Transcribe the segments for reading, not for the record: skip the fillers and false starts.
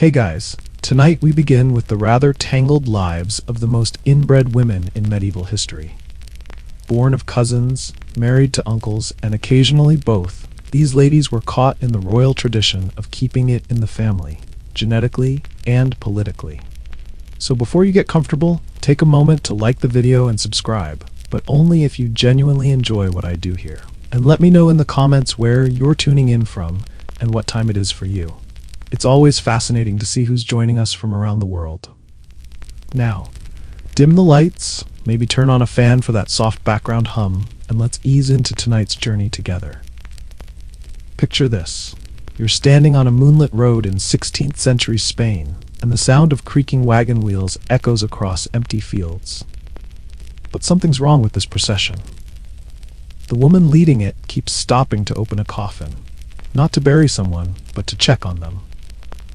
Hey guys, tonight we begin with the rather tangled lives of the most inbred women in medieval history. Born of cousins, married to uncles, and occasionally both, these ladies were caught in the royal tradition of keeping it in the family, genetically and politically. So before you get comfortable, take a moment to like the video and subscribe, but only if you genuinely enjoy what I do here. And let me know in the comments where you're tuning in from and what time it is for you. It's always fascinating to see who's joining us from around the world. Now, dim the lights, maybe turn on a fan for that soft background hum, and let's ease into tonight's journey together. Picture this. You're standing on a moonlit road in 16th century Spain, and the sound of creaking wagon wheels echoes across empty fields. But something's wrong with this procession. The woman leading it keeps stopping to open a coffin, not to bury someone, but to check on them.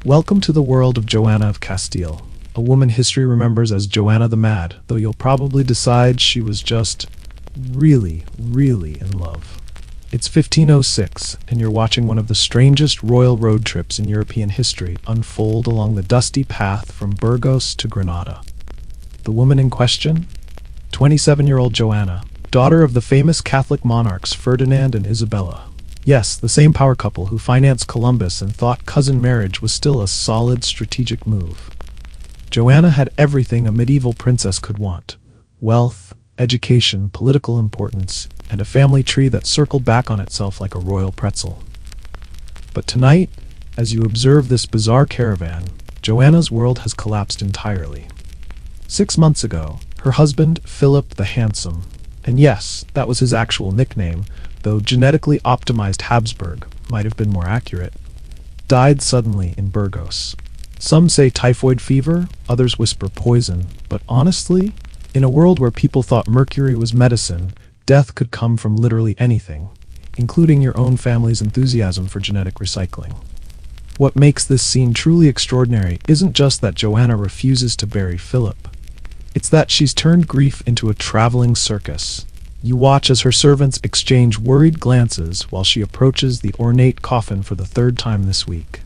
Welcome to the world of Joanna of Castile, a woman history remembers as Joanna the Mad, though you'll probably decide she was just really in love. It's 1506, and you're watching one of the strangest royal road trips in European history unfold along the dusty path from Burgos to Granada. The woman in question? 27-year-old Joanna, daughter of the famous Catholic monarchs Ferdinand and Isabella. Yes, the same power couple who financed Columbus and thought cousin marriage was still a solid strategic move. Joanna had everything a medieval princess could want: wealth, education, political importance, and a family tree that circled back on itself like a royal pretzel. But tonight, as you observe this bizarre caravan, Joanna's world has collapsed entirely. 6 months ago, her husband, Philip the Handsome, and yes, that was his actual nickname, though genetically optimized Habsburg might have been more accurate, died suddenly in Burgos. Some say typhoid fever, others whisper poison, but honestly, in a world where people thought mercury was medicine, death could come from literally anything, including your own family's enthusiasm for genetic recycling. What makes this scene truly extraordinary isn't just that Joanna refuses to bury Philip. It's that she's turned grief into a traveling circus. You watch as her servants exchange worried glances while she approaches the ornate coffin for the 3rd time this week.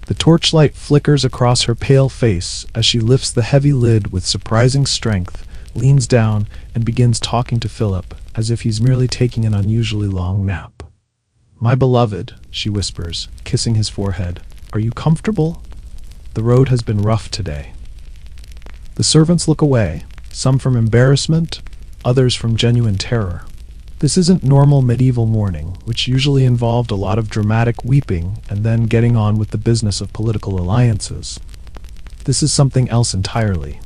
The torchlight flickers across her pale face as she lifts the heavy lid with surprising strength, leans down, and begins talking to Philip as if he's merely taking an unusually long nap. "My beloved," she whispers, kissing his forehead, "are you comfortable? The road has been rough today." The servants look away, some from embarrassment, others from genuine terror. This isn't normal medieval mourning, which usually involved a lot of dramatic weeping and then getting on with the business of political alliances. This is something else entirely.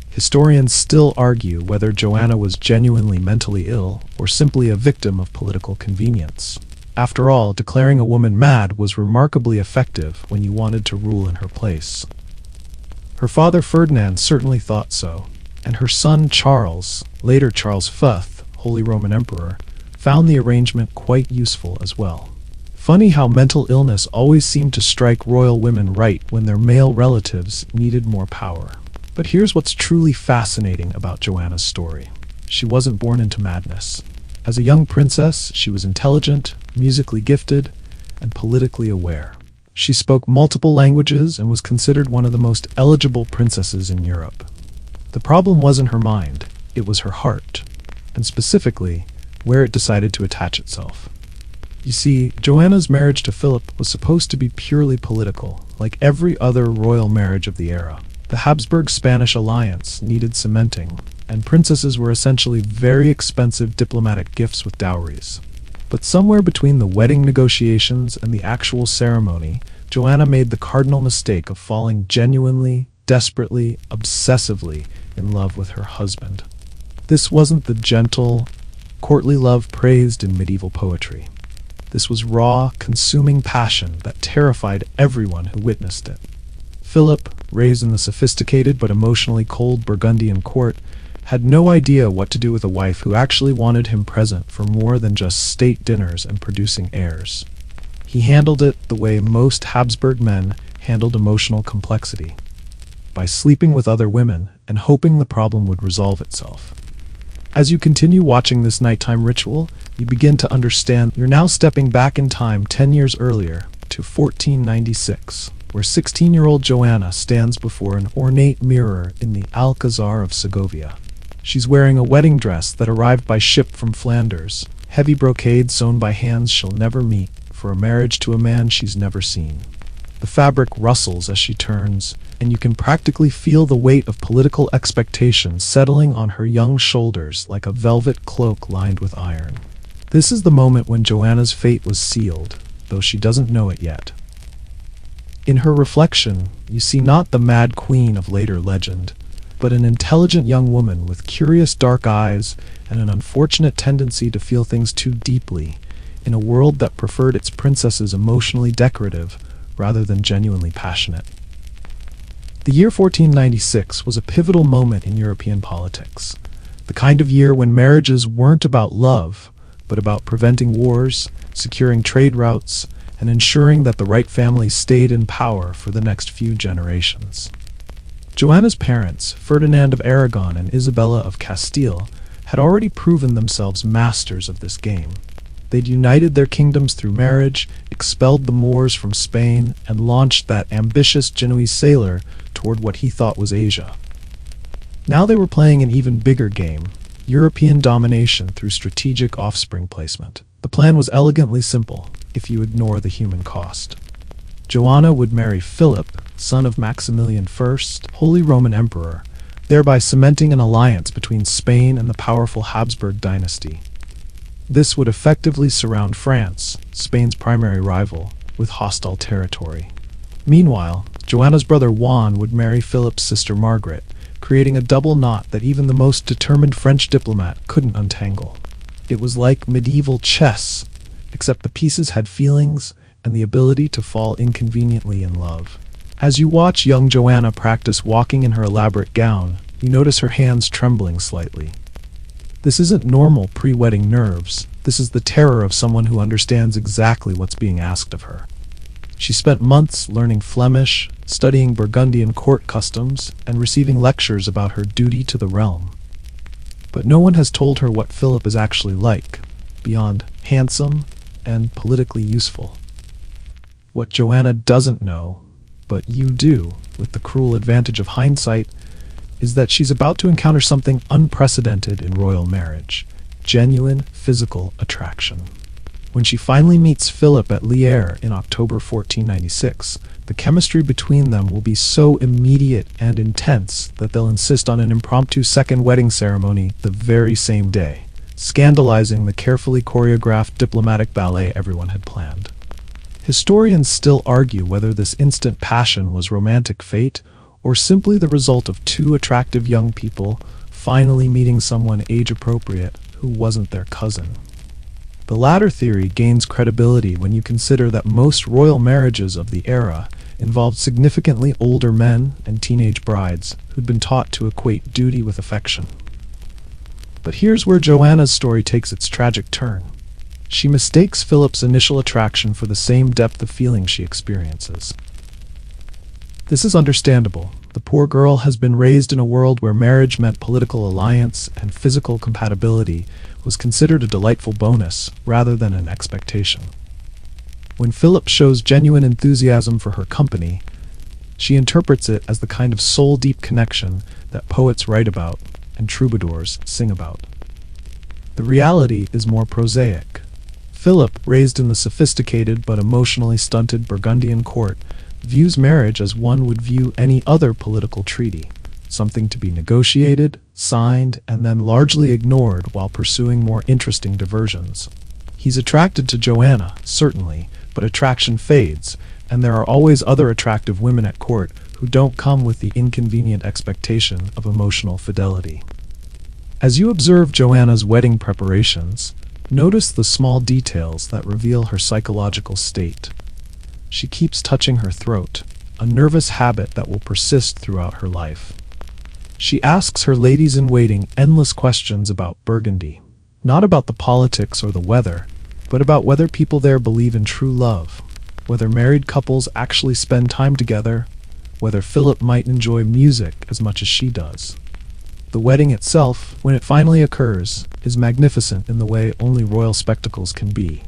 Historians still argue whether Joanna was genuinely mentally ill or simply a victim of political convenience. After all, declaring a woman mad was remarkably effective when you wanted to rule in her place. Her father Ferdinand certainly thought so, and her son Charles, later Charles V, Holy Roman Emperor, found the arrangement quite useful as well. Funny how mental illness always seemed to strike royal women right when their male relatives needed more power. But here's what's truly fascinating about Joanna's story. She wasn't born into madness. As a young princess, she was intelligent, musically gifted, and politically aware. She spoke multiple languages and was considered one of the most eligible princesses in Europe. The problem wasn't her mind, it was her heart, and specifically, where it decided to attach itself. You see, Joanna's marriage to Philip was supposed to be purely political, like every other royal marriage of the era. The Habsburg-Spanish alliance needed cementing, and princesses were essentially very expensive diplomatic gifts with dowries. But somewhere between the wedding negotiations and the actual ceremony, Joanna made the cardinal mistake of falling genuinely, desperately, obsessively in love with her husband. This wasn't the gentle, courtly love praised in medieval poetry. This was raw, consuming passion that terrified everyone who witnessed it. Philip, raised in the sophisticated but emotionally cold Burgundian court, had no idea what to do with a wife who actually wanted him present for more than just state dinners and producing heirs. He handled it the way most Habsburg men handled emotional complexity, by sleeping with other women and hoping the problem would resolve itself. As you continue watching this nighttime ritual, you begin to understand you're now stepping back in time 10 years earlier to 1496. where 16-year-old Joanna stands before an ornate mirror in the Alcazar of Segovia. She's wearing a wedding dress that arrived by ship from Flanders, heavy brocade sewn by hands she'll never meet, for a marriage to a man she's never seen. The fabric rustles as she turns, and you can practically feel the weight of political expectations settling on her young shoulders like a velvet cloak lined with iron. This is the moment when Joanna's fate was sealed, though she doesn't know it yet. In her reflection, you see not the mad queen of later legend, but an intelligent young woman with curious dark eyes and an unfortunate tendency to feel things too deeply, in a world that preferred its princesses emotionally decorative rather than genuinely passionate. The year 1496 was a pivotal moment in European politics, the kind of year when marriages weren't about love, but about preventing wars, securing trade routes, and ensuring that the right family stayed in power for the next few generations. Joanna's parents, Ferdinand of Aragon and Isabella of Castile, had already proven themselves masters of this game. They'd united their kingdoms through marriage, expelled the Moors from Spain, and launched that ambitious Genoese sailor toward what he thought was Asia. Now they were playing an even bigger game, European domination through strategic offspring placement. The plan was elegantly simple, if you ignore the human cost. Joanna would marry Philip, son of Maximilian I, Holy Roman Emperor, thereby cementing an alliance between Spain and the powerful Habsburg dynasty. This would effectively surround France, Spain's primary rival, with hostile territory. Meanwhile, Joanna's brother Juan would marry Philip's sister Margaret, creating a double knot that even the most determined French diplomat couldn't untangle. It was like medieval chess, except the pieces had feelings and the ability to fall inconveniently in love. As you watch young Joanna practice walking in her elaborate gown, you notice her hands trembling slightly. This isn't normal pre-wedding nerves. This is the terror of someone who understands exactly what's being asked of her. She spent months learning Flemish, studying Burgundian court customs, and receiving lectures about her duty to the realm. But no one has told her what Philip is actually like, beyond handsome and politically useful. What Joanna doesn't know, but you do, with the cruel advantage of hindsight, is that she's about to encounter something unprecedented in royal marriage: genuine physical attraction. When she finally meets Philip at Lierre in October 1496, the chemistry between them will be so immediate and intense that they'll insist on an impromptu second wedding ceremony the very same day, scandalizing the carefully choreographed diplomatic ballet everyone had planned. Historians still argue whether this instant passion was romantic fate or simply the result of two attractive young people finally meeting someone age-appropriate who wasn't their cousin. The latter theory gains credibility when you consider that most royal marriages of the era involved significantly older men and teenage brides who'd been taught to equate duty with affection. But here's where Joanna's story takes its tragic turn. She mistakes Philip's initial attraction for the same depth of feeling she experiences. This is understandable. The poor girl has been raised in a world where marriage meant political alliance and physical compatibility was considered a delightful bonus rather than an expectation. When Philip shows genuine enthusiasm for her company, she interprets it as the kind of soul-deep connection that poets write about and troubadours sing about. The reality is more prosaic. Philip, raised in the sophisticated but emotionally stunted Burgundian court, views marriage as one would view any other political treaty, something to be negotiated, signed, and then largely ignored while pursuing more interesting diversions. He's attracted to Joanna, certainly, but attraction fades, and there are always other attractive women at court who don't come with the inconvenient expectation of emotional fidelity. As you observe Joanna's wedding preparations, notice the small details that reveal her psychological state. She keeps touching her throat, a nervous habit that will persist throughout her life. She asks her ladies-in-waiting endless questions about Burgundy, not about the politics or the weather, but about whether people there believe in true love, whether married couples actually spend time together, whether Philip might enjoy music as much as she does. The wedding itself, when it finally occurs, is magnificent in the way only royal spectacles can be.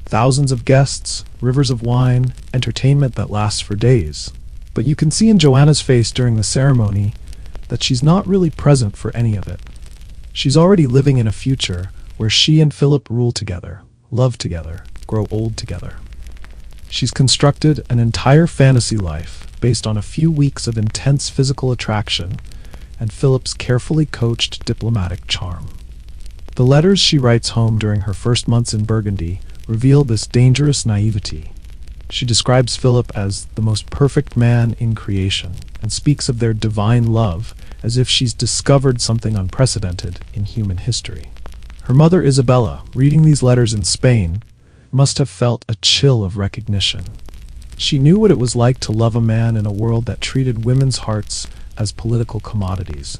Thousands of guests, rivers of wine, entertainment that lasts for days. But you can see in Joanna's face during the ceremony that she's not really present for any of it. She's already living in a future where she and Philip rule together, love together, grow old together. She's constructed an entire fantasy life based on a few weeks of intense physical attraction and Philip's carefully coached diplomatic charm. The letters she writes home during her first months in Burgundy reveal this dangerous naivety. She describes Philip as the most perfect man in creation and speaks of their divine love as if she's discovered something unprecedented in human history. Her mother Isabella, reading these letters in Spain, must have felt a chill of recognition. She knew what it was like to love a man in a world that treated women's hearts as political commodities,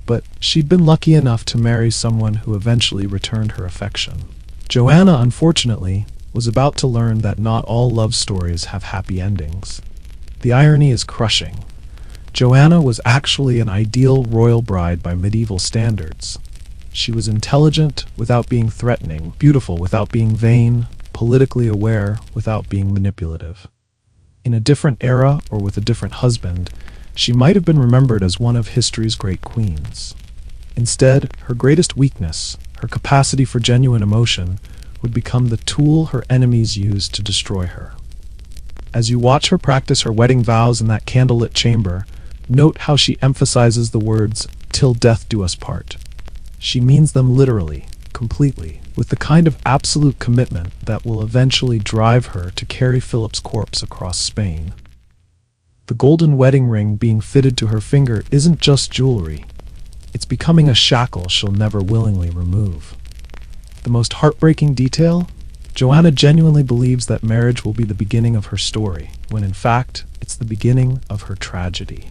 but she'd been lucky enough to marry someone who eventually returned her affection. Joanna, unfortunately, was about to learn that not all love stories have happy endings. The irony is crushing. Joanna was actually an ideal royal bride by medieval standards. She was intelligent without being threatening, beautiful without being vain, politically aware without being manipulative. In a different era or with a different husband, she might have been remembered as one of history's great queens. Instead, her greatest weakness, her capacity for genuine emotion, would become the tool her enemies used to destroy her. As you watch her practice her wedding vows in that candlelit chamber, note how she emphasizes the words, "till death do us part." She means them literally, completely, with the kind of absolute commitment that will eventually drive her to carry Philip's corpse across Spain. The golden wedding ring being fitted to her finger isn't just jewelry. It's becoming a shackle she'll never willingly remove. The most heartbreaking detail? Joanna genuinely believes that marriage will be the beginning of her story, when in fact, it's the beginning of her tragedy.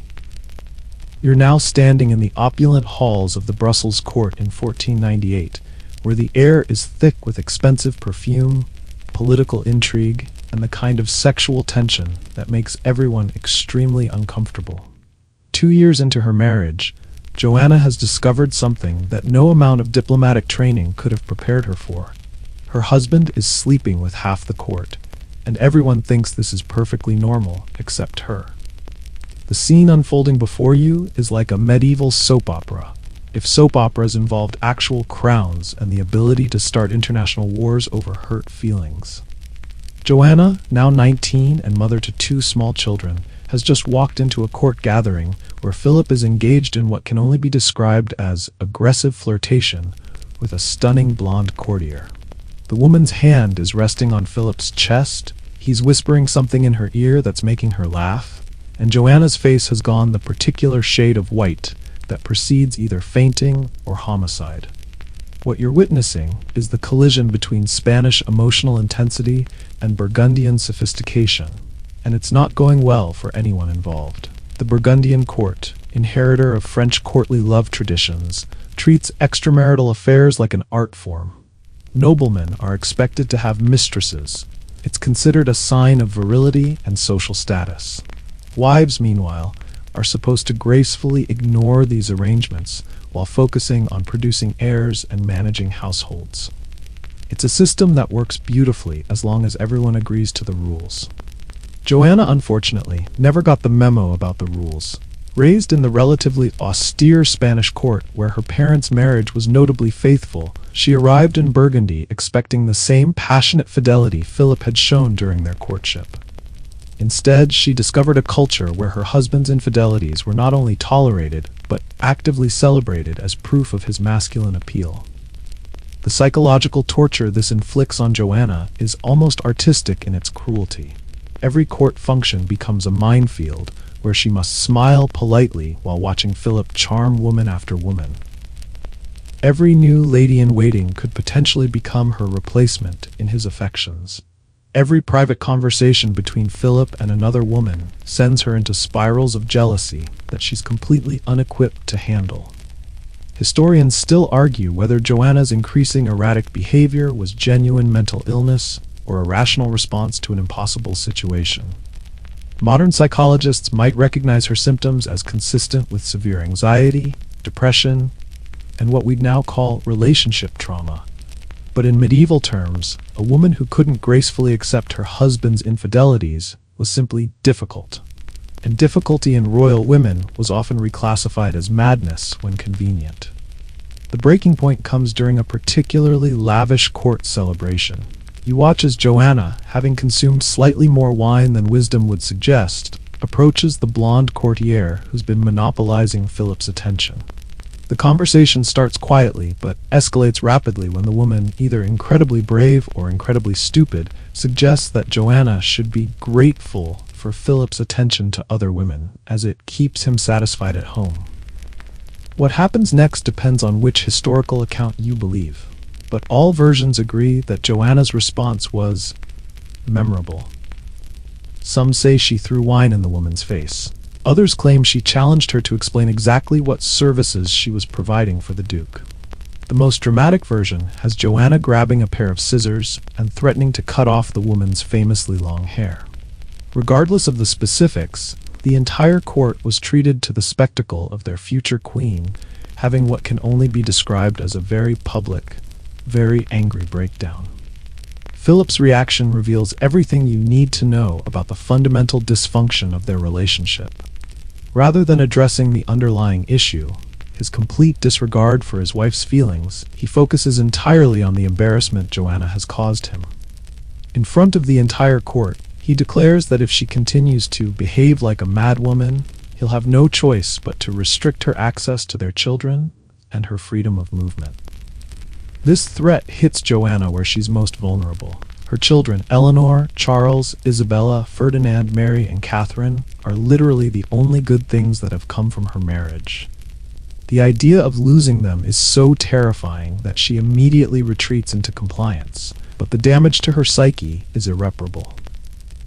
You're now standing in the opulent halls of the Brussels court in 1498, where the air is thick with expensive perfume, political intrigue, and the kind of sexual tension that makes everyone extremely uncomfortable. 2 years into her marriage, Joanna has discovered something that no amount of diplomatic training could have prepared her for. Her husband is sleeping with half the court, and everyone thinks this is perfectly normal except her. The scene unfolding before you is like a medieval soap opera, if soap operas involved actual crowns and the ability to start international wars over hurt feelings. Joanna, now 19 and mother to 2 small children, has just walked into a court gathering where Philip is engaged in what can only be described as aggressive flirtation with a stunning blonde courtier. The woman's hand is resting on Philip's chest, he's whispering something in her ear that's making her laugh, and Joanna's face has gone the particular shade of white that precedes either fainting or homicide. What you're witnessing is the collision between Spanish emotional intensity and Burgundian sophistication, and it's not going well for anyone involved. The Burgundian court, inheritor of French courtly love traditions, treats extramarital affairs like an art form. Noblemen are expected to have mistresses. It's considered a sign of virility and social status. Wives, meanwhile, are supposed to gracefully ignore these arrangements while focusing on producing heirs and managing households. It's a system that works beautifully as long as everyone agrees to the rules. Joanna, unfortunately, never got the memo about the rules. Raised in the relatively austere Spanish court where her parents' marriage was notably faithful, she arrived in Burgundy expecting the same passionate fidelity Philip had shown during their courtship. Instead, she discovered a culture where her husband's infidelities were not only tolerated, but actively celebrated as proof of his masculine appeal. The psychological torture this inflicts on Joanna is almost artistic in its cruelty. Every court function becomes a minefield where she must smile politely while watching Philip charm woman after woman. Every new lady-in-waiting could potentially become her replacement in his affections. Every private conversation between Philip and another woman sends her into spirals of jealousy that she's completely unequipped to handle. Historians still argue whether Joanna's increasing erratic behavior was genuine mental illness or a rational response to an impossible situation. Modern psychologists might recognize her symptoms as consistent with severe anxiety, depression, and what we'd now call relationship trauma. But in medieval terms, A woman who couldn't gracefully accept her husband's infidelities was simply difficult. And difficulty in royal women was often reclassified as madness when convenient. The breaking point comes during a particularly lavish court celebration. You watch as Joanna, having consumed slightly more wine than wisdom would suggest, approaches the blonde courtier who's been monopolizing Philip's attention. The conversation starts quietly, but escalates rapidly when the woman, either incredibly brave or incredibly stupid, suggests that Joanna should be grateful for Philip's attention to other women, as it keeps him satisfied at home. What happens next depends on which historical account you believe, but all versions agree that Joanna's response was memorable. Some say she threw wine in the woman's face. Others claim she challenged her to explain exactly what services she was providing for the Duke. The most dramatic version has Joanna grabbing a pair of scissors and threatening to cut off the woman's famously long hair. Regardless of the specifics, the entire court was treated to the spectacle of their future queen having what can only be described as a very public, very angry breakdown. Philip's reaction reveals everything you need to know about the fundamental dysfunction of their relationship. Rather than addressing the underlying issue, his complete disregard for his wife's feelings, he focuses entirely on the embarrassment Joanna has caused him. In front of the entire court, he declares that if she continues to behave like a madwoman, he'll have no choice but to restrict her access to their children and her freedom of movement. This threat hits Joanna where she's most vulnerable. Her children, Eleanor, Charles, Isabella, Ferdinand, Mary, and Catherine, are literally the only good things that have come from her marriage. The idea of losing them is so terrifying that she immediately retreats into compliance, but the damage to her psyche is irreparable.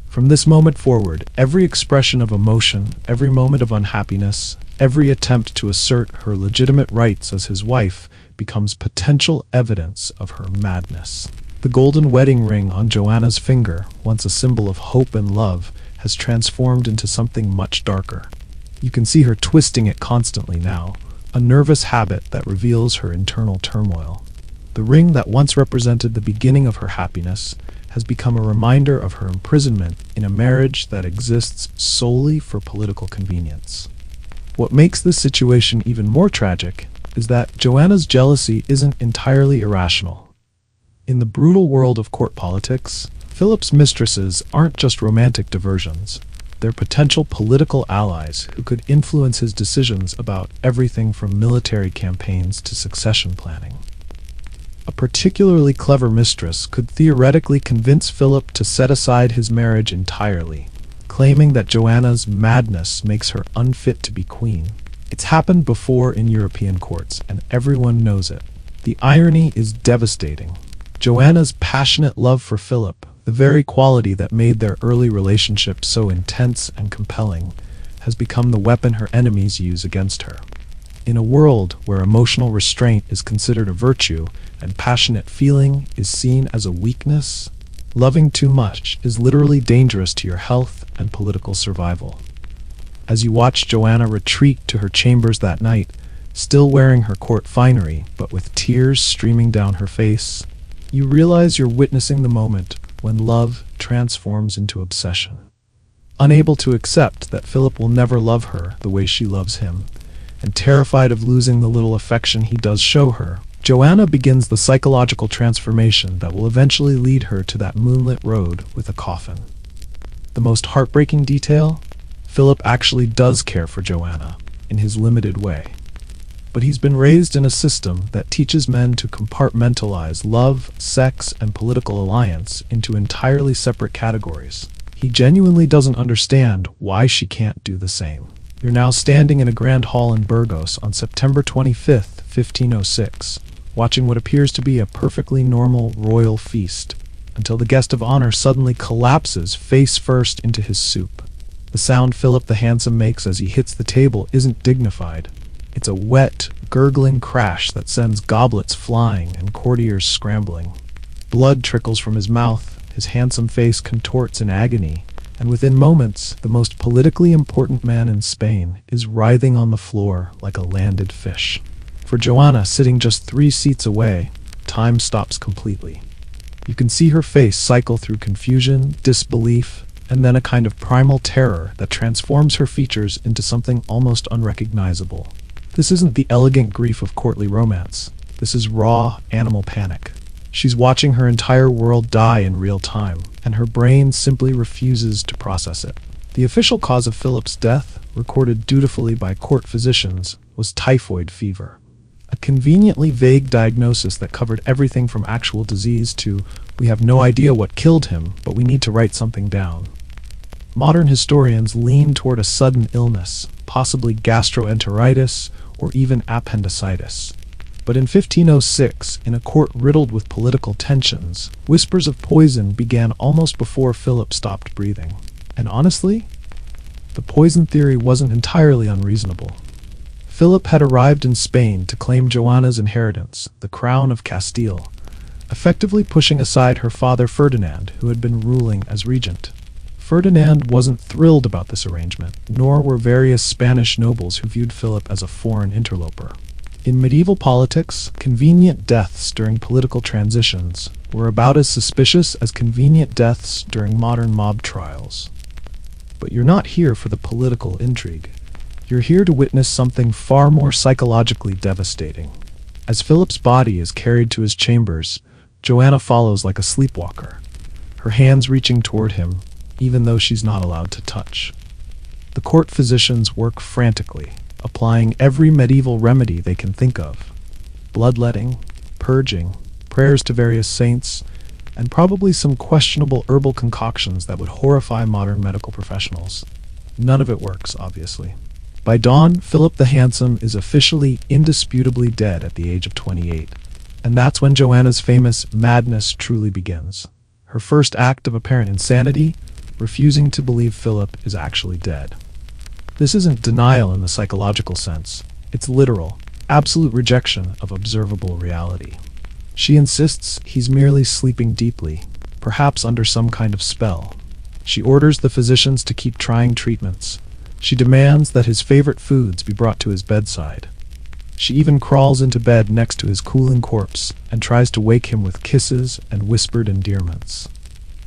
From this moment forward, every expression of emotion, every moment of unhappiness, every attempt to assert her legitimate rights as his wife becomes potential evidence of her madness. The golden wedding ring on Joanna's finger, once a symbol of hope and love, has transformed into something much darker. You can see her twisting it constantly now, a nervous habit that reveals her internal turmoil. The ring that once represented the beginning of her happiness has become a reminder of her imprisonment in a marriage that exists solely for political convenience. What makes this situation even more tragic is that Joanna's jealousy isn't entirely irrational. In the brutal world of court politics, Philip's mistresses aren't just romantic diversions. They're potential political allies who could influence his decisions about everything from military campaigns to succession planning. A particularly clever mistress could theoretically convince Philip to set aside his marriage entirely, claiming that Joanna's madness makes her unfit to be queen. It's happened before in European courts, and everyone knows it. The irony is devastating. Joanna's passionate love for Philip, the very quality that made their early relationship so intense and compelling, has become the weapon her enemies use against her. In a world where emotional restraint is considered a virtue and passionate feeling is seen as a weakness, loving too much is literally dangerous to your health and political survival. As you watch Joanna retreat to her chambers that night, still wearing her court finery but with tears streaming down her face, you realize you're witnessing the moment when love transforms into obsession. Unable to accept that Philip will never love her the way she loves him, and terrified of losing the little affection he does show her, Joanna begins the psychological transformation that will eventually lead her to that moonlit road with a coffin. The most heartbreaking detail? Philip actually does care for Joanna, in his limited way. But he's been raised in a system that teaches men to compartmentalize love, sex, and political alliance into entirely separate categories. He genuinely doesn't understand why she can't do the same. You're now standing in a grand hall in Burgos on September 25th, 1506, watching what appears to be a perfectly normal royal feast, until the guest of honor suddenly collapses face first into his soup. The sound Philip the Handsome makes as he hits the table isn't dignified. It's a wet, gurgling crash that sends goblets flying and courtiers scrambling. Blood trickles from his mouth, his handsome face contorts in agony, and within moments, the most politically important man in Spain is writhing on the floor like a landed fish. For Joanna, sitting just 3 seats away, time stops completely. You can see her face cycle through confusion, disbelief, and then a kind of primal terror that transforms her features into something almost unrecognizable. This isn't the elegant grief of courtly romance. This is raw, animal panic. She's watching her entire world die in real time, and her brain simply refuses to process it. The official cause of Philip's death, recorded dutifully by court physicians, was typhoid fever. A conveniently vague diagnosis that covered everything from actual disease to, we have no idea what killed him, but we need to write something down. Modern historians lean toward a sudden illness, possibly gastroenteritis or even appendicitis. But in 1506, in a court riddled with political tensions, whispers of poison began almost before Philip stopped breathing. And honestly, the poison theory wasn't entirely unreasonable. Philip had arrived in Spain to claim Joanna's inheritance, the crown of Castile, effectively pushing aside her father Ferdinand, who had been ruling as regent. Ferdinand wasn't thrilled about this arrangement, nor were various Spanish nobles who viewed Philip as a foreign interloper. In medieval politics, convenient deaths during political transitions were about as suspicious as convenient deaths during modern mob trials. But you're not here for the political intrigue. You're here to witness something far more psychologically devastating. As Philip's body is carried to his chambers, Joanna follows like a sleepwalker, her hands reaching toward him, even though she's not allowed to touch. The court physicians work frantically, applying every medieval remedy they can think of. Bloodletting, purging, prayers to various saints, and probably some questionable herbal concoctions that would horrify modern medical professionals. None of it works, obviously. By dawn, Philip the Handsome is officially indisputably dead at the age of 28. And that's when Joanna's famous madness truly begins. Her first act of apparent insanity, refusing to believe Philip is actually dead. This isn't denial in the psychological sense. It's literal, absolute rejection of observable reality. She insists he's merely sleeping deeply, perhaps under some kind of spell. She orders the physicians to keep trying treatments. She demands that his favorite foods be brought to his bedside. She even crawls into bed next to his cooling corpse and tries to wake him with kisses and whispered endearments.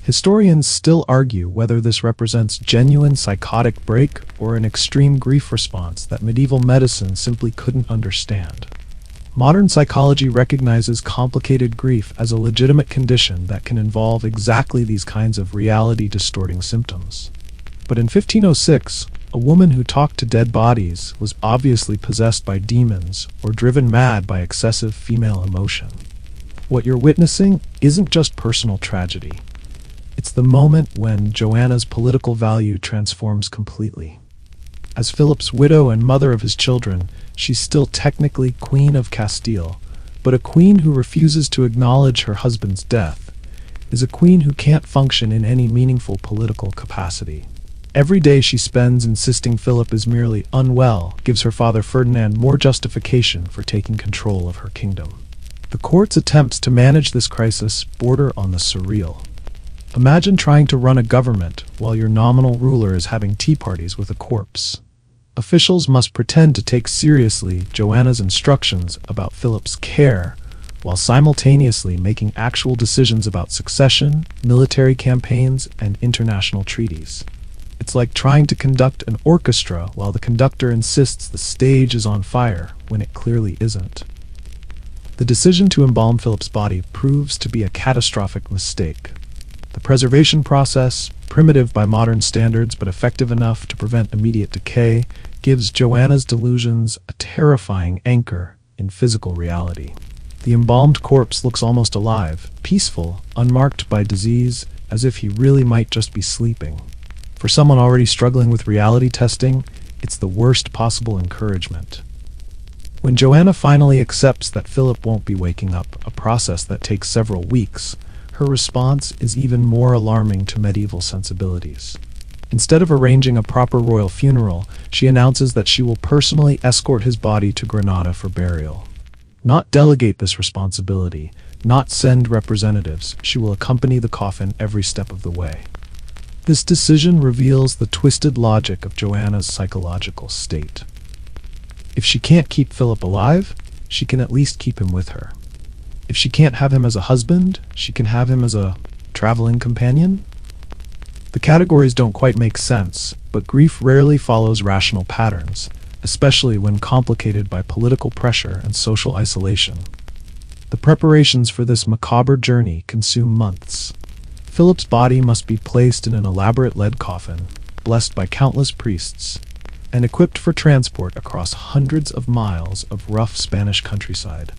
Historians still argue whether this represents genuine psychotic break or an extreme grief response that medieval medicine simply couldn't understand. Modern psychology recognizes complicated grief as a legitimate condition that can involve exactly these kinds of reality-distorting symptoms. But in 1506, a woman who talked to dead bodies was obviously possessed by demons or driven mad by excessive female emotion. What you're witnessing isn't just personal tragedy. It's the moment when Joanna's political value transforms completely. As Philip's widow and mother of his children, she's still technically Queen of Castile, but a queen who refuses to acknowledge her husband's death is a queen who can't function in any meaningful political capacity. Every day she spends insisting Philip is merely unwell gives her father Ferdinand more justification for taking control of her kingdom. The court's attempts to manage this crisis border on the surreal. Imagine trying to run a government while your nominal ruler is having tea parties with a corpse. Officials must pretend to take seriously Joanna's instructions about Philip's care, while simultaneously making actual decisions about succession, military campaigns, and international treaties. It's like trying to conduct an orchestra while the conductor insists the stage is on fire when it clearly isn't. The decision to embalm Philip's body proves to be a catastrophic mistake. The preservation process, primitive by modern standards but effective enough to prevent immediate decay, gives Joanna's delusions a terrifying anchor in physical reality. The embalmed corpse looks almost alive, peaceful, unmarked by disease, as if he really might just be sleeping. For someone already struggling with reality testing, it's the worst possible encouragement. When Joanna finally accepts that Philip won't be waking up, a process that takes several weeks, her response is even more alarming to medieval sensibilities. Instead of arranging a proper royal funeral, she announces that she will personally escort his body to Granada for burial. Not delegate this responsibility, not send representatives, she will accompany the coffin every step of the way. This decision reveals the twisted logic of Joanna's psychological state. If she can't keep Philip alive, she can at least keep him with her. If she can't have him as a husband, she can have him as a traveling companion? The categories don't quite make sense, but grief rarely follows rational patterns, especially when complicated by political pressure and social isolation. The preparations for this macabre journey consume months. Philip's body must be placed in an elaborate lead coffin, blessed by countless priests, and equipped for transport across hundreds of miles of rough Spanish countryside.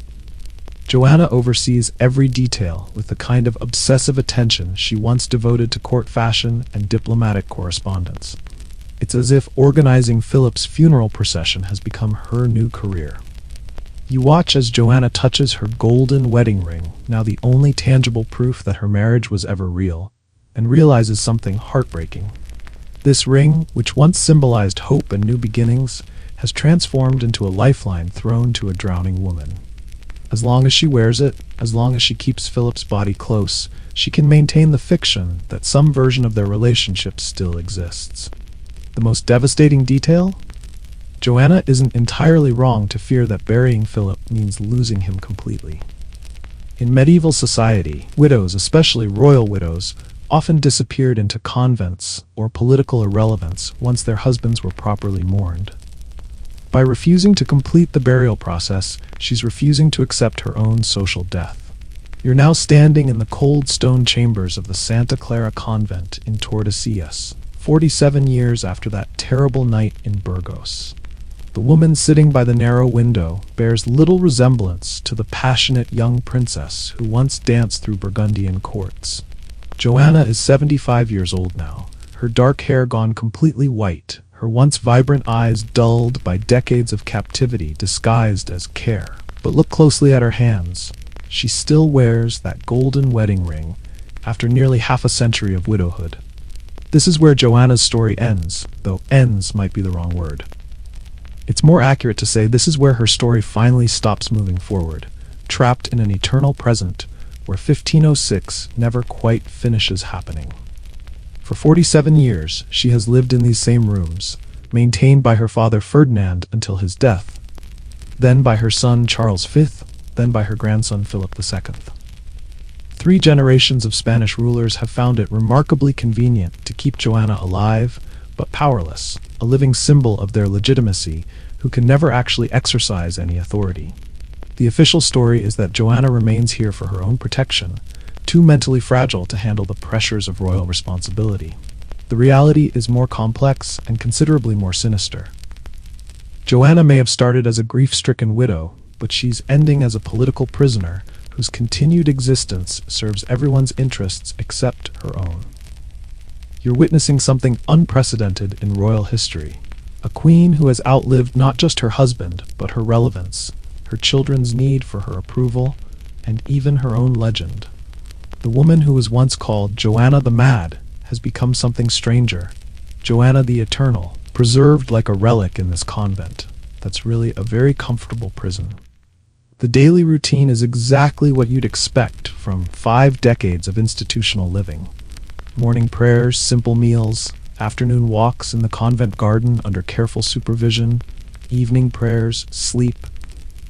Joanna oversees every detail with the kind of obsessive attention she once devoted to court fashion and diplomatic correspondence. It's as if organizing Philip's funeral procession has become her new career. You watch as Joanna touches her golden wedding ring, now the only tangible proof that her marriage was ever real, and realizes something heartbreaking. This ring, which once symbolized hope and new beginnings, has transformed into a lifeline thrown to a drowning woman. As long as she wears it, as long as she keeps Philip's body close, she can maintain the fiction that some version of their relationship still exists. The most devastating detail? Joanna isn't entirely wrong to fear that burying Philip means losing him completely. In medieval society, widows, especially royal widows, often disappeared into convents or political irrelevance once their husbands were properly mourned. By refusing to complete the burial process, she's refusing to accept her own social death. You're now standing in the cold stone chambers of the Santa Clara convent in Tordesillas, 47 years after that terrible night in Burgos. The woman sitting by the narrow window bears little resemblance to the passionate young princess who once danced through Burgundian courts. Joanna is 75 years old now, her dark hair gone completely white, her once vibrant eyes dulled by decades of captivity disguised as care. But look closely at her hands. She still wears that golden wedding ring after nearly half a century of widowhood. This is where Joanna's story ends, though ends might be the wrong word. It's more accurate to say this is where her story finally stops moving forward, trapped in an eternal present where 1506 never quite finishes happening. For 47 years, she has lived in these same rooms, maintained by her father Ferdinand until his death, then by her son Charles V, then by her grandson Philip II. 3 generations of Spanish rulers have found it remarkably convenient to keep Joanna alive, but powerless, a living symbol of their legitimacy, who can never actually exercise any authority. The official story is that Joanna remains here for her own protection, too mentally fragile to handle the pressures of royal responsibility. The reality is more complex and considerably more sinister. Joanna may have started as a grief-stricken widow, but she's ending as a political prisoner whose continued existence serves everyone's interests except her own. You're witnessing something unprecedented in royal history. A queen who has outlived not just her husband, but her relevance, her children's need for her approval, and even her own legend. The woman who was once called Joanna the Mad has become something stranger, Joanna the Eternal, preserved like a relic in this convent that's really a very comfortable prison. The daily routine is exactly what you'd expect from 5 decades of institutional living. Morning prayers, simple meals, afternoon walks in the convent garden under careful supervision, evening prayers, sleep.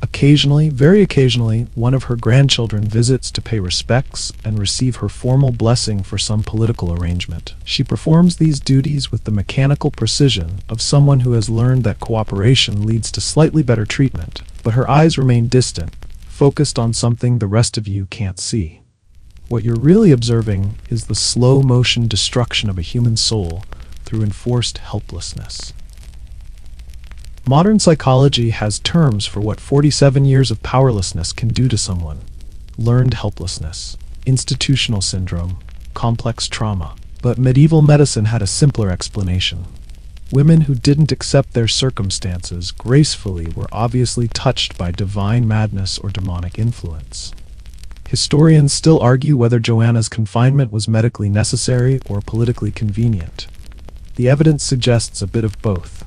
Occasionally, very occasionally, one of her grandchildren visits to pay respects and receive her formal blessing for some political arrangement. She performs these duties with the mechanical precision of someone who has learned that cooperation leads to slightly better treatment, but her eyes remain distant, focused on something the rest of you can't see. What you're really observing is the slow-motion destruction of a human soul through enforced helplessness. Modern psychology has terms for what 47 years of powerlessness can do to someone. Learned helplessness, institutional syndrome, complex trauma. But medieval medicine had a simpler explanation. Women who didn't accept their circumstances gracefully were obviously touched by divine madness or demonic influence. Historians still argue whether Joanna's confinement was medically necessary or politically convenient. The evidence suggests a bit of both.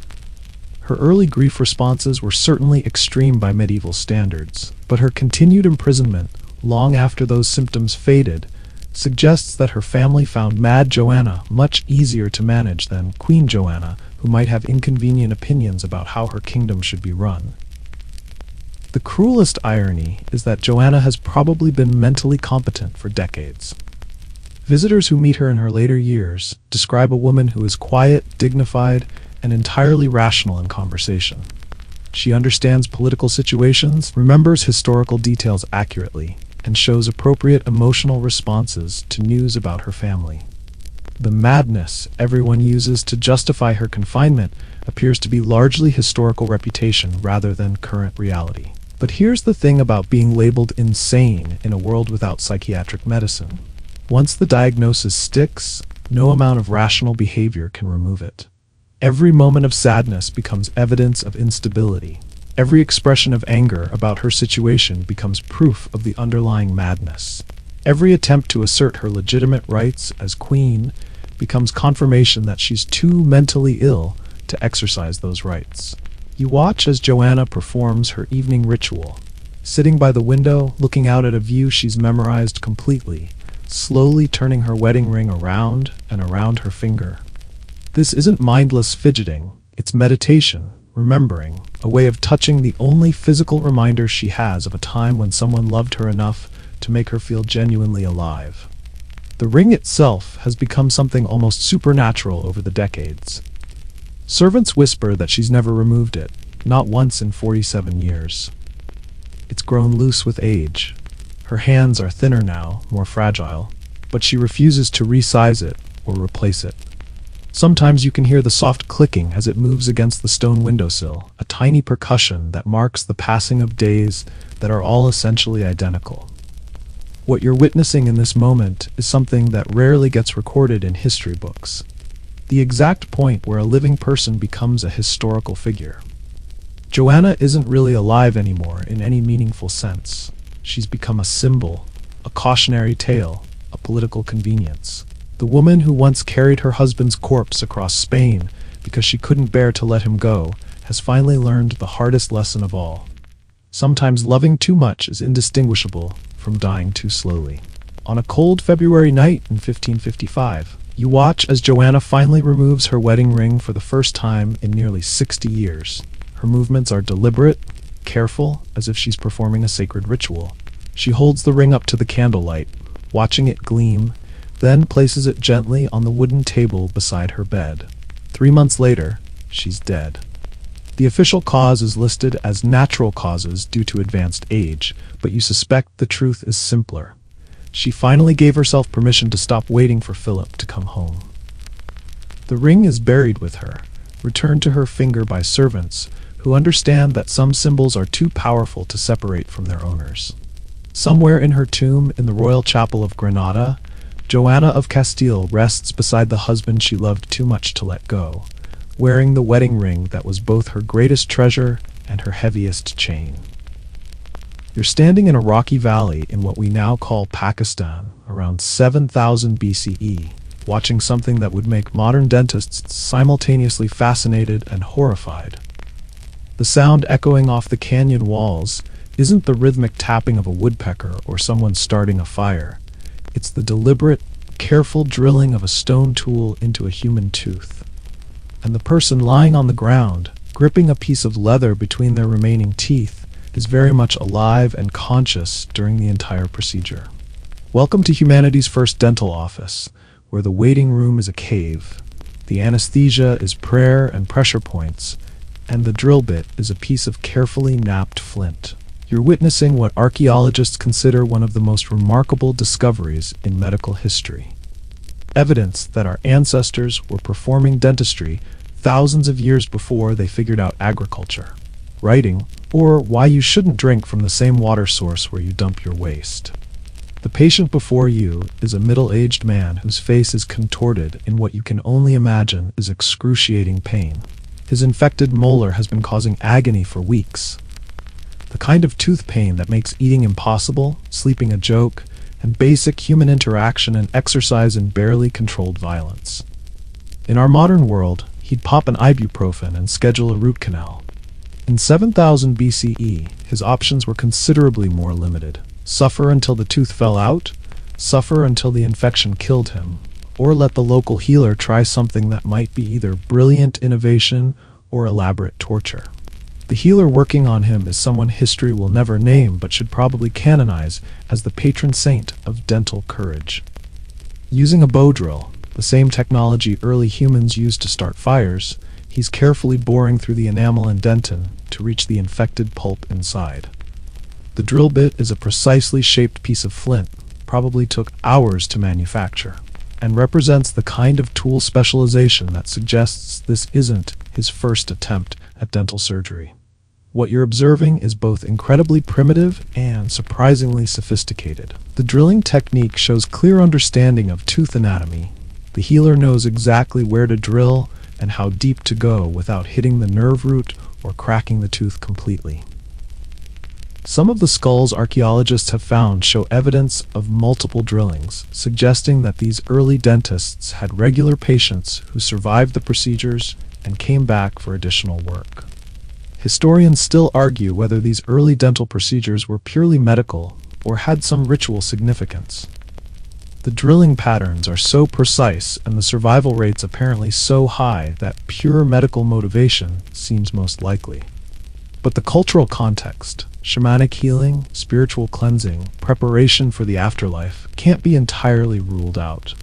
Her early grief responses were certainly extreme by medieval standards, but her continued imprisonment, long after those symptoms faded, suggests that her family found Mad Joanna much easier to manage than Queen Joanna, who might have inconvenient opinions about how her kingdom should be run. The cruelest irony is that Joanna has probably been mentally competent for decades. Visitors who meet her in her later years describe a woman who is quiet, dignified, and entirely rational in conversation. She understands political situations, remembers historical details accurately, and shows appropriate emotional responses to news about her family. The madness everyone uses to justify her confinement appears to be largely historical reputation rather than current reality. But here's the thing about being labeled insane in a world without psychiatric medicine. Once the diagnosis sticks, no amount of rational behavior can remove it. Every moment of sadness becomes evidence of instability. Every expression of anger about her situation becomes proof of the underlying madness. Every attempt to assert her legitimate rights as queen becomes confirmation that she's too mentally ill to exercise those rights. You watch as Joanna performs her evening ritual, sitting by the window, looking out at a view she's memorized completely, slowly turning her wedding ring around and around her finger. This isn't mindless fidgeting, it's meditation, remembering, a way of touching the only physical reminder she has of a time when someone loved her enough to make her feel genuinely alive. The ring itself has become something almost supernatural over the decades. Servants whisper that she's never removed it, not once in 47 years. It's grown loose with age. Her hands are thinner now, more fragile, but she refuses to resize it or replace it. Sometimes you can hear the soft clicking as it moves against the stone windowsill, a tiny percussion that marks the passing of days that are all essentially identical. What you're witnessing in this moment is something that rarely gets recorded in history books. The exact point where a living person becomes a historical figure. Joanna isn't really alive anymore in any meaningful sense. She's become a symbol, a cautionary tale, a political convenience. The woman who once carried her husband's corpse across Spain because she couldn't bear to let him go has finally learned the hardest lesson of all. Sometimes loving too much is indistinguishable from dying too slowly. On a cold February night in 1555, you watch as Joanna finally removes her wedding ring for the first time in nearly 60 years. Her movements are deliberate, careful, as if she's performing a sacred ritual. She holds the ring up to the candlelight, watching it gleam, then places it gently on the wooden table beside her bed. 3 months later, she's dead. The official cause is listed as natural causes due to advanced age, but you suspect the truth is simpler. She finally gave herself permission to stop waiting for Philip to come home. The ring is buried with her, returned to her finger by servants who understand that some symbols are too powerful to separate from their owners. Somewhere in her tomb in the Royal Chapel of Granada, Joanna of Castile rests beside the husband she loved too much to let go, wearing the wedding ring that was both her greatest treasure and her heaviest chain. You're standing in a rocky valley in what we now call Pakistan, around 7000 BCE, watching something that would make modern dentists simultaneously fascinated and horrified. The sound echoing off the canyon walls isn't the rhythmic tapping of a woodpecker or someone starting a fire. It's the deliberate, careful drilling of a stone tool into a human tooth. And the person lying on the ground, gripping a piece of leather between their remaining teeth, is very much alive and conscious during the entire procedure. Welcome to humanity's first dental office, where the waiting room is a cave, the anesthesia is prayer and pressure points, and the drill bit is a piece of carefully knapped flint. You're witnessing what archaeologists consider one of the most remarkable discoveries in medical history. Evidence that our ancestors were performing dentistry thousands of years before they figured out agriculture, writing, or why you shouldn't drink from the same water source where you dump your waste. The patient before you is a middle-aged man whose face is contorted in what you can only imagine is excruciating pain. His infected molar has been causing agony for weeks. The kind of tooth pain that makes eating impossible, sleeping a joke, and basic human interaction and exercise in barely controlled violence. In our modern world, he'd pop an ibuprofen and schedule a root canal. In 7000 BCE, his options were considerably more limited. Suffer until the tooth fell out, suffer until the infection killed him, or let the local healer try something that might be either brilliant innovation or elaborate torture. The healer working on him is someone history will never name but should probably canonize as the patron saint of dental courage. Using a bow drill, the same technology early humans used to start fires, he's carefully boring through the enamel and dentin to reach the infected pulp inside. The drill bit is a precisely shaped piece of flint, probably took hours to manufacture, and represents the kind of tool specialization that suggests this isn't his first attempt at dental surgery. What you're observing is both incredibly primitive and surprisingly sophisticated. The drilling technique shows clear understanding of tooth anatomy. The healer knows exactly where to drill and how deep to go without hitting the nerve root or cracking the tooth completely. Some of the skulls archaeologists have found show evidence of multiple drillings, suggesting that these early dentists had regular patients who survived the procedures and came back for additional work. Historians still argue whether these early dental procedures were purely medical or had some ritual significance. The drilling patterns are so precise and the survival rates apparently so high that pure medical motivation seems most likely. But the cultural context, shamanic healing, spiritual cleansing, preparation for the afterlife, can't be entirely ruled out.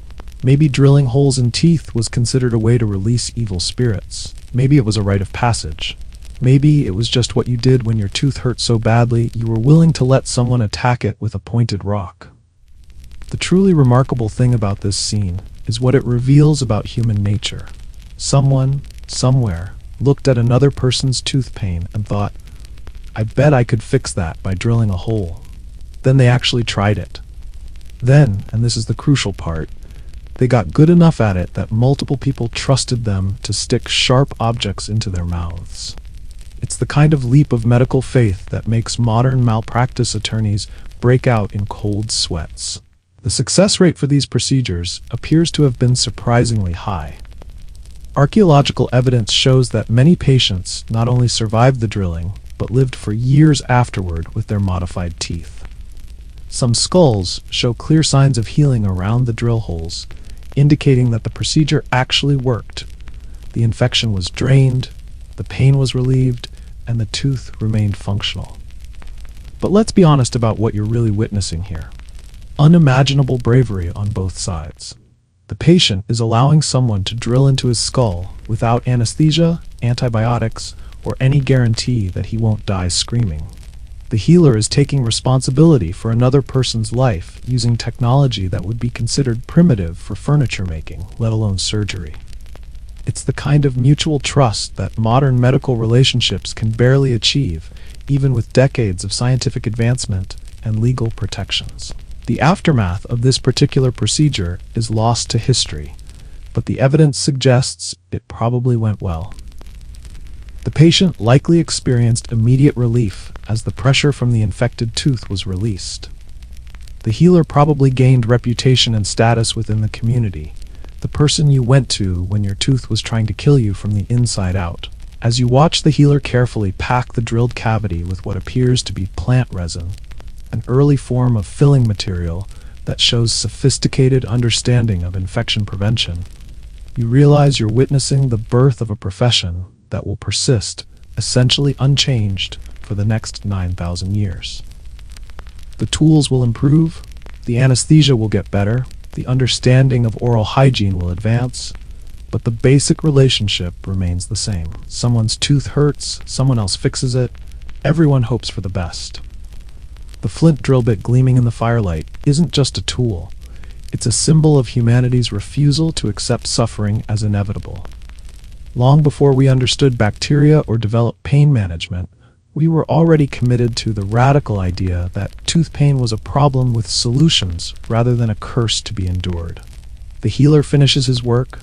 Maybe drilling holes in teeth was considered a way to release evil spirits. Maybe it was a rite of passage. Maybe it was just what you did when your tooth hurt so badly you were willing to let someone attack it with a pointed rock. The truly remarkable thing about this scene is what it reveals about human nature. Someone, somewhere, looked at another person's tooth pain and thought, I bet I could fix that by drilling a hole. Then they actually tried it. Then, and this is the crucial part, they got good enough at it that multiple people trusted them to stick sharp objects into their mouths. It's the kind of leap of medical faith that makes modern malpractice attorneys break out in cold sweats. The success rate for these procedures appears to have been surprisingly high. Archaeological evidence shows that many patients not only survived the drilling, but lived for years afterward with their modified teeth. Some skulls show clear signs of healing around the drill holes, indicating that the procedure actually worked. The infection was drained, the pain was relieved, and the tooth remained functional. But let's be honest about what you're really witnessing here. Unimaginable bravery on both sides. The patient is allowing someone to drill into his skull without anesthesia, antibiotics, or any guarantee that he won't die screaming. The healer is taking responsibility for another person's life using technology that would be considered primitive for furniture making, let alone surgery. It's the kind of mutual trust that modern medical relationships can barely achieve, even with decades of scientific advancement and legal protections. The aftermath of this particular procedure is lost to history, but the evidence suggests it probably went well. The patient likely experienced immediate relief as the pressure from the infected tooth was released. The healer probably gained reputation and status within the community, the person you went to when your tooth was trying to kill you from the inside out. As you watch the healer carefully pack the drilled cavity with what appears to be plant resin, an early form of filling material that shows sophisticated understanding of infection prevention, you realize you're witnessing the birth of a profession that will persist, essentially unchanged, for the next 9,000 years. The tools will improve, the anesthesia will get better, the understanding of oral hygiene will advance, but the basic relationship remains the same. Someone's tooth hurts, someone else fixes it, everyone hopes for the best. The flint drill bit gleaming in the firelight isn't just a tool, it's a symbol of humanity's refusal to accept suffering as inevitable. Long before we understood bacteria or developed pain management, we were already committed to the radical idea that tooth pain was a problem with solutions rather than a curse to be endured. The healer finishes his work,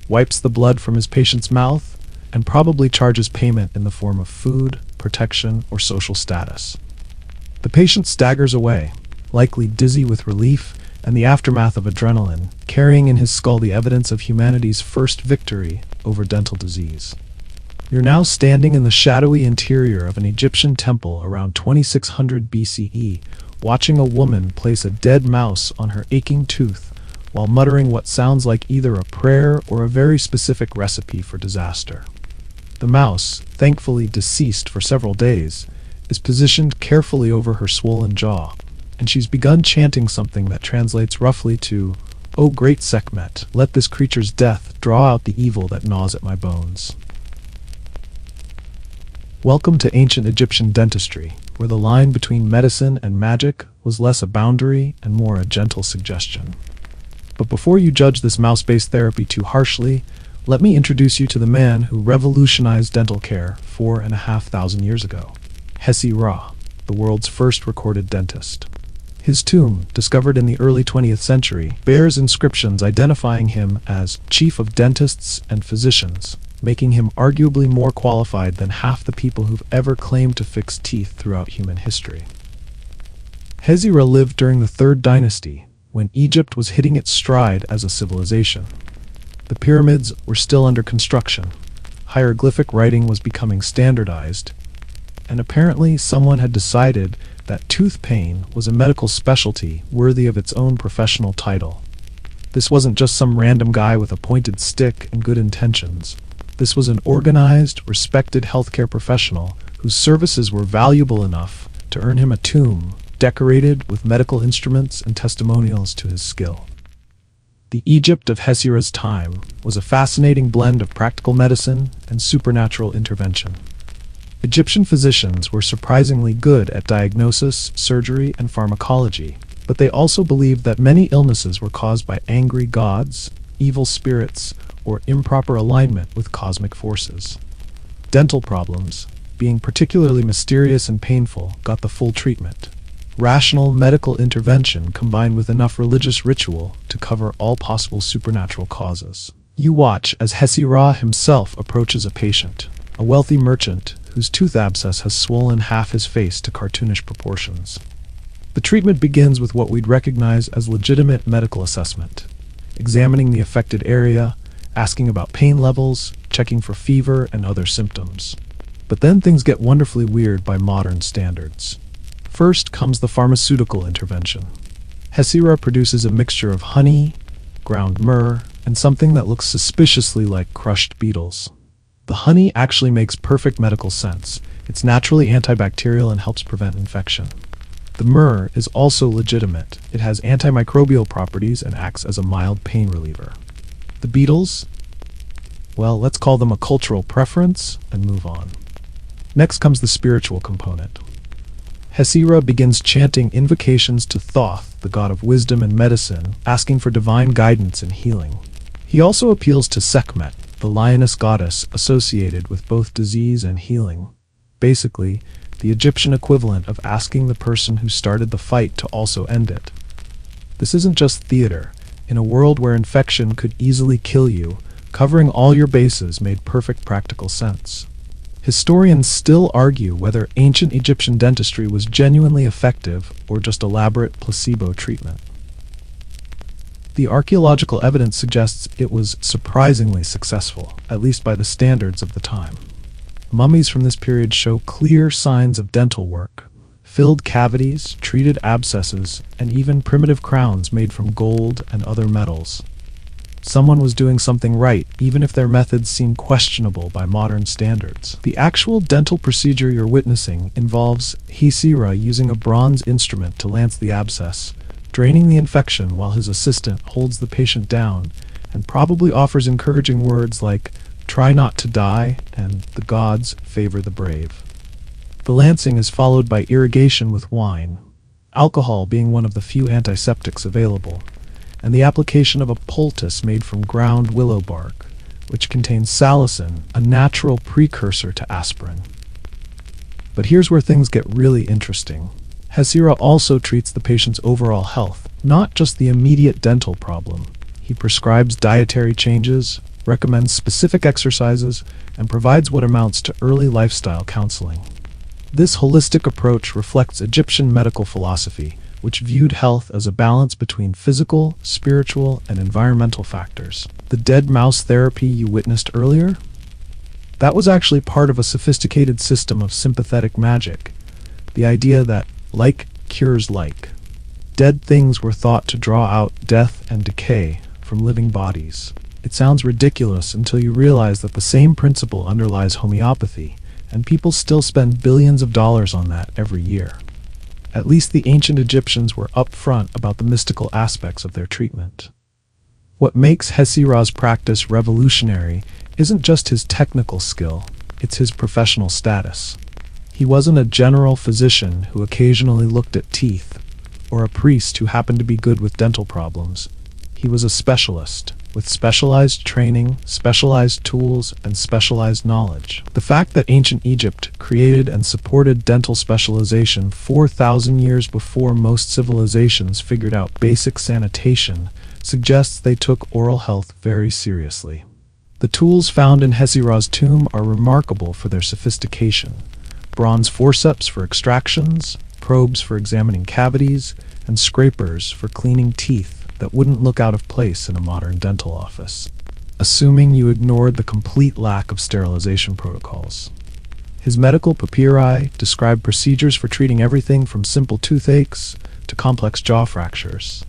wipes the blood from his patient's mouth, and probably charges payment in the form of food, protection, or social status. The patient staggers away, likely dizzy with relief and the aftermath of adrenaline, carrying in his skull the evidence of humanity's first victory over dental disease. You're now standing in the shadowy interior of an Egyptian temple around 2600 BCE, watching a woman place a dead mouse on her aching tooth while muttering what sounds like either a prayer or a very specific recipe for disaster. The mouse, thankfully deceased for several days, is positioned carefully over her swollen jaw, and she's begun chanting something that translates roughly to, "O great Sekhmet, let this creature's death draw out the evil that gnaws at my bones." Welcome to ancient Egyptian dentistry, where the line between medicine and magic was less a boundary and more a gentle suggestion. But before you judge this mouse-based therapy too harshly, let me introduce you to the man who revolutionized dental care 4,500 years ago. Hesi-Ra, the world's first recorded dentist. His tomb, discovered in the early 20th century, bears inscriptions identifying him as chief of dentists and physicians, making him arguably more qualified than half the people who've ever claimed to fix teeth throughout human history. Hesi-Ra lived during the Third Dynasty, when Egypt was hitting its stride as a civilization. The pyramids were still under construction, hieroglyphic writing was becoming standardized, and apparently someone had decided that tooth pain was a medical specialty worthy of its own professional title. This wasn't just some random guy with a pointed stick and good intentions. This was an organized, respected healthcare professional whose services were valuable enough to earn him a tomb decorated with medical instruments and testimonials to his skill. The Egypt of Hesi-Ra's time was a fascinating blend of practical medicine and supernatural intervention. Egyptian physicians were surprisingly good at diagnosis, surgery, and pharmacology, but they also believed that many illnesses were caused by angry gods, evil spirits, or improper alignment with cosmic forces. Dental problems, being particularly mysterious and painful, got the full treatment. Rational medical intervention combined with enough religious ritual to cover all possible supernatural causes. You watch as Hesi-Ra himself approaches a patient, a wealthy merchant whose tooth abscess has swollen half his face to cartoonish proportions. The treatment begins with what we'd recognize as legitimate medical assessment, examining the affected area, asking about pain levels, checking for fever and other symptoms. But then things get wonderfully weird by modern standards. First comes the pharmaceutical intervention. Hesi-Ra produces a mixture of honey, ground myrrh, and something that looks suspiciously like crushed beetles. The honey actually makes perfect medical sense. It's naturally antibacterial and helps prevent infection. The myrrh is also legitimate. It has antimicrobial properties and acts as a mild pain reliever. The beetles? Well, let's call them a cultural preference and move on. Next comes the spiritual component. Hesi-Ra begins chanting invocations to Thoth, the god of wisdom and medicine, asking for divine guidance and healing. He also appeals to Sekhmet, the lioness goddess associated with both disease and healing. Basically, the Egyptian equivalent of asking the person who started the fight to also end it. This isn't just theater. In a world where infection could easily kill you, covering all your bases made perfect practical sense. Historians still argue whether ancient Egyptian dentistry was genuinely effective or just elaborate placebo treatment. The archaeological evidence suggests it was surprisingly successful, at least by the standards of the time. Mummies from this period show clear signs of dental work: filled cavities, treated abscesses, and even primitive crowns made from gold and other metals. Someone was doing something right, even if their methods seem questionable by modern standards. The actual dental procedure you're witnessing involves Hesi-Ra using a bronze instrument to lance the abscess, draining the infection while his assistant holds the patient down and probably offers encouraging words like, "Try not to die," and "The gods favor the brave." The lancing is followed by irrigation with wine, alcohol being one of the few antiseptics available, and the application of a poultice made from ground willow bark, which contains salicin, a natural precursor to aspirin. But here's where things get really interesting. Hesi-Ra also treats the patient's overall health, not just the immediate dental problem. He prescribes dietary changes, recommends specific exercises, and provides what amounts to early lifestyle counseling. This holistic approach reflects Egyptian medical philosophy, which viewed health as a balance between physical, spiritual, and environmental factors. The dead mouse therapy you witnessed earlier? That was actually part of a sophisticated system of sympathetic magic. The idea that like cures like. Dead things were thought to draw out death and decay from living bodies. It sounds ridiculous until you realize that the same principle underlies homeopathy, and people still spend billions of dollars on that every year. At least the ancient Egyptians were upfront about the mystical aspects of their treatment. What makes Hesira's practice revolutionary isn't just his technical skill, it's his professional status. He wasn't a general physician who occasionally looked at teeth, or a priest who happened to be good with dental problems. He was a specialist, with specialized training, specialized tools, and specialized knowledge. The fact that ancient Egypt created and supported dental specialization 4,000 years before most civilizations figured out basic sanitation suggests they took oral health very seriously. The tools found in Hesira's tomb are remarkable for their sophistication. Bronze forceps for extractions, probes for examining cavities, and scrapers for cleaning teeth that wouldn't look out of place in a modern dental office, assuming you ignored the complete lack of sterilization protocols. His medical papyri describe procedures for treating everything from simple toothaches to complex jaw fractures,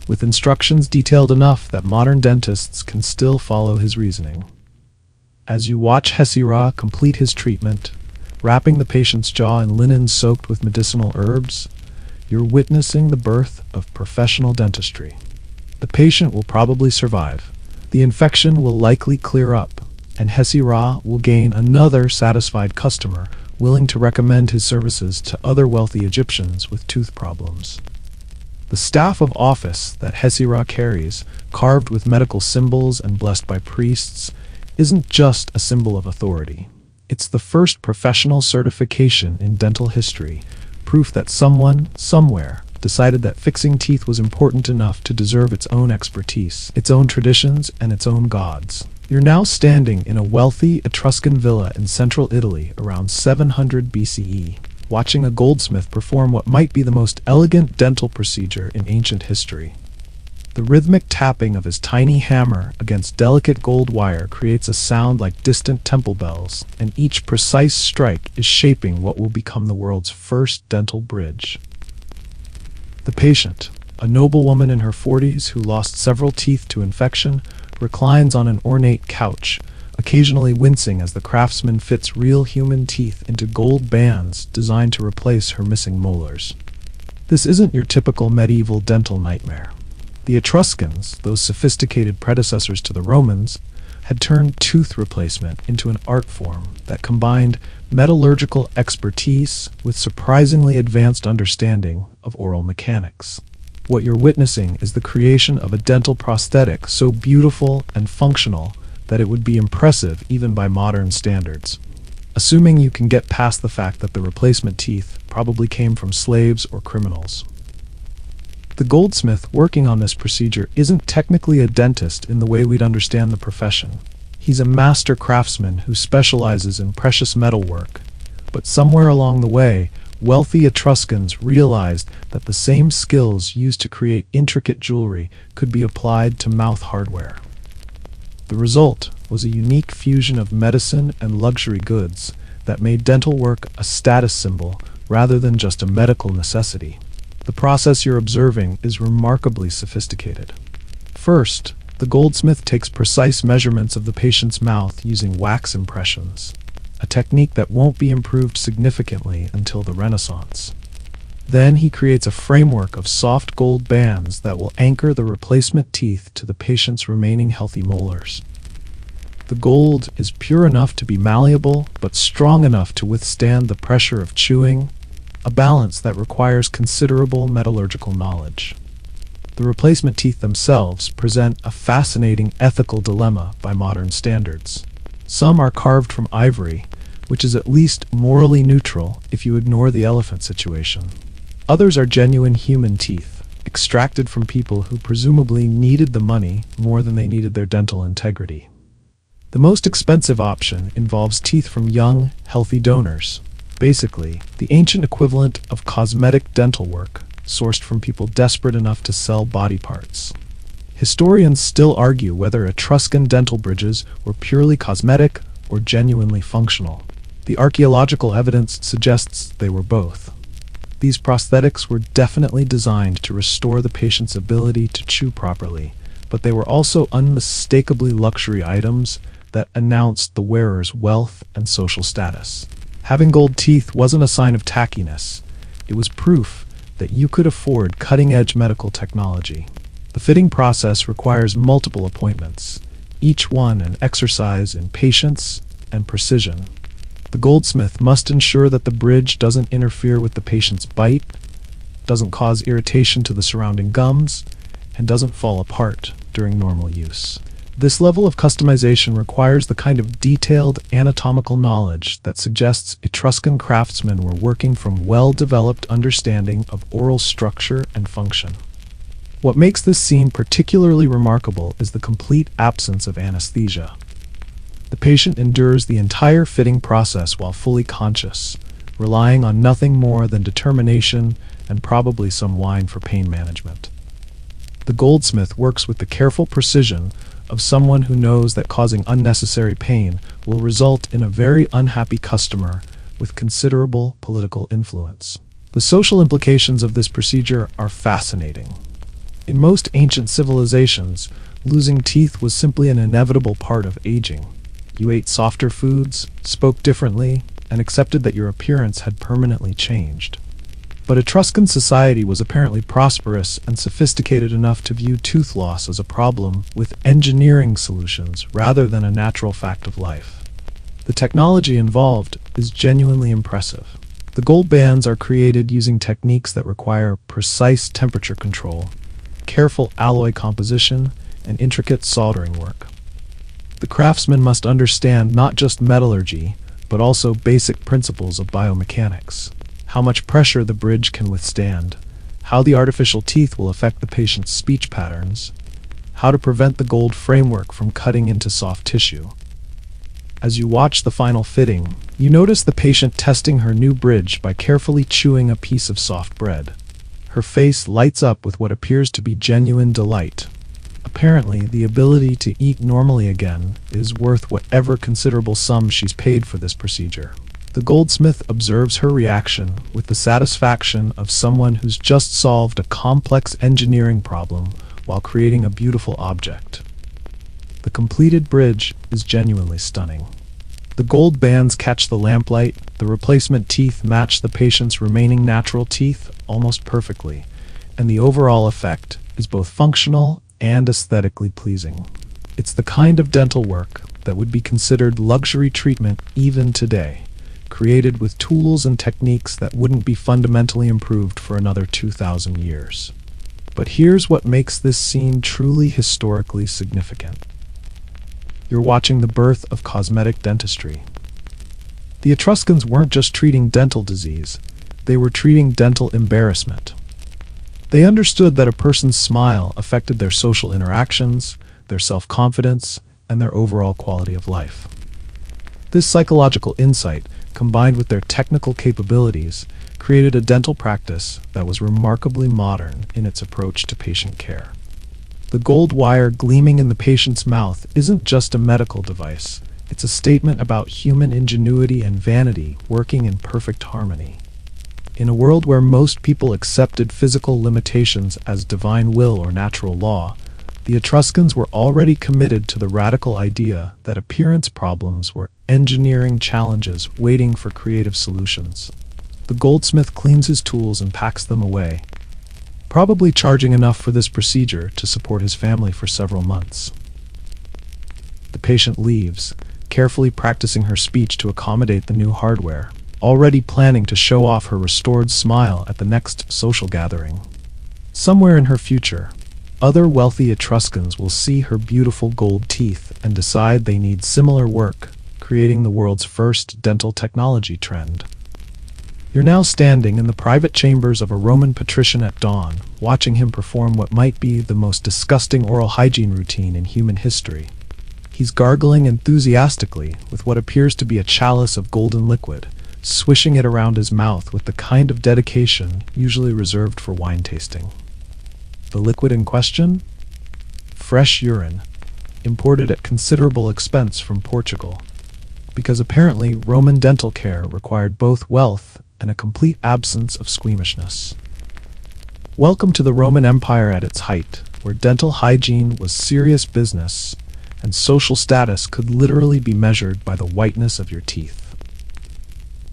with instructions detailed enough that modern dentists can still follow his reasoning. As you watch Hesira complete his treatment, wrapping the patient's jaw in linen soaked with medicinal herbs, you're witnessing the birth of professional dentistry. The patient will probably survive, the infection will likely clear up, and Hesira will gain another satisfied customer willing to recommend his services to other wealthy Egyptians with tooth problems. The staff of office that Hesira carries, carved with medical symbols and blessed by priests, isn't just a symbol of authority. It's the first professional certification in dental history, proof that someone, somewhere, decided that fixing teeth was important enough to deserve its own expertise, its own traditions, and its own gods. You're now standing in a wealthy Etruscan villa in central Italy around 700 BCE, watching a goldsmith perform what might be the most elegant dental procedure in ancient history. The rhythmic tapping of his tiny hammer against delicate gold wire creates a sound like distant temple bells, and each precise strike is shaping what will become the world's first dental bridge. The patient, a noblewoman in her 40s who lost several teeth to infection, reclines on an ornate couch, occasionally wincing as the craftsman fits real human teeth into gold bands designed to replace her missing molars. This isn't your typical medieval dental nightmare. The Etruscans, those sophisticated predecessors to the Romans, had turned tooth replacement into an art form that combined metallurgical expertise with surprisingly advanced understanding of oral mechanics. What you're witnessing is the creation of a dental prosthetic so beautiful and functional that it would be impressive even by modern standards, assuming you can get past the fact that the replacement teeth probably came from slaves or criminals. The goldsmith working on this procedure isn't technically a dentist in the way we'd understand the profession. He's a master craftsman who specializes in precious metalwork, but somewhere along the way, wealthy Etruscans realized that the same skills used to create intricate jewelry could be applied to mouth hardware. The result was a unique fusion of medicine and luxury goods that made dental work a status symbol rather than just a medical necessity. The process you're observing is remarkably sophisticated. First, the goldsmith takes precise measurements of the patient's mouth using wax impressions, a technique that won't be improved significantly until the Renaissance. Then he creates a framework of soft gold bands that will anchor the replacement teeth to the patient's remaining healthy molars. The gold is pure enough to be malleable, but strong enough to withstand the pressure of chewing, a balance that requires considerable metallurgical knowledge. The replacement teeth themselves present a fascinating ethical dilemma by modern standards. Some are carved from ivory, which is at least morally neutral if you ignore the elephant situation. Others are genuine human teeth, extracted from people who presumably needed the money more than they needed their dental integrity. The most expensive option involves teeth from young, healthy donors. Basically, the ancient equivalent of cosmetic dental work, sourced from people desperate enough to sell body parts. Historians still argue whether Etruscan dental bridges were purely cosmetic or genuinely functional. The archaeological evidence suggests they were both. These prosthetics were definitely designed to restore the patient's ability to chew properly, but they were also unmistakably luxury items that announced the wearer's wealth and social status. Having gold teeth wasn't a sign of tackiness. It was proof that you could afford cutting-edge medical technology. The fitting process requires multiple appointments, each one an exercise in patience and precision. The goldsmith must ensure that the bridge doesn't interfere with the patient's bite, doesn't cause irritation to the surrounding gums, and doesn't fall apart during normal use. This level of customization requires the kind of detailed anatomical knowledge that suggests Etruscan craftsmen were working from well-developed understanding of oral structure and function. What makes this scene particularly remarkable is the complete absence of anesthesia. The patient endures the entire fitting process while fully conscious, relying on nothing more than determination and probably some wine for pain management. The goldsmith works with the careful precision of someone who knows that causing unnecessary pain will result in a very unhappy customer with considerable political influence. The social implications of this procedure are fascinating. In most ancient civilizations, losing teeth was simply an inevitable part of aging. You ate softer foods, spoke differently, and accepted that your appearance had permanently changed. But Etruscan society was apparently prosperous and sophisticated enough to view tooth loss as a problem with engineering solutions rather than a natural fact of life. The technology involved is genuinely impressive. The gold bands are created using techniques that require precise temperature control, careful alloy composition, and intricate soldering work. The craftsman must understand not just metallurgy, but also basic principles of biomechanics. How much pressure the bridge can withstand, how the artificial teeth will affect the patient's speech patterns, how to prevent the gold framework from cutting into soft tissue. As you watch the final fitting, you notice the patient testing her new bridge by carefully chewing a piece of soft bread. Her face lights up with what appears to be genuine delight. Apparently, the ability to eat normally again is worth whatever considerable sum she's paid for this procedure. The goldsmith observes her reaction with the satisfaction of someone who's just solved a complex engineering problem while creating a beautiful object. The completed bridge is genuinely stunning. The gold bands catch the lamplight, the replacement teeth match the patient's remaining natural teeth almost perfectly, and the overall effect is both functional and aesthetically pleasing. It's the kind of dental work that would be considered luxury treatment even today, created with tools and techniques that wouldn't be fundamentally improved for another 2,000 years. But here's what makes this scene truly historically significant. You're watching the birth of cosmetic dentistry. The Etruscans weren't just treating dental disease, they were treating dental embarrassment. They understood that a person's smile affected their social interactions, their self-confidence, and their overall quality of life. This psychological insight, combined with their technical capabilities, created a dental practice that was remarkably modern in its approach to patient care. The gold wire gleaming in the patient's mouth isn't just a medical device, it's a statement about human ingenuity and vanity working in perfect harmony. In a world where most people accepted physical limitations as divine will or natural law, the Etruscans were already committed to the radical idea that appearance problems were engineering challenges waiting for creative solutions. The goldsmith cleans his tools and packs them away, probably charging enough for this procedure to support his family for several months. The patient leaves, carefully practicing her speech to accommodate the new hardware, already planning to show off her restored smile at the next social gathering. Somewhere in her future, other wealthy Etruscans will see her beautiful gold teeth and decide they need similar work, creating the world's first dental technology trend. You're now standing in the private chambers of a Roman patrician at dawn, watching him perform what might be the most disgusting oral hygiene routine in human history. He's gargling enthusiastically with what appears to be a chalice of golden liquid, swishing it around his mouth with the kind of dedication usually reserved for wine tasting. The liquid in question? Fresh urine, imported at considerable expense from Portugal, because apparently Roman dental care required both wealth and a complete absence of squeamishness. Welcome to the Roman Empire at its height, where dental hygiene was serious business, and social status could literally be measured by the whiteness of your teeth.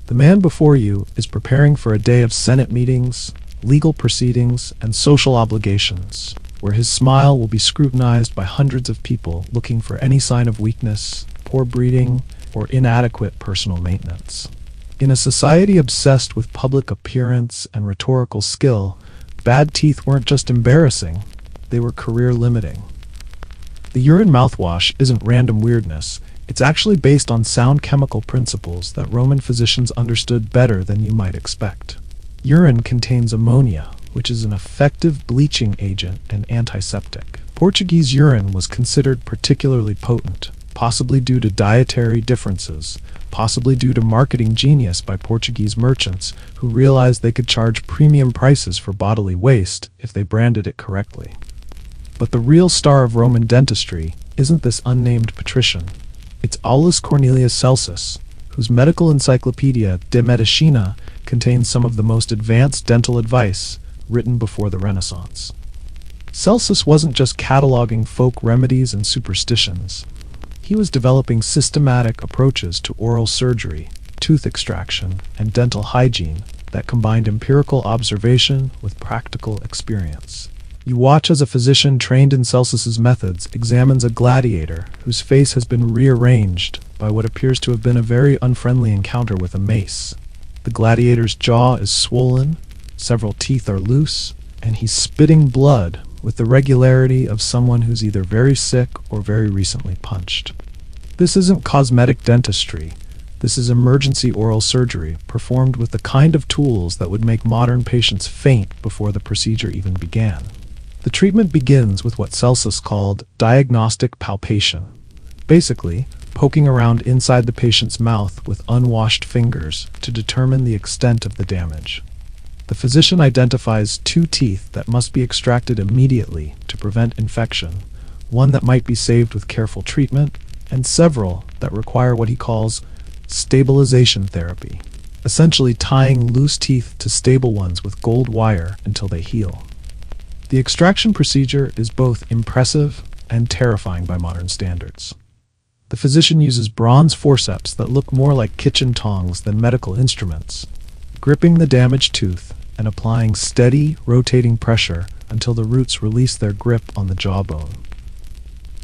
The man before you is preparing for a day of Senate meetings, legal proceedings, and social obligations, where his smile will be scrutinized by hundreds of people looking for any sign of weakness, poor breeding, or inadequate personal maintenance. In a society obsessed with public appearance and rhetorical skill, bad teeth weren't just embarrassing, they were career-limiting. The urine mouthwash isn't random weirdness, it's actually based on sound chemical principles that Roman physicians understood better than you might expect. Urine contains ammonia, which is an effective bleaching agent and antiseptic. Portuguese urine was considered particularly potent, possibly due to dietary differences, possibly due to marketing genius by Portuguese merchants who realized they could charge premium prices for bodily waste if they branded it correctly. But the real star of Roman dentistry isn't this unnamed patrician. It's Aulus Cornelius Celsus, whose medical encyclopedia De Medicina contains some of the most advanced dental advice written before the Renaissance. Celsus wasn't just cataloging folk remedies and superstitions. He was developing systematic approaches to oral surgery, tooth extraction, and dental hygiene that combined empirical observation with practical experience. You watch as a physician trained in Celsus's methods examines a gladiator whose face has been rearranged by what appears to have been a very unfriendly encounter with a mace. The gladiator's jaw is swollen, several teeth are loose, and he's spitting blood with the regularity of someone who's either very sick or very recently punched. This isn't cosmetic dentistry. This is emergency oral surgery performed with the kind of tools that would make modern patients faint before the procedure even began. The treatment begins with what Celsus called diagnostic palpation, basically poking around inside the patient's mouth with unwashed fingers to determine the extent of the damage. The physician identifies 2 teeth that must be extracted immediately to prevent infection, one that might be saved with careful treatment, and several that require what he calls stabilization therapy, essentially tying loose teeth to stable ones with gold wire until they heal. The extraction procedure is both impressive and terrifying by modern standards. The physician uses bronze forceps that look more like kitchen tongs than medical instruments, gripping the damaged tooth and applying steady, rotating pressure until the roots release their grip on the jawbone.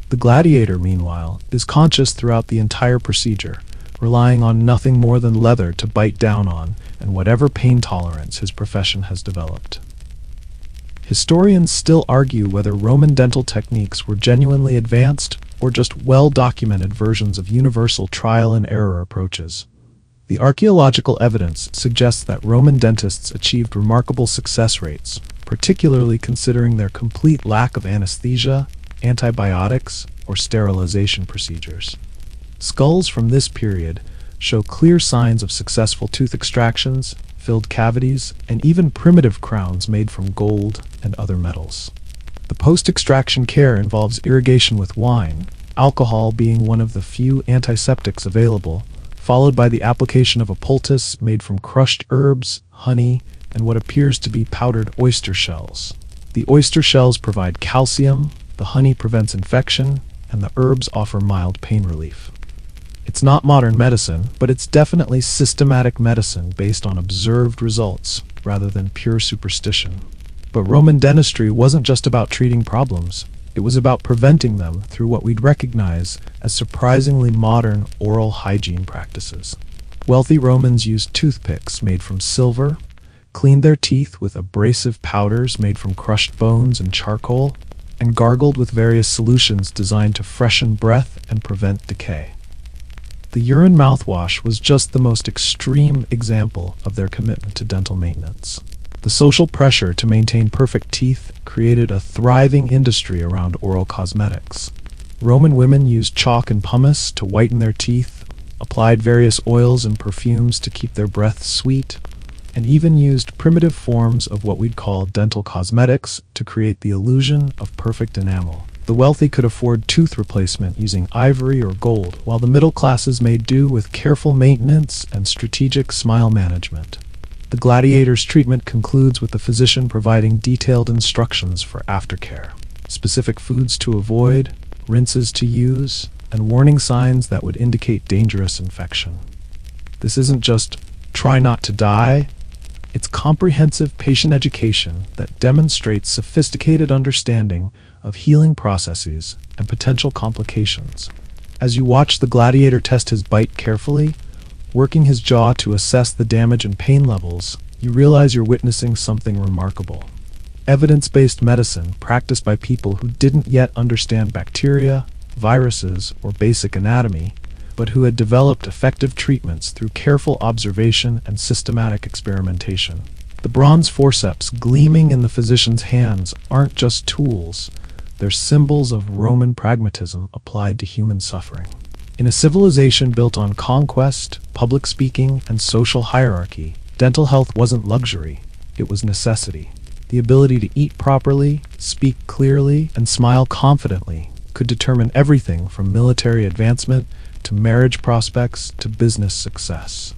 The gladiator, meanwhile, is conscious throughout the entire procedure, relying on nothing more than leather to bite down on and whatever pain tolerance his profession has developed. Historians still argue whether Roman dental techniques were genuinely advanced or just well-documented versions of universal trial-and-error approaches. The archaeological evidence suggests that Roman dentists achieved remarkable success rates, particularly considering their complete lack of anesthesia, antibiotics, or sterilization procedures. Skulls from this period show clear signs of successful tooth extractions, filled cavities, and even primitive crowns made from gold and other metals. The post-extraction care involves irrigation with wine, alcohol being one of the few antiseptics available, followed by the application of a poultice made from crushed herbs, honey, and what appears to be powdered oyster shells. The oyster shells provide calcium, the honey prevents infection, and the herbs offer mild pain relief. It's not modern medicine, but it's definitely systematic medicine based on observed results rather than pure superstition. But Roman dentistry wasn't just about treating problems. It was about preventing them through what we'd recognize as surprisingly modern oral hygiene practices. Wealthy Romans used toothpicks made from silver, cleaned their teeth with abrasive powders made from crushed bones and charcoal, and gargled with various solutions designed to freshen breath and prevent decay. The urine mouthwash was just the most extreme example of their commitment to dental maintenance. The social pressure to maintain perfect teeth created a thriving industry around oral cosmetics. Roman women used chalk and pumice to whiten their teeth, applied various oils and perfumes to keep their breath sweet, and even used primitive forms of what we'd call dental cosmetics to create the illusion of perfect enamel. The wealthy could afford tooth replacement using ivory or gold, while the middle classes made do with careful maintenance and strategic smile management. The gladiator's treatment concludes with the physician providing detailed instructions for aftercare. specific foods to avoid, rinses to use, and warning signs that would indicate dangerous infection. This isn't just try not to die, it's comprehensive patient education that demonstrates sophisticated understanding of healing processes and potential complications. As you watch the gladiator test his bite carefully, working his jaw to assess the damage and pain levels, you realize you're witnessing something remarkable. Evidence-based medicine practiced by people who didn't yet understand bacteria, viruses, or basic anatomy, but who had developed effective treatments through careful observation and systematic experimentation. The bronze forceps gleaming in the physician's hands aren't just tools, they're symbols of Roman pragmatism applied to human suffering. In a civilization built on conquest, public speaking, and social hierarchy, dental health wasn't luxury, it was necessity. The ability to eat properly, speak clearly, and smile confidently could determine everything from military advancement to marriage prospects to business success.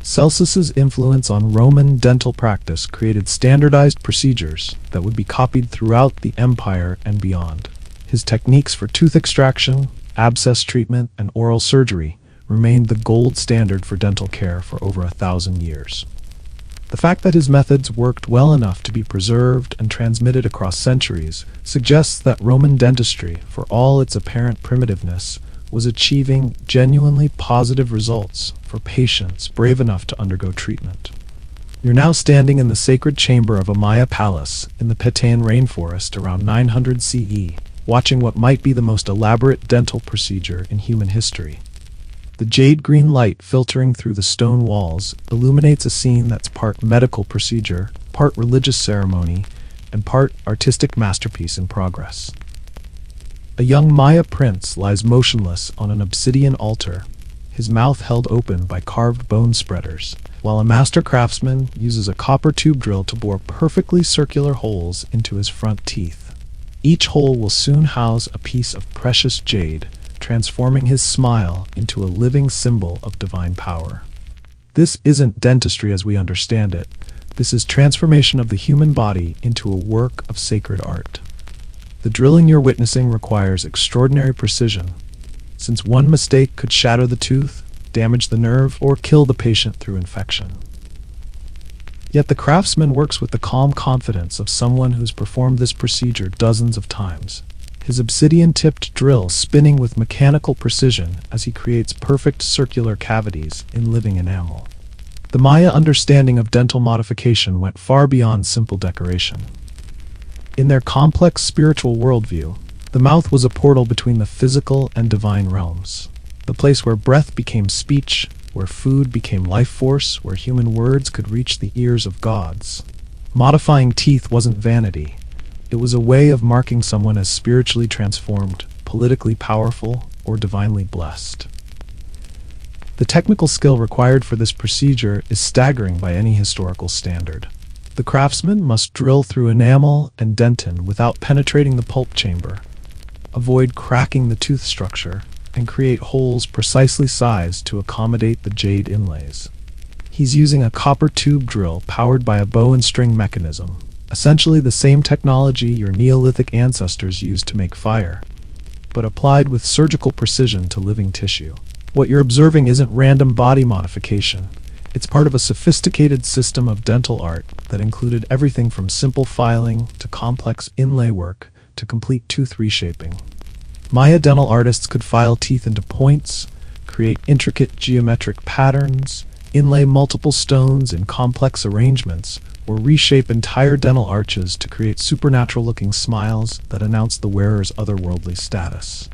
Celsus's influence on Roman dental practice created standardized procedures that would be copied throughout the empire and beyond. His techniques for tooth extraction, abscess treatment, and oral surgery remained the gold standard for dental care for over 1,000 years. The fact that his methods worked well enough to be preserved and transmitted across centuries suggests that Roman dentistry, for all its apparent primitiveness, was achieving genuinely positive results for patients brave enough to undergo treatment. You're now standing in the sacred chamber of a Maya palace in the Petain rainforest around 900 CE, watching what might be the most elaborate dental procedure in human history. The jade-green light filtering through the stone walls illuminates a scene that's part medical procedure, part religious ceremony, and part artistic masterpiece in progress. A young Maya prince lies motionless on an obsidian altar, his mouth held open by carved bone spreaders, while a master craftsman uses a copper tube drill to bore perfectly circular holes into his front teeth. Each hole will soon house a piece of precious jade, transforming his smile into a living symbol of divine power. This isn't dentistry as we understand it. This is transformation of the human body into a work of sacred art. The drilling you're witnessing requires extraordinary precision, since one mistake could shatter the tooth, damage the nerve, or kill the patient through infection. Yet the craftsman works with the calm confidence of someone who's performed this procedure dozens of times, his obsidian-tipped drill spinning with mechanical precision as he creates perfect circular cavities in living enamel. The Maya understanding of dental modification went far beyond simple decoration. In their complex spiritual worldview, the mouth was a portal between the physical and divine realms, the place where breath became speech, where food became life force, where human words could reach the ears of gods. Modifying teeth wasn't vanity. It was a way of marking someone as spiritually transformed, politically powerful, or divinely blessed. The technical skill required for this procedure is staggering by any historical standard. The craftsman must drill through enamel and dentin without penetrating the pulp chamber, avoid cracking the tooth structure, and create holes precisely sized to accommodate the jade inlays. He's using a copper tube drill powered by a bow and string mechanism, essentially the same technology your Neolithic ancestors used to make fire, but applied with surgical precision to living tissue. What you're observing isn't random body modification. It's part of a sophisticated system of dental art that included everything from simple filing to complex inlay work to complete tooth reshaping. Maya dental artists could file teeth into points, create intricate geometric patterns, inlay multiple stones in complex arrangements, or reshape entire dental arches to create supernatural-looking smiles that announce the wearer's otherworldly status.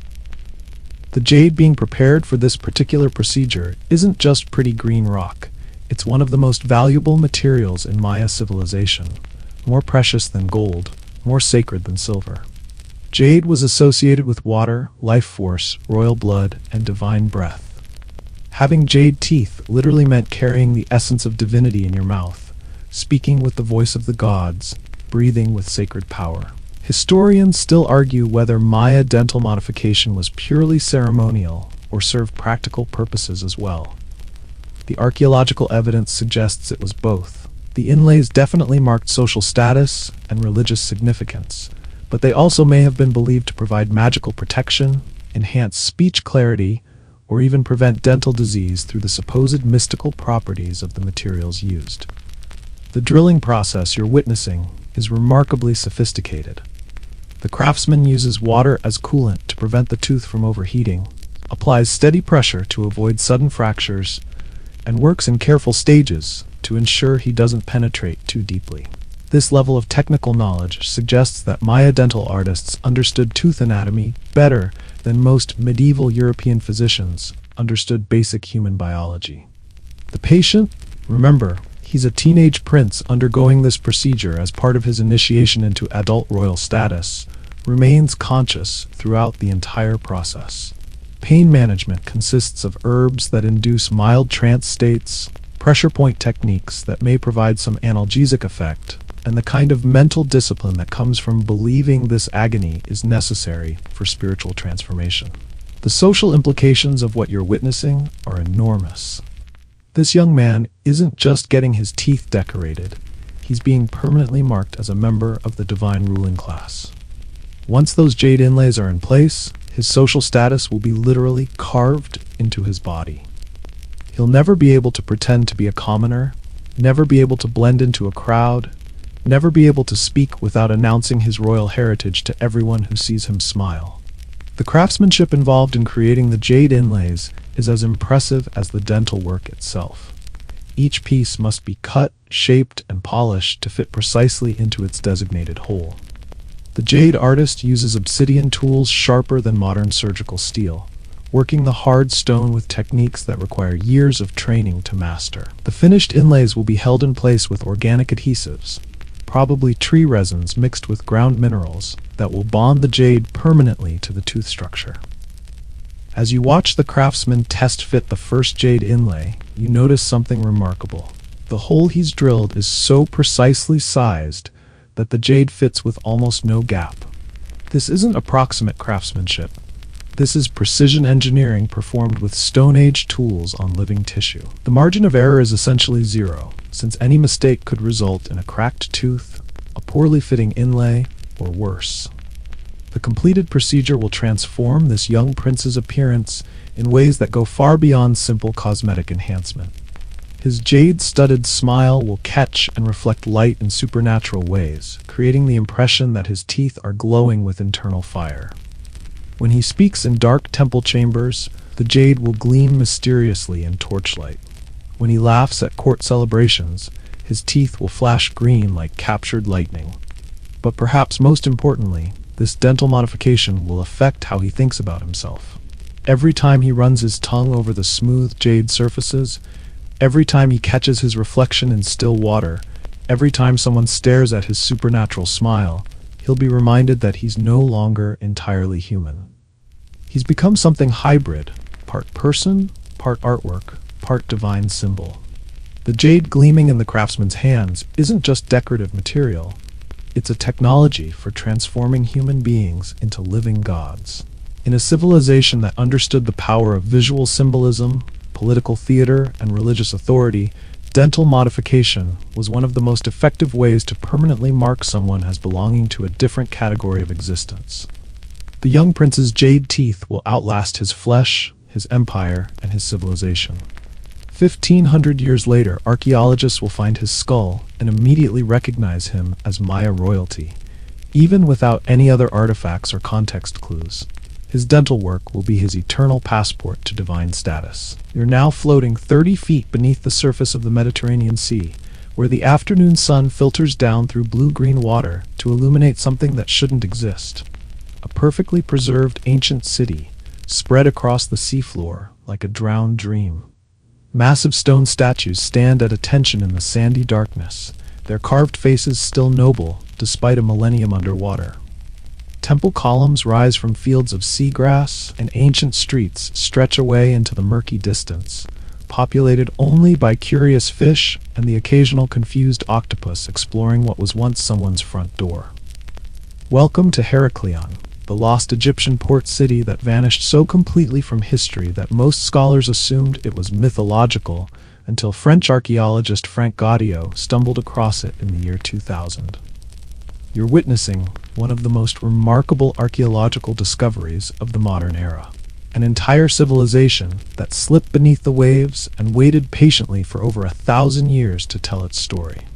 The jade being prepared for this particular procedure isn't just pretty green rock. It's one of the most valuable materials in Maya civilization, more precious than gold, more sacred than silver. Jade was associated with water, life force, royal blood, and divine breath. Having jade teeth literally meant carrying the essence of divinity in your mouth, speaking with the voice of the gods, breathing with sacred power. Historians still argue whether Maya dental modification was purely ceremonial or served practical purposes as well. The archaeological evidence suggests it was both. The inlays definitely marked social status and religious significance, but they also may have been believed to provide magical protection, enhance speech clarity, or even prevent dental disease through the supposed mystical properties of the materials used. The drilling process you're witnessing is remarkably sophisticated. The craftsman uses water as coolant to prevent the tooth from overheating, applies steady pressure to avoid sudden fractures, and works in careful stages to ensure he doesn't penetrate too deeply. This level of technical knowledge suggests that Maya dental artists understood tooth anatomy better than most medieval European physicians understood basic human biology. The patient, remember, he's a teenage prince undergoing this procedure as part of his initiation into adult royal status, remains conscious throughout the entire process. Pain management consists of herbs that induce mild trance states, pressure point techniques that may provide some analgesic effect, and the kind of mental discipline that comes from believing this agony is necessary for spiritual transformation. The social implications of what you're witnessing are enormous. This young man isn't just getting his teeth decorated, he's being permanently marked as a member of the divine ruling class. Once those jade inlays are in place, his social status will be literally carved into his body. He'll never be able to pretend to be a commoner, never be able to blend into a crowd, never be able to speak without announcing his royal heritage to everyone who sees him smile. The craftsmanship involved in creating the jade inlays is as impressive as the dental work itself. Each piece must be cut, shaped, and polished to fit precisely into its designated hole. The jade artist uses obsidian tools sharper than modern surgical steel, working the hard stone with techniques that require years of training to master. The finished inlays will be held in place with organic adhesives, probably tree resins mixed with ground minerals, that will bond the jade permanently to the tooth structure. As you watch the craftsman test fit the first jade inlay, you notice something remarkable. The hole he's drilled is so precisely sized that the jade fits with almost no gap. This isn't approximate craftsmanship. This is precision engineering performed with Stone Age tools on living tissue. The margin of error is essentially zero, since any mistake could result in a cracked tooth, a poorly fitting inlay, or worse. The completed procedure will transform this young prince's appearance in ways that go far beyond simple cosmetic enhancement. His jade-studded smile will catch and reflect light in supernatural ways, creating the impression that his teeth are glowing with internal fire. When he speaks in dark temple chambers, the jade will gleam mysteriously in torchlight. When he laughs at court celebrations, his teeth will flash green like captured lightning. But perhaps most importantly, this dental modification will affect how he thinks about himself. Every time he runs his tongue over the smooth jade surfaces, every time he catches his reflection in still water, every time someone stares at his supernatural smile, he'll be reminded that he's no longer entirely human. He's become something hybrid, part person, part artwork, part divine symbol. The jade gleaming in the craftsman's hands isn't just decorative material. It's a technology for transforming human beings into living gods. In a civilization that understood the power of visual symbolism, political theater, and religious authority, dental modification was one of the most effective ways to permanently mark someone as belonging to a different category of existence. The young prince's jade teeth will outlast his flesh, his empire, and his civilization. 1,500 years later, archaeologists will find his skull and immediately recognize him as Maya royalty, even without any other artifacts or context clues. His dental work will be his eternal passport to divine status. You're now floating 30 feet beneath the surface of the Mediterranean Sea, where the afternoon sun filters down through blue-green water to illuminate something that shouldn't exist. A perfectly preserved ancient city, spread across the seafloor like a drowned dream. Massive stone statues stand at attention in the sandy darkness, their carved faces still noble despite a millennium underwater. Temple columns rise from fields of seagrass, and ancient streets stretch away into the murky distance, populated only by curious fish and the occasional confused octopus exploring what was once someone's front door. Welcome to Heraklion, the lost Egyptian port city that vanished so completely from history that most scholars assumed it was mythological until French archaeologist Frank Gaudio stumbled across it in the year 2000. You're witnessing one of the most remarkable archaeological discoveries of the modern era. An entire civilization that slipped beneath the waves and waited patiently for over 1,000 years to tell its story.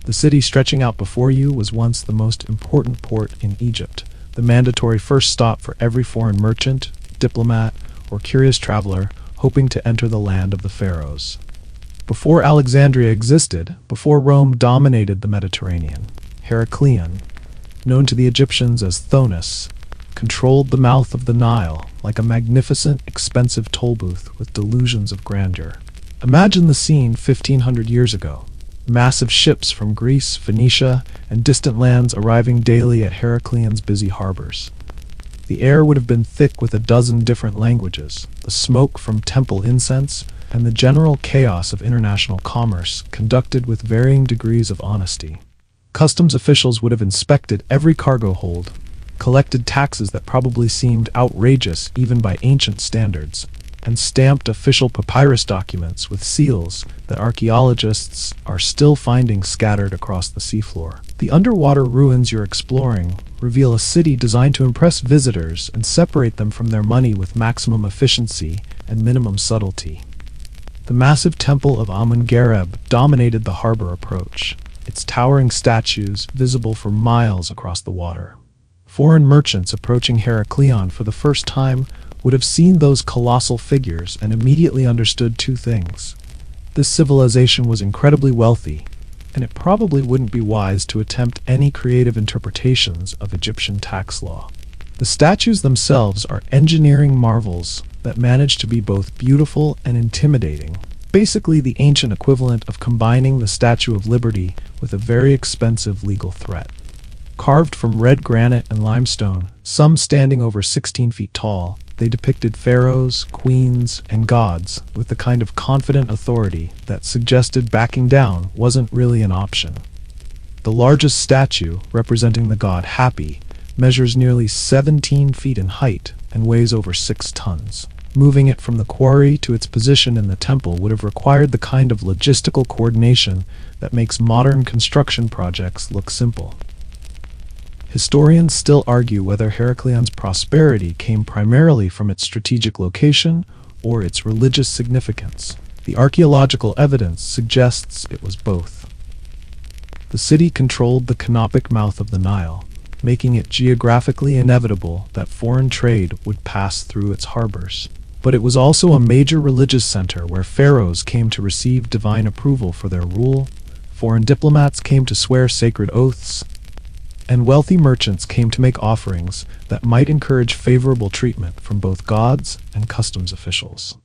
The city stretching out before you was once the most important port in Egypt, the mandatory first stop for every foreign merchant, diplomat, or curious traveler hoping to enter the land of the pharaohs. Before Alexandria existed, before Rome dominated the Mediterranean, Heracleion, known to the Egyptians as Thonis, controlled the mouth of the Nile like a magnificent, expensive toll booth with delusions of grandeur. Imagine the scene 1,500 years ago. Massive ships from Greece, Phoenicia, and distant lands arriving daily at Heracleon's busy harbors. The air would have been thick with a dozen different languages, the smoke from temple incense, and the general chaos of international commerce conducted with varying degrees of honesty. Customs officials would have inspected every cargo hold, collected taxes that probably seemed outrageous even by ancient standards, and stamped official papyrus documents with seals that archaeologists are still finding scattered across the seafloor. The underwater ruins you're exploring reveal a city designed to impress visitors and separate them from their money with maximum efficiency and minimum subtlety. The massive temple of Amun-Gareb dominated the harbor approach, its towering statues visible for miles across the water. Foreign merchants approaching Heracleion for the first time would have seen those colossal figures and immediately understood two things. This civilization was incredibly wealthy, and it probably wouldn't be wise to attempt any creative interpretations of Egyptian tax law. The statues themselves are engineering marvels that manage to be both beautiful and intimidating, basically the ancient equivalent of combining the Statue of Liberty with a very expensive legal threat. Carved from red granite and limestone, some standing over 16 feet tall, they depicted pharaohs, queens, and gods with the kind of confident authority that suggested backing down wasn't really an option. The largest statue, representing the god Hapi, measures nearly 17 feet in height and weighs over 6 tons. Moving it from the quarry to its position in the temple would have required the kind of logistical coordination that makes modern construction projects look simple. Historians still argue whether Heracleon's prosperity came primarily from its strategic location or its religious significance. The archaeological evidence suggests it was both. The city controlled the canopic mouth of the Nile, making it geographically inevitable that foreign trade would pass through its harbors. But it was also a major religious center where pharaohs came to receive divine approval for their rule, foreign diplomats came to swear sacred oaths, and wealthy merchants came to make offerings that might encourage favorable treatment from both gods and customs officials.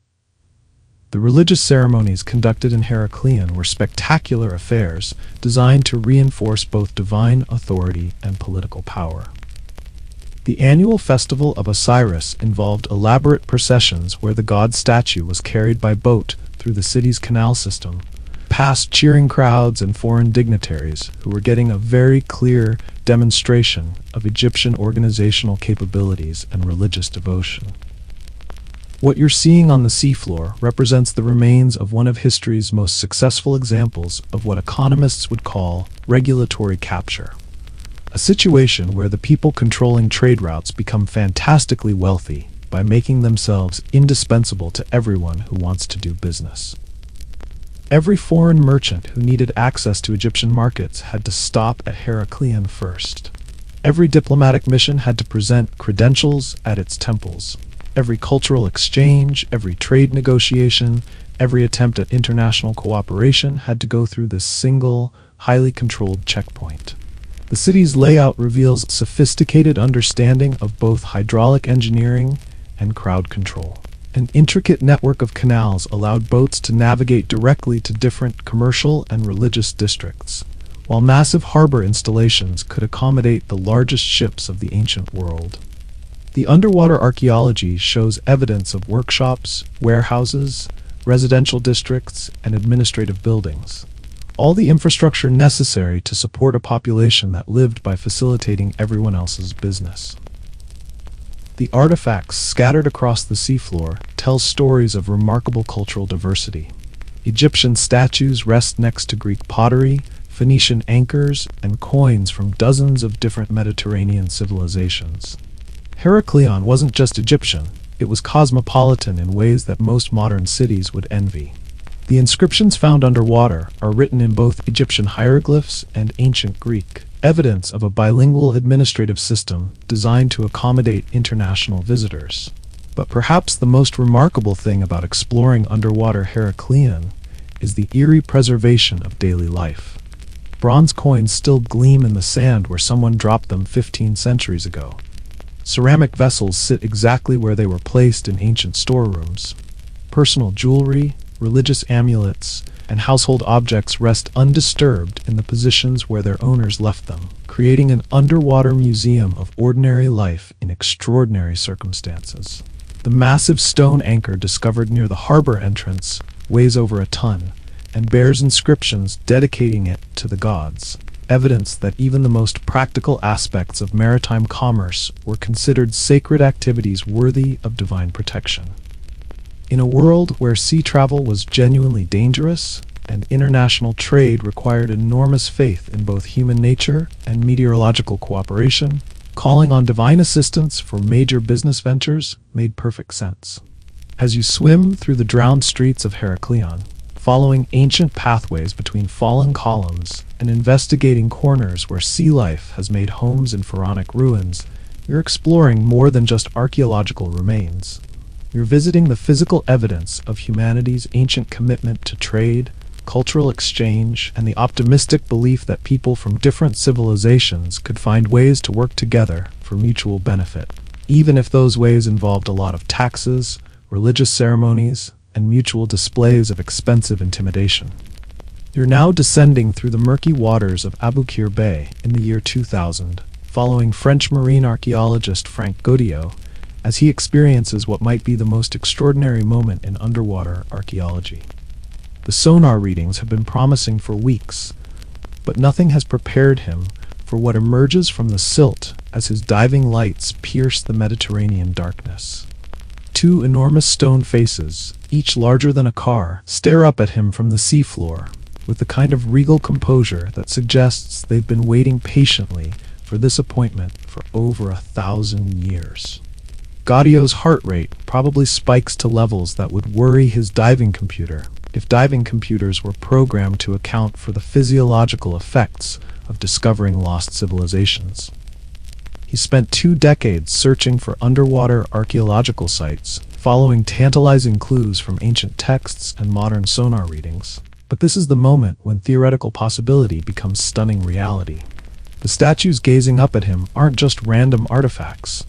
The religious ceremonies conducted in Heracleion were spectacular affairs designed to reinforce both divine authority and political power. The annual festival of Osiris involved elaborate processions where the god statue was carried by boat through the city's canal system, past cheering crowds and foreign dignitaries who were getting a very clear demonstration of Egyptian organizational capabilities and religious devotion. What you're seeing on the seafloor represents the remains of one of history's most successful examples of what economists would call regulatory capture. A situation where the people controlling trade routes become fantastically wealthy by making themselves indispensable to everyone who wants to do business. Every foreign merchant who needed access to Egyptian markets had to stop at Heracleion first. Every diplomatic mission had to present credentials at its temples. Every cultural exchange, every trade negotiation, every attempt at international cooperation had to go through this single, highly controlled checkpoint. The city's layout reveals sophisticated understanding of both hydraulic engineering and crowd control. An intricate network of canals allowed boats to navigate directly to different commercial and religious districts, while massive harbor installations could accommodate the largest ships of the ancient world. The underwater archaeology shows evidence of workshops, warehouses, residential districts, and administrative buildings, all the infrastructure necessary to support a population that lived by facilitating everyone else's business. The artifacts scattered across the seafloor tell stories of remarkable cultural diversity. Egyptian statues rest next to Greek pottery, Phoenician anchors, and coins from dozens of different Mediterranean civilizations. Heraklion wasn't just Egyptian, it was cosmopolitan in ways that most modern cities would envy. The inscriptions found underwater are written in both Egyptian hieroglyphs and ancient Greek, evidence of a bilingual administrative system designed to accommodate international visitors. But perhaps the most remarkable thing about exploring underwater Heraklion is the eerie preservation of daily life. Bronze coins still gleam in the sand where someone dropped them 15 centuries ago. Ceramic vessels sit exactly where they were placed in ancient storerooms. Personal jewelry, religious amulets, and household objects rest undisturbed in the positions where their owners left them, creating an underwater museum of ordinary life in extraordinary circumstances. The massive stone anchor discovered near the harbor entrance weighs over a ton, and bears inscriptions dedicating it to the gods, evidence that even the most practical aspects of maritime commerce were considered sacred activities worthy of divine protection. In a world where sea travel was genuinely dangerous, and international trade required enormous faith in both human nature and meteorological cooperation, calling on divine assistance for major business ventures made perfect sense. As you swim through the drowned streets of Heraklion, following ancient pathways between fallen columns and investigating corners where sea life has made homes in pharaonic ruins, you're exploring more than just archaeological remains. You're visiting the physical evidence of humanity's ancient commitment to trade, cultural exchange, and the optimistic belief that people from different civilizations could find ways to work together for mutual benefit, even if those ways involved a lot of taxes, religious ceremonies, and mutual displays of expensive intimidation. You're now descending through the murky waters of Aboukir Bay in the year 2000, following French marine archaeologist Frank Godillot as he experiences what might be the most extraordinary moment in underwater archaeology. The sonar readings have been promising for weeks, but nothing has prepared him for what emerges from the silt as his diving lights pierce the Mediterranean darkness. Two enormous stone faces, each larger than a car, stare up at him from the seafloor, with the kind of regal composure that suggests they've been waiting patiently for this appointment for over 1,000 years. Godillot's heart rate probably spikes to levels that would worry his diving computer if diving computers were programmed to account for the physiological effects of discovering lost civilizations. He spent 2 decades searching for underwater archaeological sites, following tantalizing clues from ancient texts and modern sonar readings. But this is the moment when theoretical possibility becomes stunning reality. The statues gazing up at him aren't just random artifacts.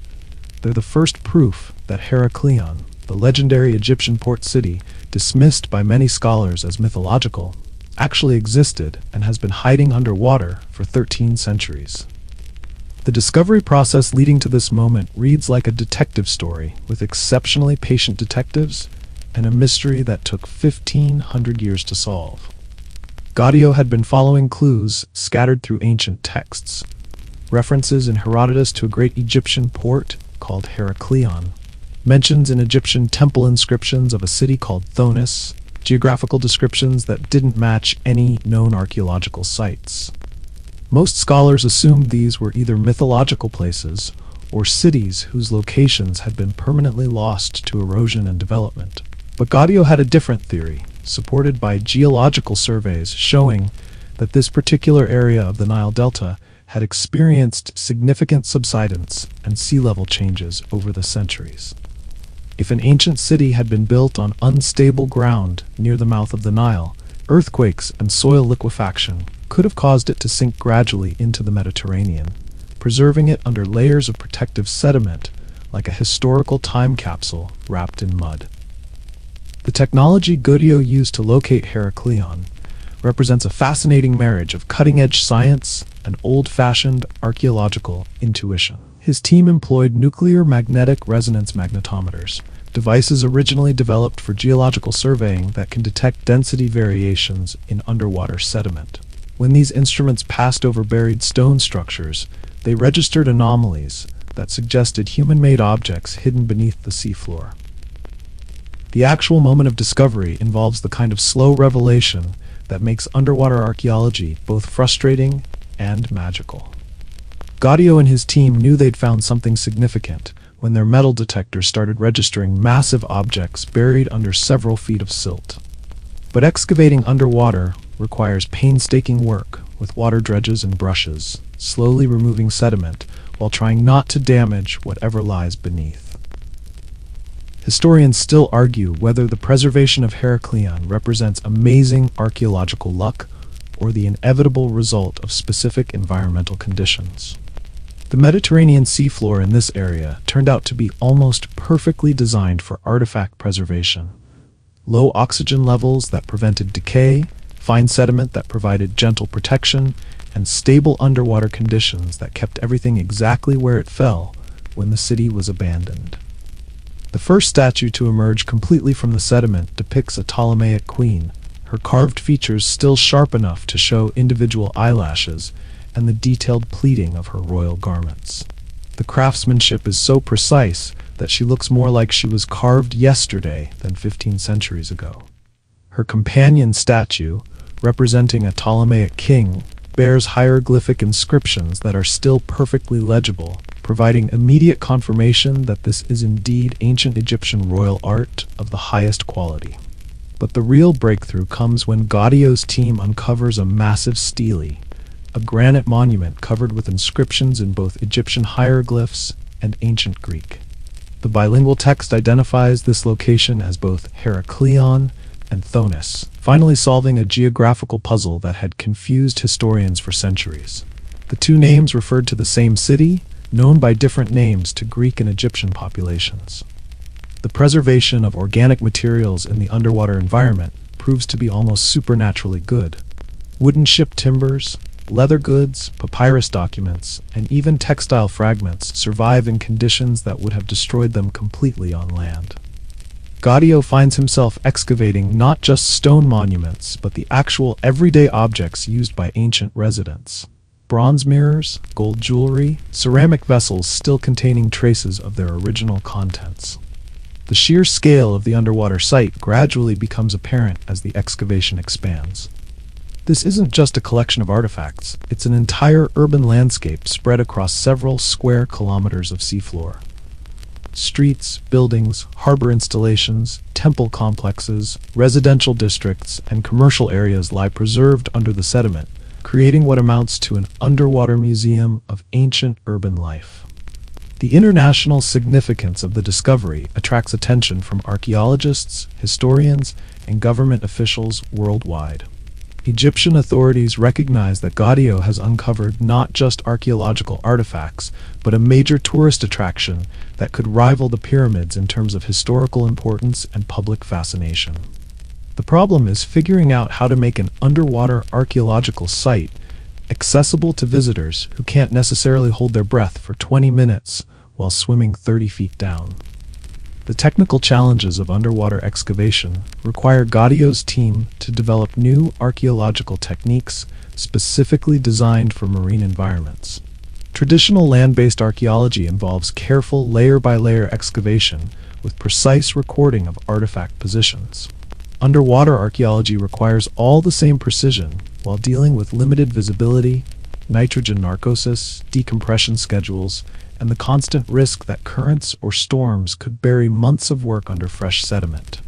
They're the first proof that Heraklion, the legendary Egyptian port city, dismissed by many scholars as mythological, actually existed and has been hiding underwater for 13 centuries. The discovery process leading to this moment reads like a detective story, with exceptionally patient detectives and a mystery that took 1,500 years to solve. Godillot had been following clues scattered through ancient texts, references in Herodotus to a great Egyptian port called Heraklion, mentions in Egyptian temple inscriptions of a city called Thonis, geographical descriptions that didn't match any known archaeological sites. Most scholars assumed these were either mythological places or cities whose locations had been permanently lost to erosion and development. But Godillot had a different theory, supported by geological surveys showing that this particular area of the Nile Delta had experienced significant subsidence and sea level changes over the centuries. If an ancient city had been built on unstable ground near the mouth of the Nile, earthquakes and soil liquefaction could have caused it to sink gradually into the Mediterranean, preserving it under layers of protective sediment like a historical time capsule wrapped in mud. The technology Godillot used to locate Heraklion represents a fascinating marriage of cutting-edge science and old-fashioned archaeological intuition. His team employed nuclear magnetic resonance magnetometers, devices originally developed for geological surveying that can detect density variations in underwater sediment. When these instruments passed over buried stone structures, they registered anomalies that suggested human-made objects hidden beneath the seafloor. The actual moment of discovery involves the kind of slow revelation that makes underwater archaeology both frustrating and magical. Gaudio and his team knew they'd found something significant when their metal detectors started registering massive objects buried under several feet of silt. But excavating underwater requires painstaking work, with water dredges and brushes, slowly removing sediment while trying not to damage whatever lies beneath. Historians still argue whether the preservation of Heraklion represents amazing archaeological luck or the inevitable result of specific environmental conditions. The Mediterranean seafloor in this area turned out to be almost perfectly designed for artifact preservation. Low oxygen levels that prevented decay, fine sediment that provided gentle protection, and stable underwater conditions that kept everything exactly where it fell when the city was abandoned. The first statue to emerge completely from the sediment depicts a Ptolemaic queen, her carved features still sharp enough to show individual eyelashes and the detailed pleating of her royal garments. The craftsmanship is so precise that she looks more like she was carved yesterday than 15 centuries ago. Her companion statue, representing a Ptolemaic king, bears hieroglyphic inscriptions that are still perfectly legible, providing immediate confirmation that this is indeed ancient Egyptian royal art of the highest quality. But the real breakthrough comes when Gaudio's team uncovers a massive stele, a granite monument covered with inscriptions in both Egyptian hieroglyphs and ancient Greek. The bilingual text identifies this location as both Heraklion and Thonis, finally solving a geographical puzzle that had confused historians for centuries. The two names referred to the same city, known by different names to Greek and Egyptian populations. The preservation of organic materials in the underwater environment proves to be almost supernaturally good. Wooden ship timbers, leather goods, papyrus documents, and even textile fragments survive in conditions that would have destroyed them completely on land. Gaudio finds himself excavating not just stone monuments, but the actual everyday objects used by ancient residents. Bronze mirrors, gold jewelry, ceramic vessels still containing traces of their original contents. The sheer scale of the underwater site gradually becomes apparent as the excavation expands. This isn't just a collection of artifacts, it's an entire urban landscape spread across several square kilometers of seafloor. Streets, buildings, harbor installations, temple complexes, residential districts, and commercial areas lie preserved under the sediment, creating what amounts to an underwater museum of ancient urban life. The international significance of the discovery attracts attention from archaeologists, historians, and government officials worldwide. Egyptian authorities recognize that Gaudio has uncovered not just archaeological artifacts, but a major tourist attraction that could rival the pyramids in terms of historical importance and public fascination. The problem is figuring out how to make an underwater archaeological site accessible to visitors who can't necessarily hold their breath for 20 minutes while swimming 30 feet down. The technical challenges of underwater excavation require Gaudio's team to develop new archaeological techniques specifically designed for marine environments. Traditional land-based archaeology involves careful layer-by-layer excavation with precise recording of artifact positions. Underwater archaeology requires all the same precision while dealing with limited visibility, nitrogen narcosis, decompression schedules, and the constant risk that currents or storms could bury months of work under fresh sediment.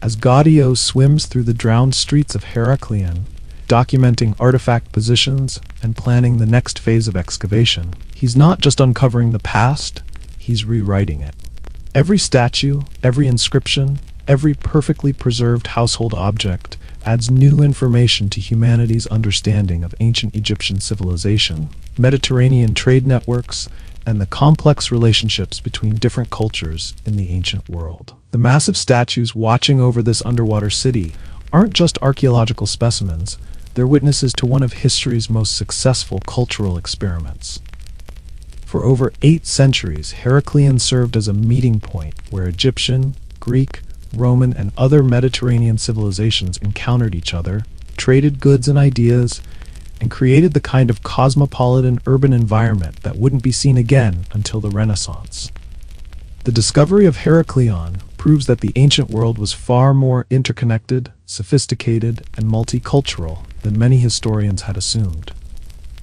As Gaudio swims through the drowned streets of Heraklion, documenting artifact positions and planning the next phase of excavation, he's not just uncovering the past, he's rewriting it. Every statue, every inscription, every perfectly preserved household object adds new information to humanity's understanding of ancient Egyptian civilization, Mediterranean trade networks, and the complex relationships between different cultures in the ancient world. The massive statues watching over this underwater city aren't just archaeological specimens, they're witnesses to one of history's most successful cultural experiments. For over 8 centuries, Heraklion served as a meeting point where Egyptian, Greek, Roman, and other Mediterranean civilizations encountered each other, traded goods and ideas, and created the kind of cosmopolitan urban environment that wouldn't be seen again until the Renaissance. The discovery of Heraklion, proves that the ancient world was far more interconnected, sophisticated, and multicultural than many historians had assumed.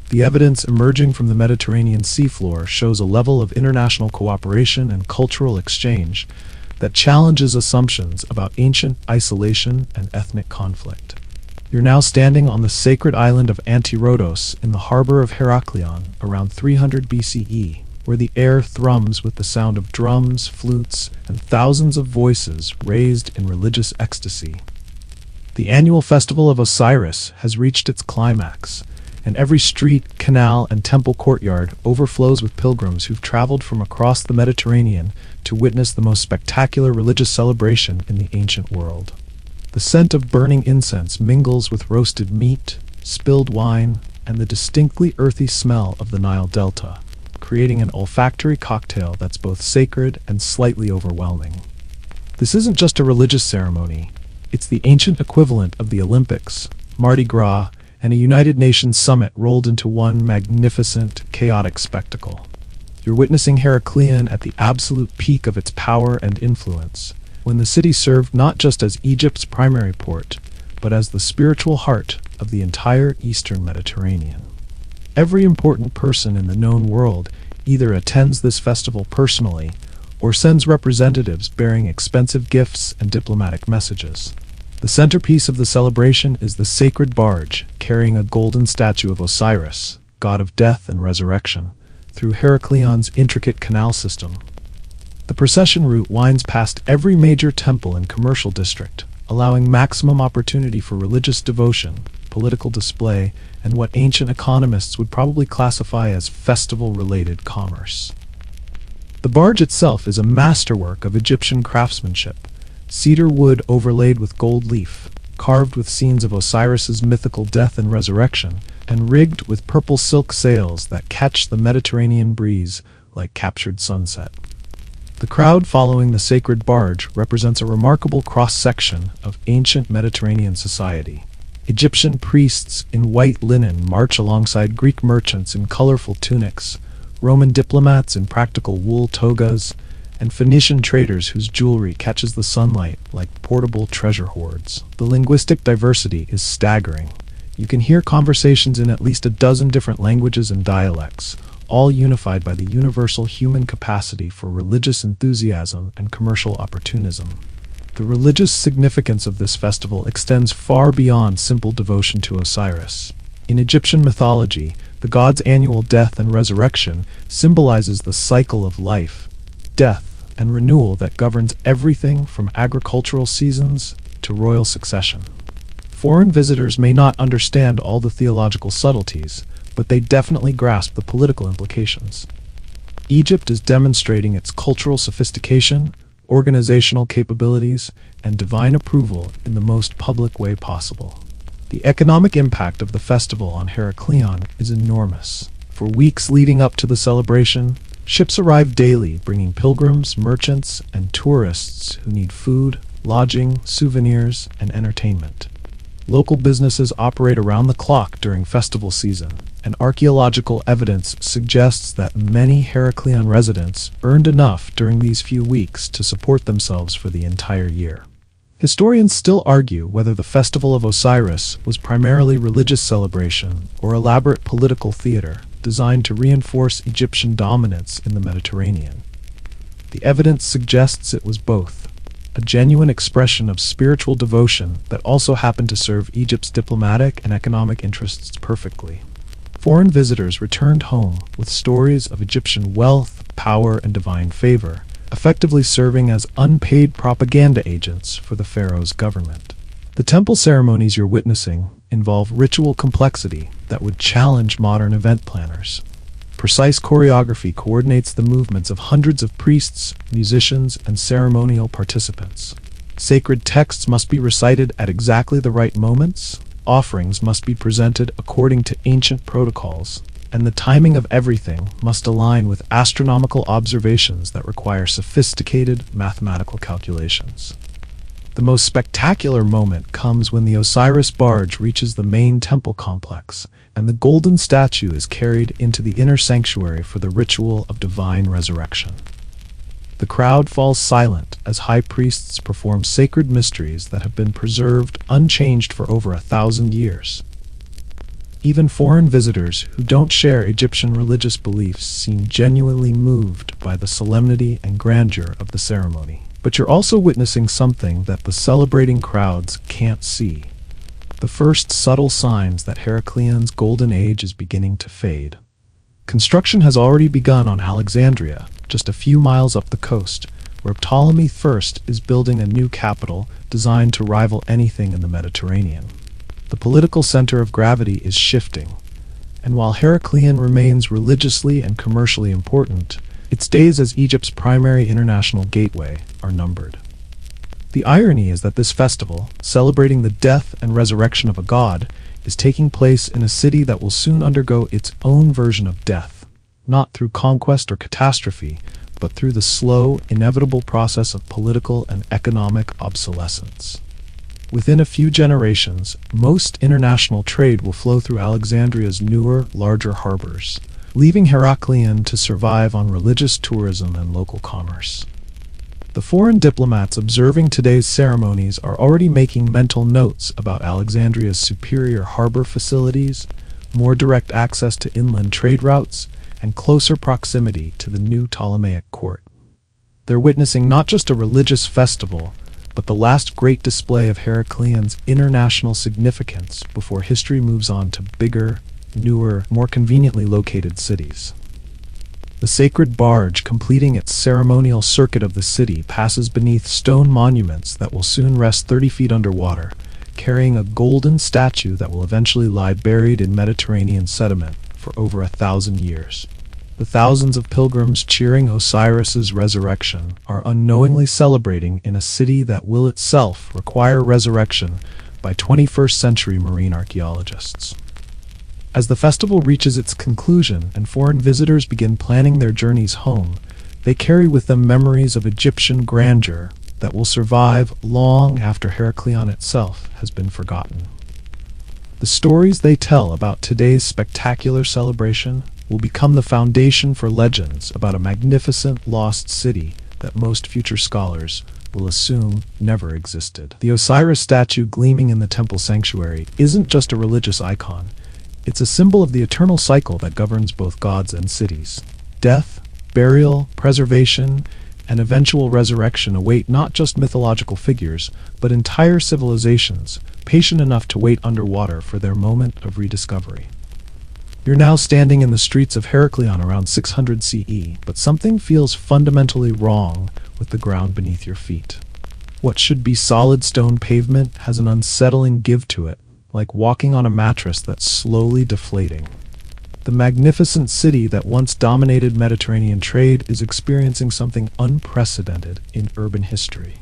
The evidence emerging from the Mediterranean seafloor shows a level of international cooperation and cultural exchange that challenges assumptions about ancient isolation and ethnic conflict. You're now standing on the sacred island of Antirodos in the harbor of Heraklion around 300 BCE, where the air thrums with the sound of drums, flutes, and thousands of voices raised in religious ecstasy. The annual festival of Osiris has reached its climax, and every street, canal, and temple courtyard overflows with pilgrims who've traveled from across the Mediterranean to witness the most spectacular religious celebration in the ancient world. The scent of burning incense mingles with roasted meat, spilled wine, and the distinctly earthy smell of the Nile Delta, creating an olfactory cocktail that's both sacred and slightly overwhelming. This isn't just a religious ceremony, it's the ancient equivalent of the Olympics, Mardi Gras, and a United Nations summit rolled into one magnificent, chaotic spectacle. You're witnessing Heraklion at the absolute peak of its power and influence, when the city served not just as Egypt's primary port, but as the spiritual heart of the entire eastern Mediterranean. Every important person in the known world either attends this festival personally or sends representatives bearing expensive gifts and diplomatic messages. The centerpiece of the celebration is the sacred barge carrying a golden statue of Osiris, god of death and resurrection, through Heraklion's intricate canal system. The procession route winds past every major temple and commercial district, allowing maximum opportunity for religious devotion, political display, and what ancient economists would probably classify as festival-related commerce. The barge itself is a masterwork of Egyptian craftsmanship, cedar wood overlaid with gold leaf, carved with scenes of Osiris's mythical death and resurrection, and rigged with purple silk sails that catch the Mediterranean breeze like captured sunset. The crowd following the sacred barge represents a remarkable cross-section of ancient Mediterranean society. Egyptian priests in white linen march alongside Greek merchants in colorful tunics, Roman diplomats in practical wool togas, and Phoenician traders whose jewelry catches the sunlight like portable treasure hoards. The linguistic diversity is staggering. You can hear conversations in at least a dozen different languages and dialects, all unified by the universal human capacity for religious enthusiasm and commercial opportunism. The religious significance of this festival extends far beyond simple devotion to Osiris. In Egyptian mythology, the god's annual death and resurrection symbolizes the cycle of life, death, and renewal that governs everything from agricultural seasons to royal succession. Foreign visitors may not understand all the theological subtleties, but they definitely grasp the political implications. Egypt is demonstrating its cultural sophistication, organizational capabilities, and divine approval in the most public way possible. The economic impact of the festival on Heraklion is enormous. For weeks leading up to the celebration, ships arrive daily bringing pilgrims, merchants, and tourists who need food, lodging, souvenirs, and entertainment. Local businesses operate around the clock during festival season, and archaeological evidence suggests that many Heraklion residents earned enough during these few weeks to support themselves for the entire year. Historians still argue whether the Festival of Osiris was primarily religious celebration or elaborate political theater designed to reinforce Egyptian dominance in the Mediterranean. The evidence suggests it was both, a genuine expression of spiritual devotion that also happened to serve Egypt's diplomatic and economic interests perfectly. Foreign visitors returned home with stories of Egyptian wealth, power, and divine favor, effectively serving as unpaid propaganda agents for the pharaoh's government. The temple ceremonies you're witnessing involve ritual complexity that would challenge modern event planners. Precise choreography coordinates the movements of hundreds of priests, musicians, and ceremonial participants. Sacred texts must be recited at exactly the right moments, offerings must be presented according to ancient protocols, and the timing of everything must align with astronomical observations that require sophisticated mathematical calculations. The most spectacular moment comes when the Osiris barge reaches the main temple complex, and the golden statue is carried into the inner sanctuary for the ritual of divine resurrection. The crowd falls silent as high priests perform sacred mysteries that have been preserved unchanged for over 1,000 years. Even foreign visitors who don't share Egyptian religious beliefs seem genuinely moved by the solemnity and grandeur of the ceremony. But you're also witnessing something that the celebrating crowds can't see. The first subtle signs that Heracleon's golden age is beginning to fade. Construction has already begun on Alexandria, just a few miles up the coast, where Ptolemy I is building a new capital designed to rival anything in the Mediterranean. The political center of gravity is shifting, and while Heracleon remains religiously and commercially important, its days as Egypt's primary international gateway are numbered. The irony is that this festival, celebrating the death and resurrection of a god, is taking place in a city that will soon undergo its own version of death, not through conquest or catastrophe, but through the slow, inevitable process of political and economic obsolescence. Within a few generations, most international trade will flow through Alexandria's newer, larger harbors, leaving Heracleon to survive on religious tourism and local commerce. The foreign diplomats observing today's ceremonies are already making mental notes about Alexandria's superior harbor facilities, more direct access to inland trade routes, and closer proximity to the new Ptolemaic court. They're witnessing not just a religious festival, but the last great display of Heracleon's international significance before history moves on to bigger, newer, more conveniently located cities. The sacred barge completing its ceremonial circuit of the city passes beneath stone monuments that will soon rest 30 feet underwater, carrying a golden statue that will eventually lie buried in Mediterranean sediment for over 1,000 years. The thousands of pilgrims cheering Osiris's resurrection are unknowingly celebrating in a city that will itself require resurrection by 21st century marine archaeologists. As the festival reaches its conclusion and foreign visitors begin planning their journeys home, they carry with them memories of Egyptian grandeur that will survive long after Heracleon itself has been forgotten. The stories they tell about today's spectacular celebration will become the foundation for legends about a magnificent lost city that most future scholars will assume never existed. The Osiris statue gleaming in the temple sanctuary isn't just a religious icon. It's a symbol of the eternal cycle that governs both gods and cities. Death, burial, preservation, and eventual resurrection await not just mythological figures, but entire civilizations, patient enough to wait underwater for their moment of rediscovery. You're now standing in the streets of Heracleon around 600 CE, but something feels fundamentally wrong with the ground beneath your feet. What should be solid stone pavement has an unsettling give to it, like walking on a mattress that's slowly deflating. The magnificent city that once dominated Mediterranean trade is experiencing something unprecedented in urban history.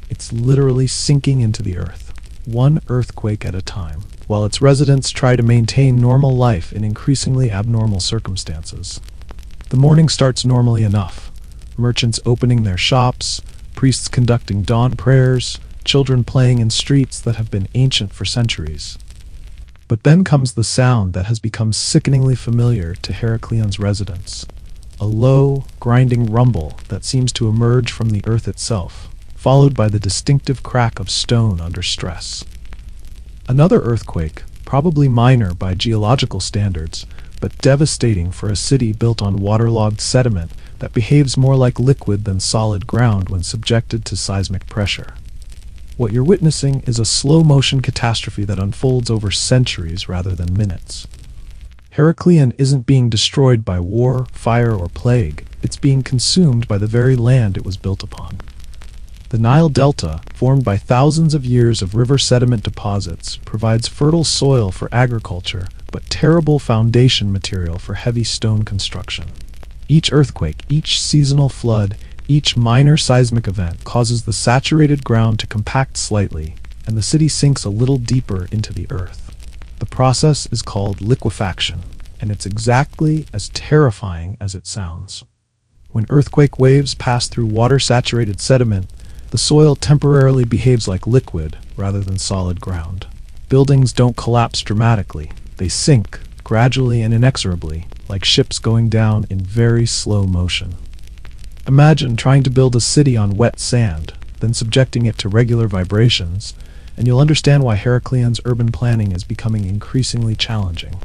It's literally sinking into the earth, one earthquake at a time, while its residents try to maintain normal life in increasingly abnormal circumstances. The morning starts normally enough. Merchants opening their shops, priests conducting dawn prayers, children playing in streets that have been ancient for centuries. But then comes the sound that has become sickeningly familiar to Heracleon's residents. A low, grinding rumble that seems to emerge from the earth itself, followed by the distinctive crack of stone under stress. Another earthquake, probably minor by geological standards, but devastating for a city built on waterlogged sediment that behaves more like liquid than solid ground when subjected to seismic pressure. What you're witnessing is a slow-motion catastrophe that unfolds over centuries rather than minutes. Heracleon isn't being destroyed by war, fire, or plague. It's being consumed by the very land it was built upon. The Nile Delta, formed by thousands of years of river sediment deposits, provides fertile soil for agriculture, but terrible foundation material for heavy stone construction. Each earthquake, each seasonal flood, each minor seismic event causes the saturated ground to compact slightly, and the city sinks a little deeper into the earth. The process is called liquefaction, and it's exactly as terrifying as it sounds. When earthquake waves pass through water-saturated sediment, the soil temporarily behaves like liquid rather than solid ground. Buildings don't collapse dramatically. They sink, gradually and inexorably, like ships going down in very slow motion. Imagine trying to build a city on wet sand, then subjecting it to regular vibrations, and you'll understand why Heracleon's urban planning is becoming increasingly challenging.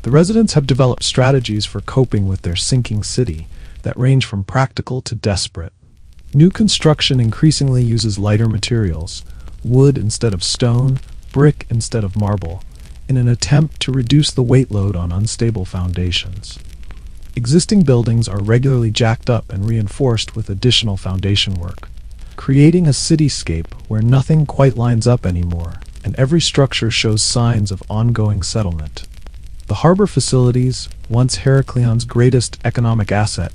The residents have developed strategies for coping with their sinking city that range from practical to desperate. New construction increasingly uses lighter materials, wood instead of stone, brick instead of marble, in an attempt to reduce the weight load on unstable foundations. Existing buildings are regularly jacked up and reinforced with additional foundation work, creating a cityscape where nothing quite lines up anymore, and every structure shows signs of ongoing settlement. The harbor facilities, once Heracleon's greatest economic asset,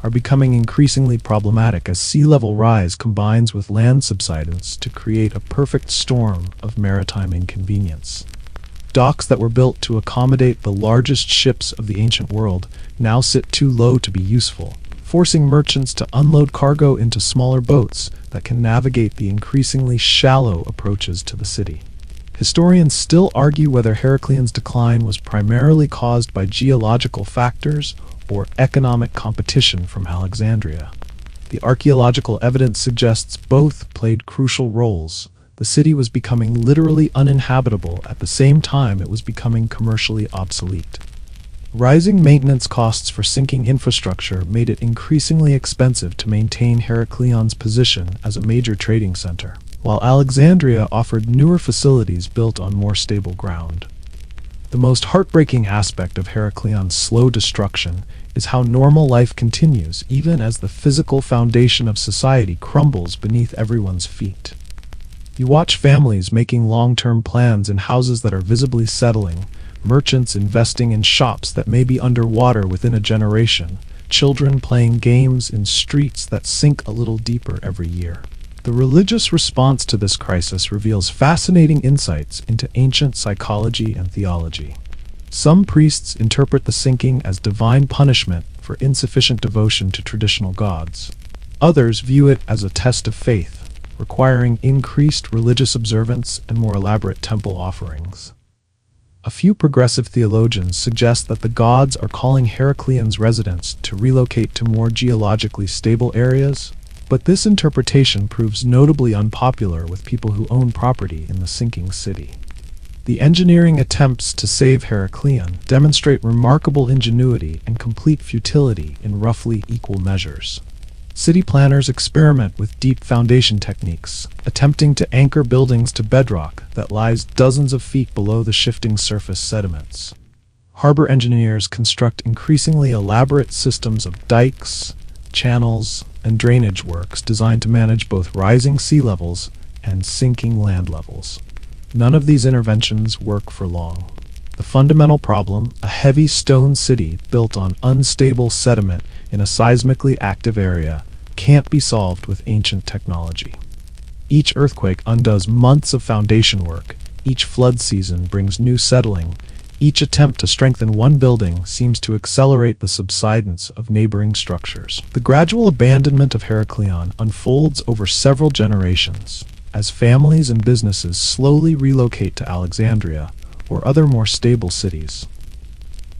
are becoming increasingly problematic as sea level rise combines with land subsidence to create a perfect storm of maritime inconvenience. Docks that were built to accommodate the largest ships of the ancient world now sit too low to be useful, forcing merchants to unload cargo into smaller boats that can navigate the increasingly shallow approaches to the city. Historians still argue whether Heracleon's decline was primarily caused by geological factors or economic competition from Alexandria. The archaeological evidence suggests both played crucial roles. The city was becoming literally uninhabitable at the same time it was becoming commercially obsolete. Rising maintenance costs for sinking infrastructure made it increasingly expensive to maintain Heracleon's position as a major trading center, while Alexandria offered newer facilities built on more stable ground. The most heartbreaking aspect of Heracleon's slow destruction is how normal life continues even as the physical foundation of society crumbles beneath everyone's feet. You watch families making long-term plans in houses that are visibly settling, merchants investing in shops that may be underwater within a generation, children playing games in streets that sink a little deeper every year. The religious response to this crisis reveals fascinating insights into ancient psychology and theology. Some priests interpret the sinking as divine punishment for insufficient devotion to traditional gods. Others view it as a test of faith, requiring increased religious observance and more elaborate temple offerings. A few progressive theologians suggest that the gods are calling Heracleon's residents to relocate to more geologically stable areas, but this interpretation proves notably unpopular with people who own property in the sinking city. The engineering attempts to save Heracleon demonstrate remarkable ingenuity and complete futility in roughly equal measures. City planners experiment with deep foundation techniques, attempting to anchor buildings to bedrock that lies dozens of feet below the shifting surface sediments. Harbor engineers construct increasingly elaborate systems of dikes, channels, and drainage works designed to manage both rising sea levels and sinking land levels. None of these interventions work for long. The fundamental problem, a heavy stone city built on unstable sediment in a seismically active area, can't be solved with ancient technology. Each earthquake undoes months of foundation work, each flood season brings new settling, each attempt to strengthen one building seems to accelerate the subsidence of neighboring structures. The gradual abandonment of Heracleon unfolds over several generations, as families and businesses slowly relocate to Alexandria or other more stable cities.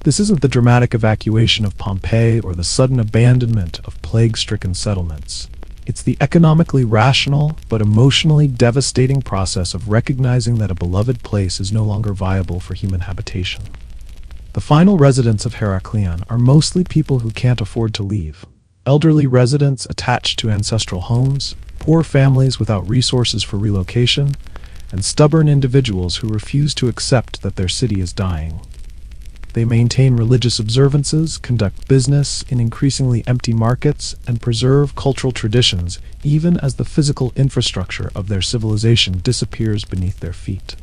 This isn't the dramatic evacuation of Pompeii or the sudden abandonment of plague-stricken settlements. It's the economically rational but emotionally devastating process of recognizing that a beloved place is no longer viable for human habitation. The final residents of Heracleon are mostly people who can't afford to leave. Elderly residents attached to ancestral homes, poor families without resources for relocation, and stubborn individuals who refuse to accept that their city is dying. They maintain religious observances, conduct business in increasingly empty markets, and preserve cultural traditions even as the physical infrastructure of their civilization disappears beneath their feet.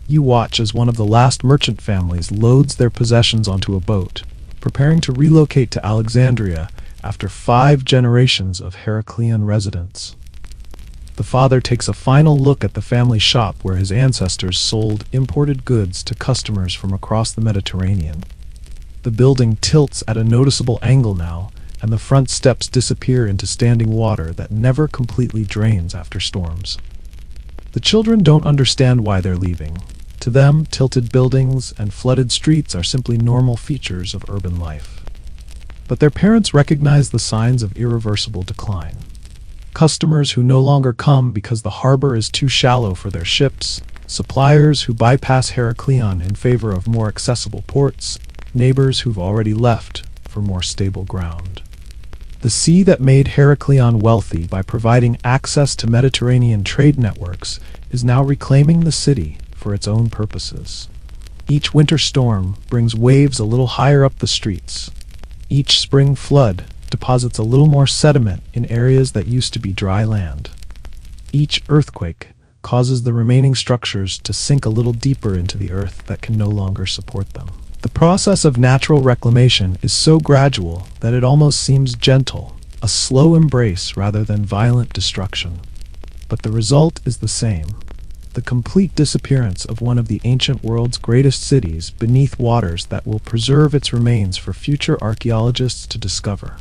You watch as one of the last merchant families loads their possessions onto a boat, preparing to relocate to Alexandria after 5 generations of Heraclean residence. The father takes a final look at the family shop where his ancestors sold imported goods to customers from across the Mediterranean. The building tilts at a noticeable angle now, and the front steps disappear into standing water that never completely drains after storms. The children don't understand why they're leaving. To them, tilted buildings and flooded streets are simply normal features of urban life. but their parents recognize the signs of irreversible decline. Customers who no longer come because the harbor is too shallow for their ships, suppliers who bypass Heraklion in favor of more accessible ports, neighbors who've already left for more stable ground. The sea that made Heraklion wealthy by providing access to Mediterranean trade networks is now reclaiming the city for its own purposes. Each winter storm brings waves a little higher up the streets. Each spring flood deposits a little more sediment in areas that used to be dry land. Each earthquake causes the remaining structures to sink a little deeper into the earth that can no longer support them. The process of natural reclamation is so gradual that it almost seems gentle, a slow embrace rather than violent destruction. But the result is the same: the complete disappearance of one of the ancient world's greatest cities beneath waters that will preserve its remains for future archaeologists to discover.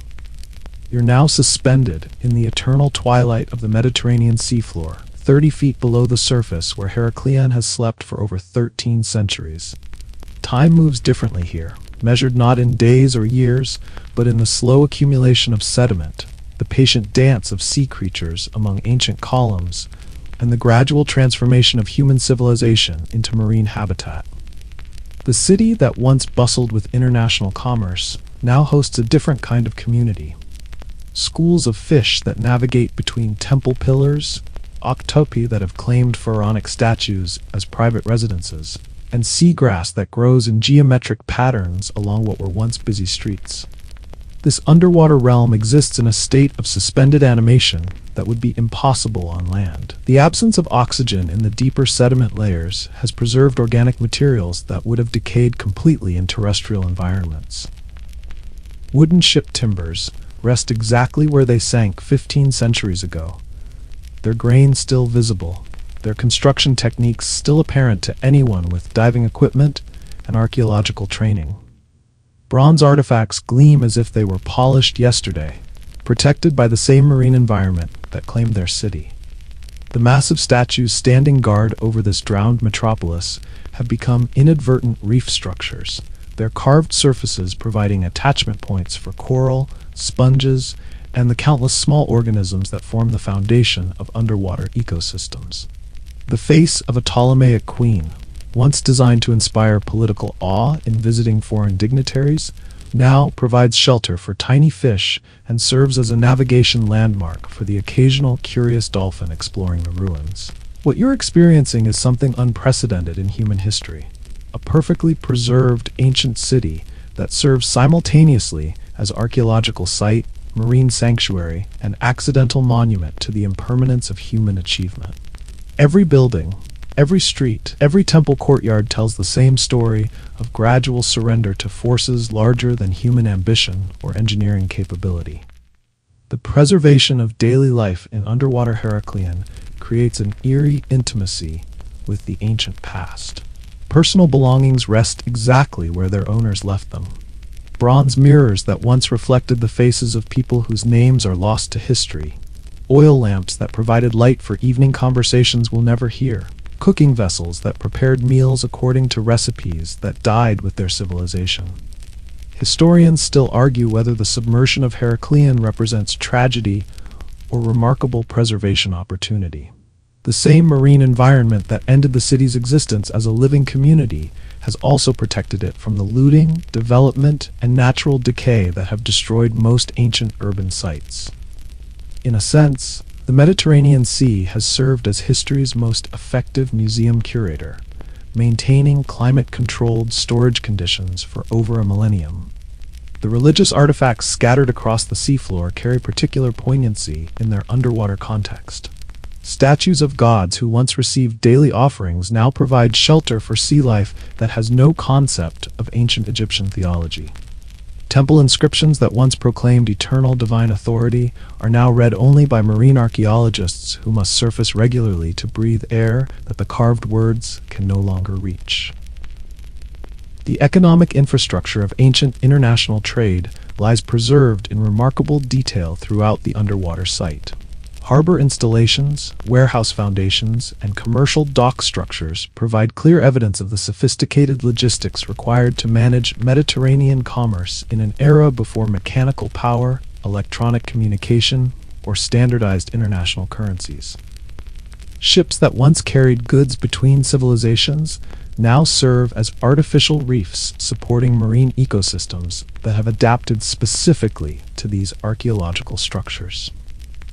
You're now suspended in the eternal twilight of the Mediterranean seafloor, 30 feet below the surface where Heraklion has slept for over 13 centuries. Time moves differently here, measured not in days or years, but in the slow accumulation of sediment, the patient dance of sea creatures among ancient columns, and the gradual transformation of human civilization into marine habitat. The city that once bustled with international commerce now hosts a different kind of community. Schools of fish that navigate between temple pillars, octopi that have claimed pharaonic statues as private residences, and seagrass that grows in geometric patterns along what were once busy streets. This underwater realm exists in a state of suspended animation that would be impossible on land. The absence of oxygen in the deeper sediment layers has preserved organic materials that would have decayed completely in terrestrial environments. Wooden ship timbers rest exactly where they sank 15 centuries ago, their grain still visible, their construction techniques still apparent to anyone with diving equipment and archaeological training. Bronze artifacts gleam as if they were polished yesterday, protected by the same marine environment that claimed their city. The massive statues standing guard over this drowned metropolis have become inadvertent reef structures, their carved surfaces providing attachment points for coral, sponges, and the countless small organisms that form the foundation of underwater ecosystems. The face of a Ptolemaic queen, once designed to inspire political awe in visiting foreign dignitaries, now provides shelter for tiny fish and serves as a navigation landmark for the occasional curious dolphin exploring the ruins. What you're experiencing is something unprecedented in human history, a perfectly preserved ancient city that serves simultaneously as archaeological site, marine sanctuary, and accidental monument to the impermanence of human achievement. Every building, every street, every temple courtyard tells the same story of gradual surrender to forces larger than human ambition or engineering capability. The preservation of daily life in underwater Heraklion creates an eerie intimacy with the ancient past. Personal belongings rest exactly where their owners left them. Bronze mirrors that once reflected the faces of people whose names are lost to history. Oil lamps that provided light for evening conversations we'll never hear. Cooking vessels that prepared meals according to recipes that died with their civilization. Historians still argue whether the submersion of Heraklion represents tragedy or remarkable preservation opportunity. The same marine environment that ended the city's existence as a living community has also protected it from the looting, development, and natural decay that have destroyed most ancient urban sites. In a sense, the Mediterranean Sea has served as history's most effective museum curator, maintaining climate-controlled storage conditions for over a millennium. The religious artifacts scattered across the seafloor carry particular poignancy in their underwater context. Statues of gods who once received daily offerings now provide shelter for sea life that has no concept of ancient Egyptian theology. Temple inscriptions that once proclaimed eternal divine authority are now read only by marine archaeologists who must surface regularly to breathe air that the carved words can no longer reach. The economic infrastructure of ancient international trade lies preserved in remarkable detail throughout the underwater site. Harbor installations, warehouse foundations, and commercial dock structures provide clear evidence of the sophisticated logistics required to manage Mediterranean commerce in an era before mechanical power, electronic communication, or standardized international currencies. Ships that once carried goods between civilizations now serve as artificial reefs supporting marine ecosystems that have adapted specifically to these archaeological structures.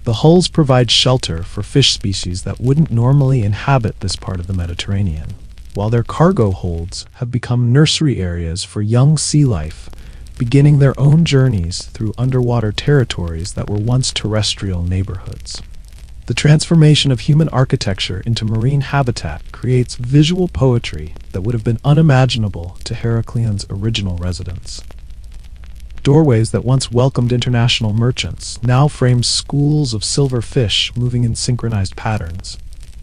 The hulls provide shelter for fish species that wouldn't normally inhabit this part of the Mediterranean, while their cargo holds have become nursery areas for young sea life, beginning their own journeys through underwater territories that were once terrestrial neighborhoods. The transformation of human architecture into marine habitat creates visual poetry that would have been unimaginable to Heracleon's original residence. Doorways that once welcomed international merchants now frame schools of silver fish moving in synchronized patterns.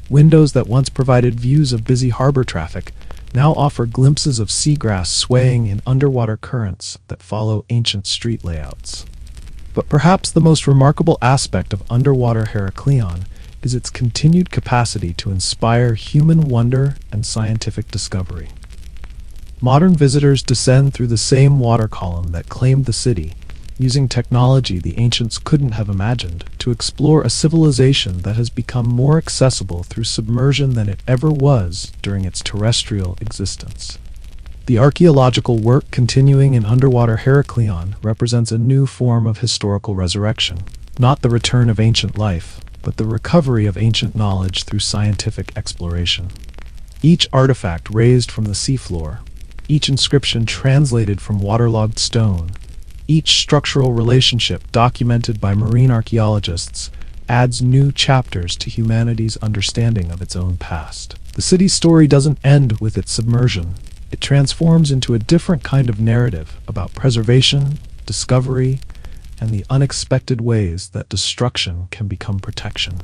Windows that once provided views of busy harbor traffic now offer glimpses of seagrass swaying in underwater currents that follow ancient street layouts. But perhaps the most remarkable aspect of underwater Heracleon is its continued capacity to inspire human wonder and scientific discovery. Modern visitors descend through the same water column that claimed the city, using technology the ancients couldn't have imagined to explore a civilization that has become more accessible through submersion than it ever was during its terrestrial existence. The archaeological work continuing in underwater Heracleon represents a new form of historical resurrection, not the return of ancient life, but the recovery of ancient knowledge through scientific exploration. Each artifact raised from the seafloor, each inscription translated from waterlogged stone, each structural relationship documented by marine archaeologists adds new chapters to humanity's understanding of its own past. The city's story doesn't end with its submersion. It transforms into a different kind of narrative about preservation, discovery, and the unexpected ways that destruction can become protection.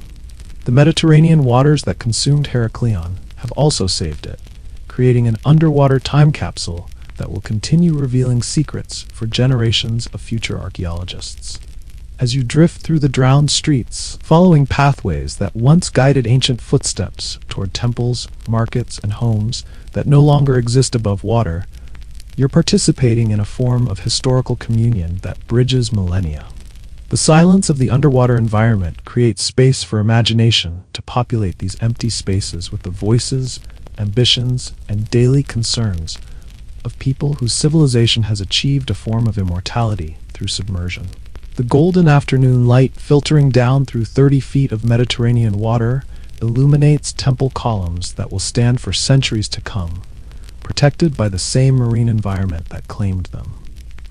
The Mediterranean waters that consumed Heracleon have also saved it, creating an underwater time capsule that will continue revealing secrets for generations of future archaeologists. As you drift through the drowned streets, following pathways that once guided ancient footsteps toward temples, markets, and homes that no longer exist above water, you're participating in a form of historical communion that bridges millennia. The silence of the underwater environment creates space for imagination to populate these empty spaces with the voices, ambitions, and daily concerns of people whose civilization has achieved a form of immortality through submersion. The golden afternoon light filtering down through 30 feet of Mediterranean water illuminates temple columns that will stand for centuries to come, protected by the same marine environment that claimed them.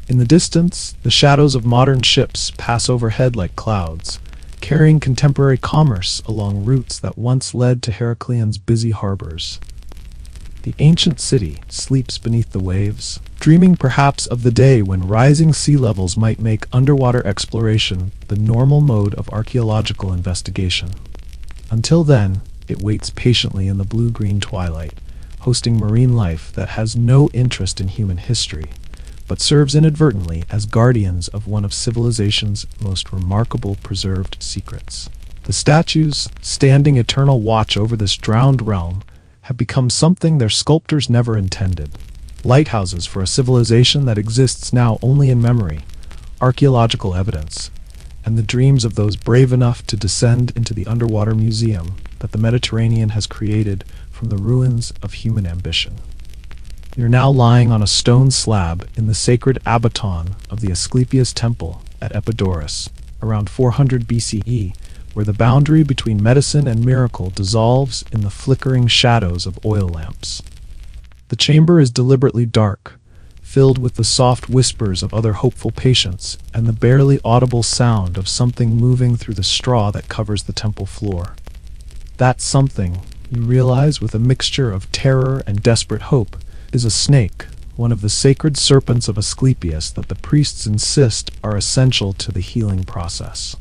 In the distance, the shadows of modern ships pass overhead like clouds, carrying contemporary commerce along routes that once led to Heracleon's busy harbors. The ancient city sleeps beneath the waves, dreaming perhaps of the day when rising sea levels might make underwater exploration the normal mode of archaeological investigation. Until then, it waits patiently in the blue-green twilight, hosting marine life that has no interest in human history, but serves inadvertently as guardians of one of civilization's most remarkable preserved secrets. The statues, standing eternal watch over this drowned realm, have become something their sculptors never intended. Lighthouses for a civilization that exists now only in memory, archaeological evidence, and the dreams of those brave enough to descend into the underwater museum that the Mediterranean has created from the ruins of human ambition. You're now lying on a stone slab in the sacred abaton of the Asclepius Temple at Epidaurus, around 400 BCE, where the boundary between medicine and miracle dissolves in the flickering shadows of oil lamps. The chamber is deliberately dark, filled with the soft whispers of other hopeful patients and the barely audible sound of something moving through the straw that covers the temple floor. That something, you realize with a mixture of terror and desperate hope, is a snake, one of the sacred serpents of Asclepius that the priests insist are essential to the healing process.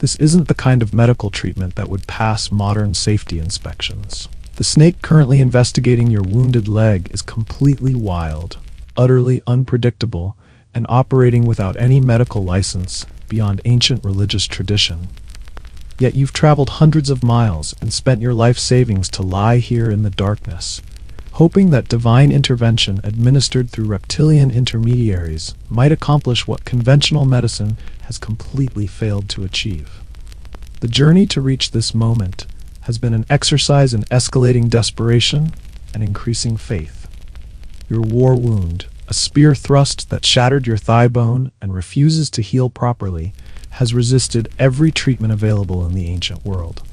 This isn't the kind of medical treatment that would pass modern safety inspections. The snake currently investigating your wounded leg is completely wild, utterly unpredictable, and operating without any medical license beyond ancient religious tradition. Yet you've traveled hundreds of miles and spent your life savings to lie here in the darkness, hoping that divine intervention administered through reptilian intermediaries might accomplish what conventional medicine has completely failed to achieve. The journey to reach this moment has been an exercise in escalating desperation and increasing faith. Your war wound, a spear thrust that shattered your thigh bone and refuses to heal properly, has resisted every treatment available in the ancient world.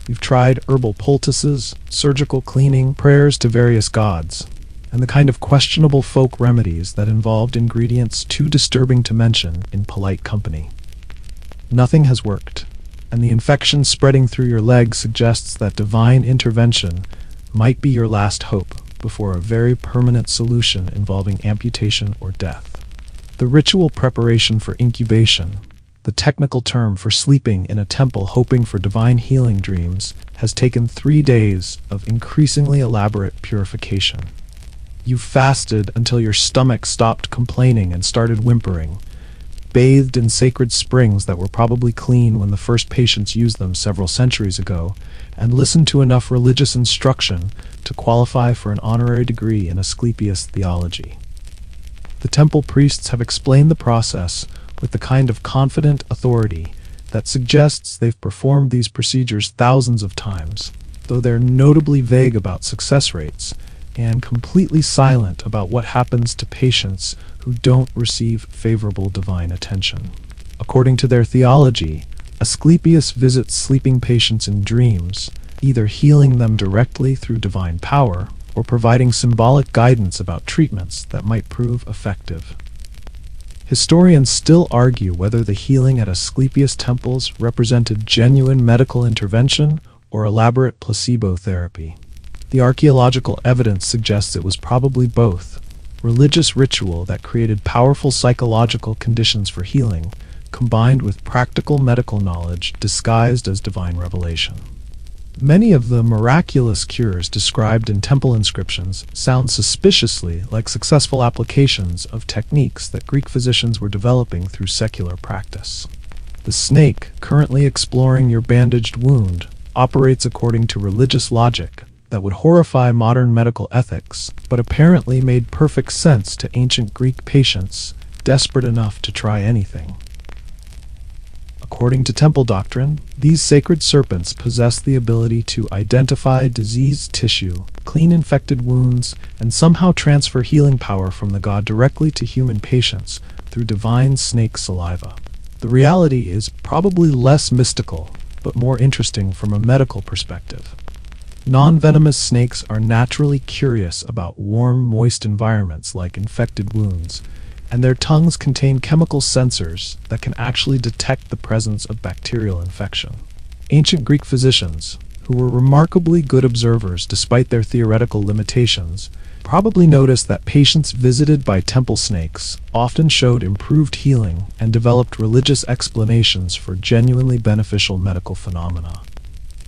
You've tried herbal poultices, surgical cleaning, prayers to various gods, and the kind of questionable folk remedies that involved ingredients too disturbing to mention in polite company. Nothing has worked, and the infection spreading through your leg suggests that divine intervention might be your last hope before a very permanent solution involving amputation or death. The ritual preparation for incubation, the technical term for sleeping in a temple hoping for divine healing dreams, has taken 3 days of increasingly elaborate purification. You fasted until your stomach stopped complaining and started whimpering, bathed in sacred springs that were probably clean when the first patients used them several centuries ago, and listened to enough religious instruction to qualify for an honorary degree in Asclepius theology. The temple priests have explained the process with the kind of confident authority that suggests they've performed these procedures thousands of times, though they're notably vague about success rates and completely silent about what happens to patients who don't receive favorable divine attention. According to their theology, Asclepius visits sleeping patients in dreams, either healing them directly through divine power or providing symbolic guidance about treatments that might prove effective. Historians still argue whether the healing at Asclepius temples represented genuine medical intervention or elaborate placebo therapy. The archaeological evidence suggests it was probably both: religious ritual that created powerful psychological conditions for healing, combined with practical medical knowledge disguised as divine revelation. Many of the miraculous cures described in temple inscriptions sound suspiciously like successful applications of techniques that Greek physicians were developing through secular practice. The snake, currently exploring your bandaged wound, operates according to religious logic that would horrify modern medical ethics, but apparently made perfect sense to ancient Greek patients desperate enough to try anything. According to temple doctrine, these sacred serpents possess the ability to identify diseased tissue, clean infected wounds, and somehow transfer healing power from the god directly to human patients through divine snake saliva. The reality is probably less mystical, but more interesting from a medical perspective. Non-venomous snakes are naturally curious about warm, moist environments like infected wounds, and their tongues contain chemical sensors that can actually detect the presence of bacterial infection. Ancient Greek physicians, who were remarkably good observers despite their theoretical limitations, probably noticed that patients visited by temple snakes often showed improved healing and developed religious explanations for genuinely beneficial medical phenomena.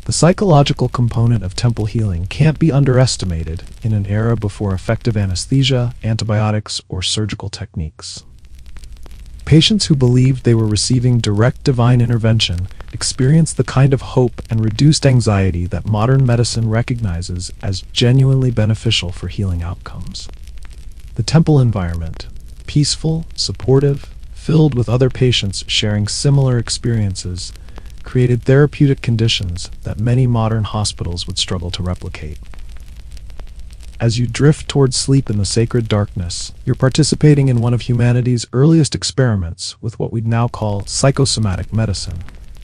The psychological component of temple healing can't be underestimated in an era before effective anesthesia, antibiotics, or surgical techniques. Patients who believed they were receiving direct divine intervention experienced the kind of hope and reduced anxiety that modern medicine recognizes as genuinely beneficial for healing outcomes. The temple environment, peaceful, supportive, filled with other patients sharing similar experiences, created therapeutic conditions that many modern hospitals would struggle to replicate. As you drift towards sleep in the sacred darkness, you're participating in one of humanity's earliest experiments with what we'd now call psychosomatic medicine.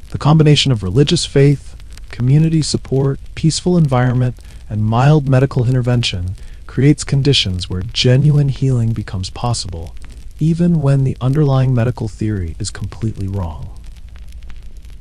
The combination of religious faith, community support, peaceful environment, and mild medical intervention creates conditions where genuine healing becomes possible, even when the underlying medical theory is completely wrong.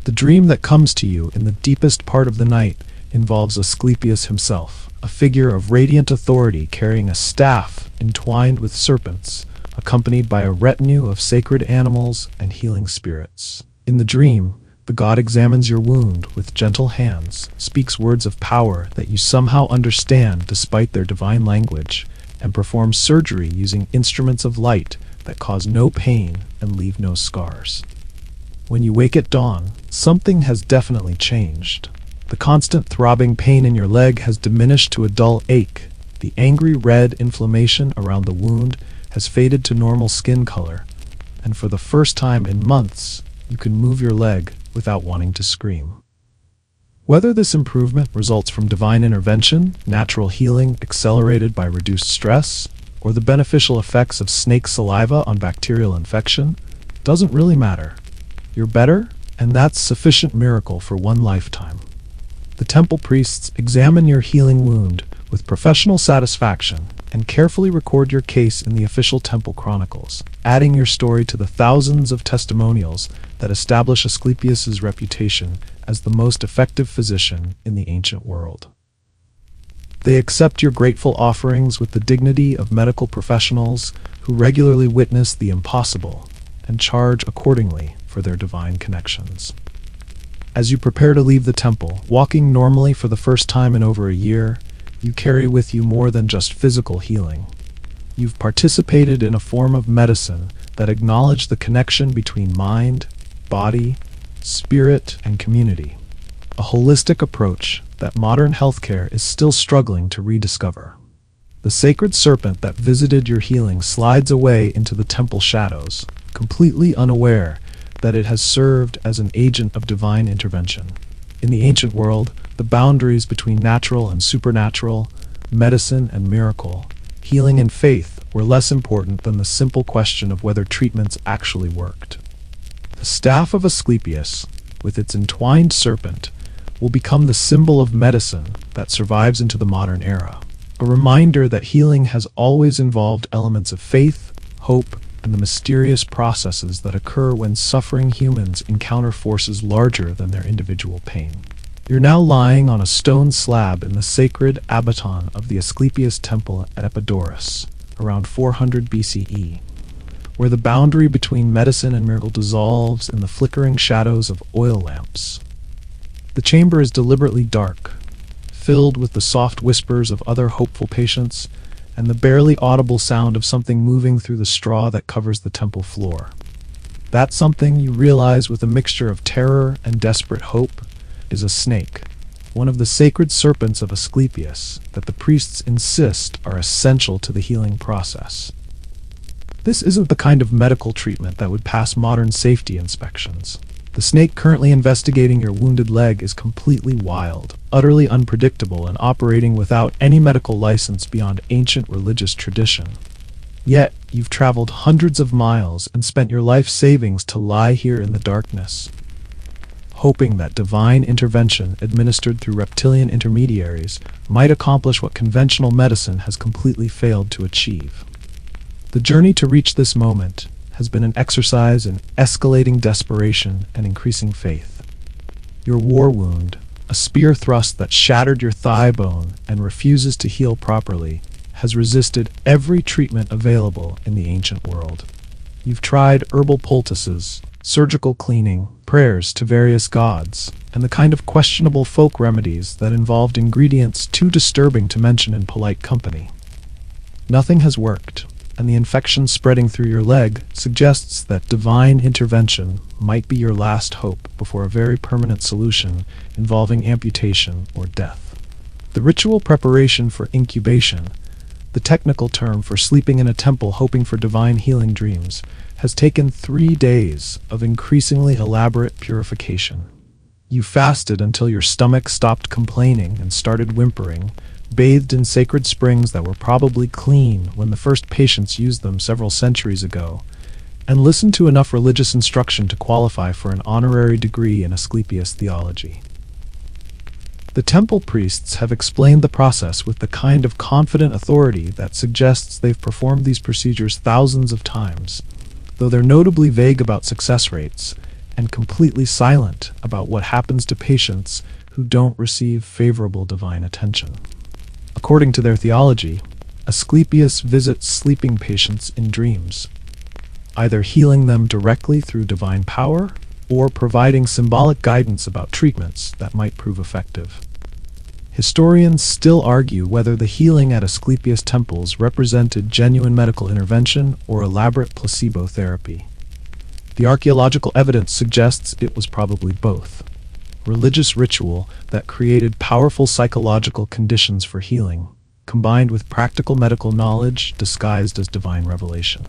The dream that comes to you in the deepest part of the night involves Asclepius himself, a figure of radiant authority carrying a staff entwined with serpents, accompanied by a retinue of sacred animals and healing spirits. In the dream, the god examines your wound with gentle hands, speaks words of power that you somehow understand despite their divine language, and performs surgery using instruments of light that cause no pain and leave no scars. When you wake at dawn, something has definitely changed. The constant throbbing pain in your leg has diminished to a dull ache. The angry red inflammation around the wound has faded to normal skin color, and for the first time in months, you can move your leg without wanting to scream. Whether this improvement results from divine intervention, natural healing accelerated by reduced stress, or the beneficial effects of snake saliva on bacterial infection, doesn't really matter. You're better, and that's sufficient miracle for one lifetime. The temple priests examine your healing wound with professional satisfaction and carefully record your case in the official temple chronicles, adding your story to the thousands of testimonials that establish Asclepius's reputation as the most effective physician in the ancient world. They accept your grateful offerings with the dignity of medical professionals who regularly witness the impossible and charge accordingly for their divine connections. As you prepare to leave the temple, walking normally for the first time in over a year, you carry with you more than just physical healing. You've participated in a form of medicine that acknowledged the connection between mind, body, spirit, and community. A holistic approach that modern healthcare is still struggling to rediscover. The sacred serpent that visited your healing slides away into the temple shadows, completely unaware that it has served as an agent of divine intervention. In the ancient world, the boundaries between natural and supernatural, medicine and miracle, healing and faith were less important than the simple question of whether treatments actually worked. The staff of Asclepius, with its entwined serpent, will become the symbol of medicine that survives into the modern era, a reminder that healing has always involved elements of faith, hope, and the mysterious processes that occur when suffering humans encounter forces larger than their individual pain. You're now lying on a stone slab in the sacred abaton of the Asclepius temple at Epidaurus, around 400 BCE, where the boundary between medicine and miracle dissolves in the flickering shadows of oil lamps. The chamber is deliberately dark, filled with the soft whispers of other hopeful patients and the barely audible sound of something moving through the straw that covers the temple floor. That something, you realize with a mixture of terror and desperate hope, is a snake, one of the sacred serpents of Asclepius that the priests insist are essential to the healing process. This isn't the kind of medical treatment that would pass modern safety inspections. The snake currently investigating your wounded leg is completely wild, utterly unpredictable, and operating without any medical license beyond ancient religious tradition. Yet, you've traveled hundreds of miles and spent your life savings to lie here in the darkness, hoping that divine intervention administered through reptilian intermediaries might accomplish what conventional medicine has completely failed to achieve. The journey to reach this moment has been an exercise in escalating desperation and increasing faith. Your war wound, a spear thrust that shattered your thigh bone and refuses to heal properly, has resisted every treatment available in the ancient world. You've tried herbal poultices, surgical cleaning, prayers to various gods, and the kind of questionable folk remedies that involved ingredients too disturbing to mention in polite company. Nothing has worked, and the infection spreading through your leg suggests that divine intervention might be your last hope before a very permanent solution involving amputation or death. The ritual preparation for incubation, the technical term for sleeping in a temple hoping for divine healing dreams, has taken 3 days of increasingly elaborate purification. You fasted until your stomach stopped complaining and started whimpering, bathed in sacred springs that were probably clean when the first patients used them several centuries ago, and listened to enough religious instruction to qualify for an honorary degree in Asclepius theology. The temple priests have explained the process with the kind of confident authority that suggests they've performed these procedures thousands of times, though they're notably vague about success rates and completely silent about what happens to patients who don't receive favorable divine attention. According to their theology, Asclepius visits sleeping patients in dreams, either healing them directly through divine power or providing symbolic guidance about treatments that might prove effective. Historians still argue whether the healing at Asclepius temples represented genuine medical intervention or elaborate placebo therapy. The archaeological evidence suggests it was probably both. Religious ritual that created powerful psychological conditions for healing, combined with practical medical knowledge disguised as divine revelation.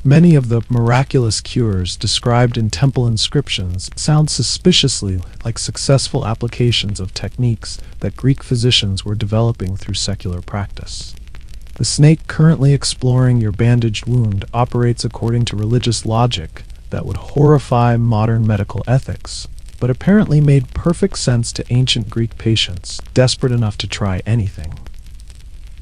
Many of the miraculous cures described in temple inscriptions sound suspiciously like successful applications of techniques that Greek physicians were developing through secular practice. The snake currently exploring your bandaged wound operates according to religious logic that would horrify modern medical ethics, but apparently made perfect sense to ancient Greek patients desperate enough to try anything.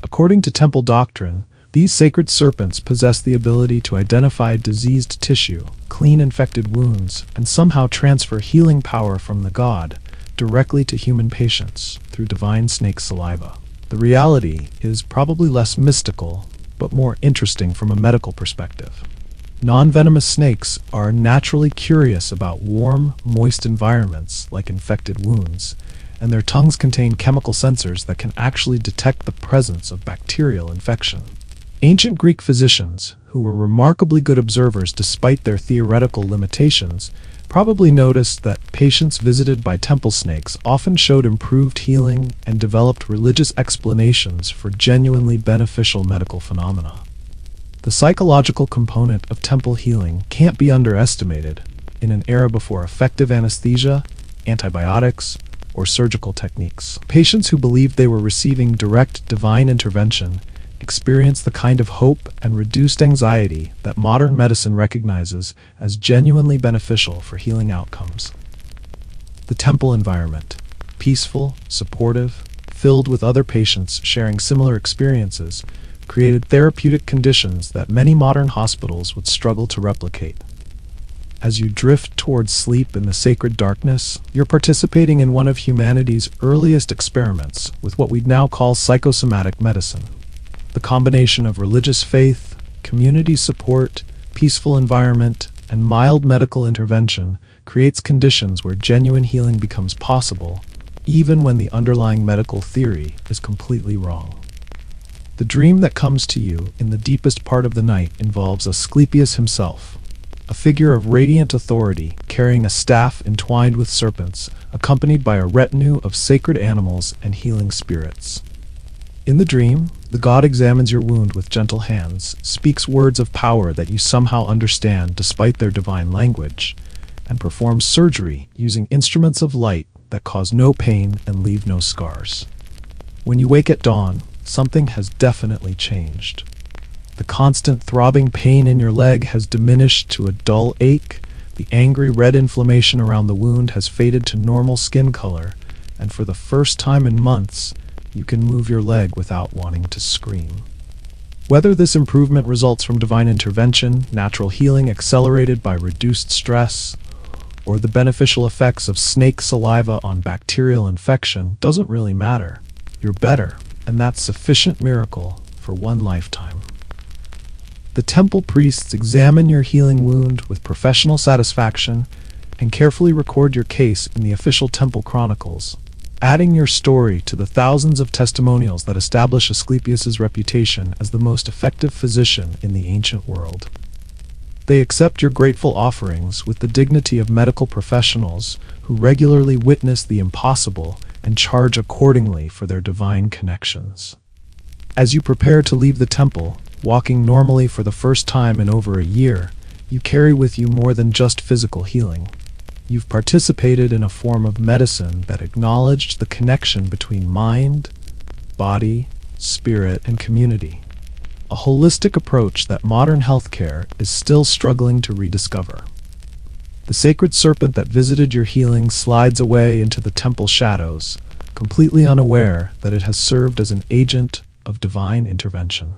According to temple doctrine, these sacred serpents possess the ability to identify diseased tissue, clean infected wounds, and somehow transfer healing power from the god directly to human patients through divine snake saliva. The reality is probably less mystical, but more interesting from a medical perspective. Non-venomous snakes are naturally curious about warm, moist environments like infected wounds, and their tongues contain chemical sensors that can actually detect the presence of bacterial infection. Ancient Greek physicians, who were remarkably good observers despite their theoretical limitations, probably noticed that patients visited by temple snakes often showed improved healing and developed religious explanations for genuinely beneficial medical phenomena. The psychological component of temple healing can't be underestimated in an era before effective anesthesia, antibiotics, or surgical techniques. Patients who believed they were receiving direct divine intervention experienced the kind of hope and reduced anxiety that modern medicine recognizes as genuinely beneficial for healing outcomes. The temple environment, peaceful, supportive, filled with other patients sharing similar experiences, created therapeutic conditions that many modern hospitals would struggle to replicate. As you drift towards sleep in the sacred darkness, you're participating in one of humanity's earliest experiments with what we'd now call psychosomatic medicine. The combination of religious faith, community support, peaceful environment, and mild medical intervention creates conditions where genuine healing becomes possible, even when the underlying medical theory is completely wrong. The dream that comes to you in the deepest part of the night involves Asclepius himself, a figure of radiant authority carrying a staff entwined with serpents, accompanied by a retinue of sacred animals and healing spirits. In the dream, the god examines your wound with gentle hands, speaks words of power that you somehow understand despite their divine language, and performs surgery using instruments of light that cause no pain and leave no scars. When you wake at dawn, something has definitely changed. The constant throbbing pain in your leg has diminished to a dull ache, the angry red inflammation around the wound has faded to normal skin color, and for the first time in months, you can move your leg without wanting to scream. Whether this improvement results from divine intervention, natural healing accelerated by reduced stress, or the beneficial effects of snake saliva on bacterial infection doesn't really matter. You're better, and that's sufficient miracle for one lifetime. The temple priests examine your healing wound with professional satisfaction and carefully record your case in the official temple chronicles, adding your story to the thousands of testimonials that establish Asclepius's reputation as the most effective physician in the ancient world. They accept your grateful offerings with the dignity of medical professionals who regularly witness the impossible and charge accordingly for their divine connections. As you prepare to leave the temple, walking normally for the first time in over a year, you carry with you more than just physical healing. You've participated in a form of medicine that acknowledged the connection between mind, body, spirit, and community. A holistic approach that modern healthcare is still struggling to rediscover. The sacred serpent that visited your healing slides away into the temple shadows, completely unaware that it has served as an agent of divine intervention.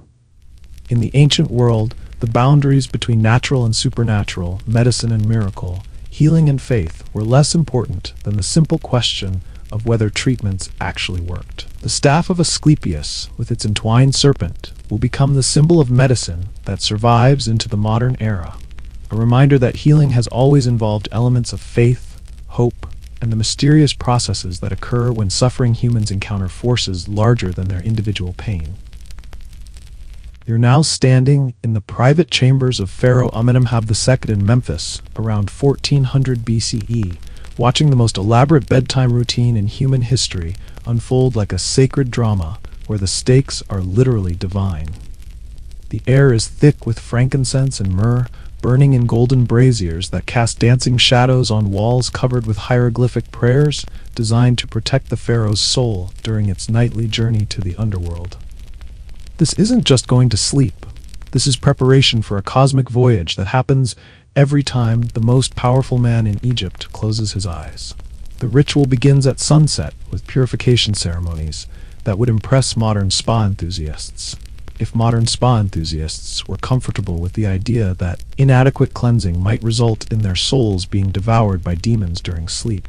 In the ancient world, the boundaries between natural and supernatural, medicine and miracle, healing and faith were less important than the simple question of whether treatments actually worked. The staff of Asclepius, with its entwined serpent, will become the symbol of medicine that survives into the modern era, a reminder that healing has always involved elements of faith, hope, and the mysterious processes that occur when suffering humans encounter forces larger than their individual pain. You're now standing in the private chambers of Pharaoh Amenemhab II in Memphis, around 1400 BCE, watching the most elaborate bedtime routine in human history unfold like a sacred drama where the stakes are literally divine. The air is thick with frankincense and myrrh, burning in golden braziers that cast dancing shadows on walls covered with hieroglyphic prayers designed to protect the pharaoh's soul during its nightly journey to the underworld. This isn't just going to sleep. This is preparation for a cosmic voyage that happens every time the most powerful man in Egypt closes his eyes. The ritual begins at sunset with purification ceremonies that would impress modern spa enthusiasts. If modern spa enthusiasts were comfortable with the idea that inadequate cleansing might result in their souls being devoured by demons during sleep.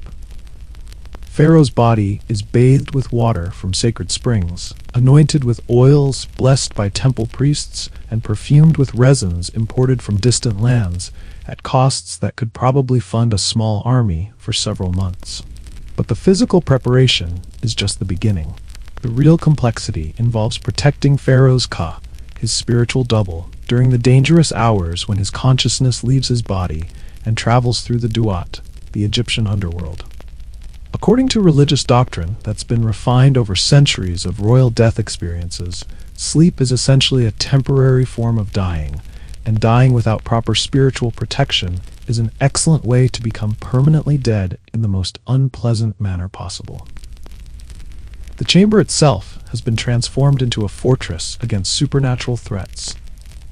Pharaoh's body is bathed with water from sacred springs, anointed with oils blessed by temple priests, and perfumed with resins imported from distant lands at costs that could probably fund a small army for several months. But the physical preparation is just the beginning. The real complexity involves protecting Pharaoh's Ka, his spiritual double, during the dangerous hours when his consciousness leaves his body and travels through the Duat, the Egyptian underworld. According to religious doctrine that's been refined over centuries of royal death experiences, sleep is essentially a temporary form of dying, and dying without proper spiritual protection is an excellent way to become permanently dead in the most unpleasant manner possible. The chamber itself has been transformed into a fortress against supernatural threats.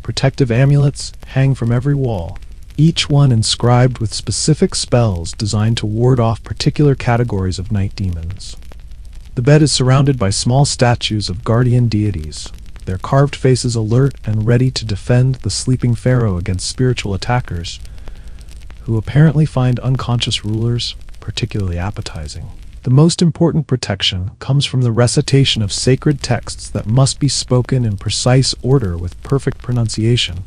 Protective amulets hang from every wall, each one inscribed with specific spells designed to ward off particular categories of night demons. The bed is surrounded by small statues of guardian deities, their carved faces alert and ready to defend the sleeping pharaoh against spiritual attackers, who apparently find unconscious rulers particularly appetizing. The most important protection comes from the recitation of sacred texts that must be spoken in precise order with perfect pronunciation,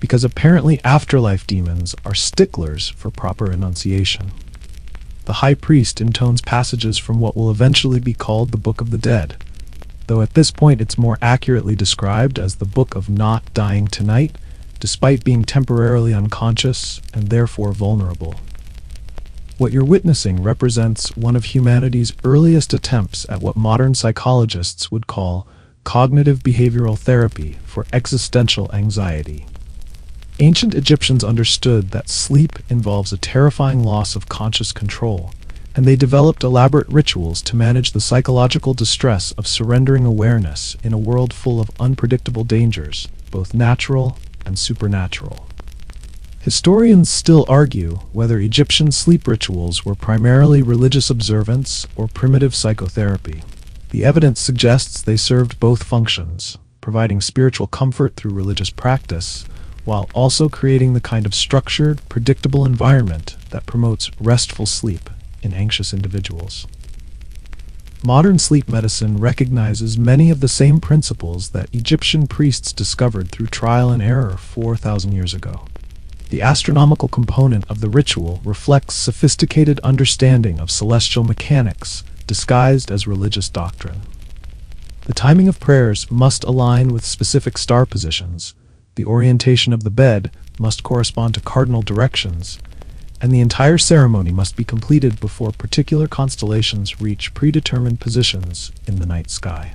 because apparently afterlife demons are sticklers for proper enunciation. The high priest intones passages from what will eventually be called the Book of the Dead, though at this point it's more accurately described as the Book of Not Dying Tonight, despite being temporarily unconscious and therefore vulnerable. What you're witnessing represents one of humanity's earliest attempts at what modern psychologists would call cognitive behavioral therapy for existential anxiety. Ancient Egyptians understood that sleep involves a terrifying loss of conscious control, and they developed elaborate rituals to manage the psychological distress of surrendering awareness in a world full of unpredictable dangers, both natural and supernatural. Historians still argue whether Egyptian sleep rituals were primarily religious observance or primitive psychotherapy. The evidence suggests they served both functions, providing spiritual comfort through religious practice, while also creating the kind of structured, predictable environment that promotes restful sleep in anxious individuals. Modern sleep medicine recognizes many of the same principles that Egyptian priests discovered through trial and error 4,000 years ago. The astronomical component of the ritual reflects sophisticated understanding of celestial mechanics disguised as religious doctrine. The timing of prayers must align with specific star positions, the orientation of the bed must correspond to cardinal directions, and the entire ceremony must be completed before particular constellations reach predetermined positions in the night sky.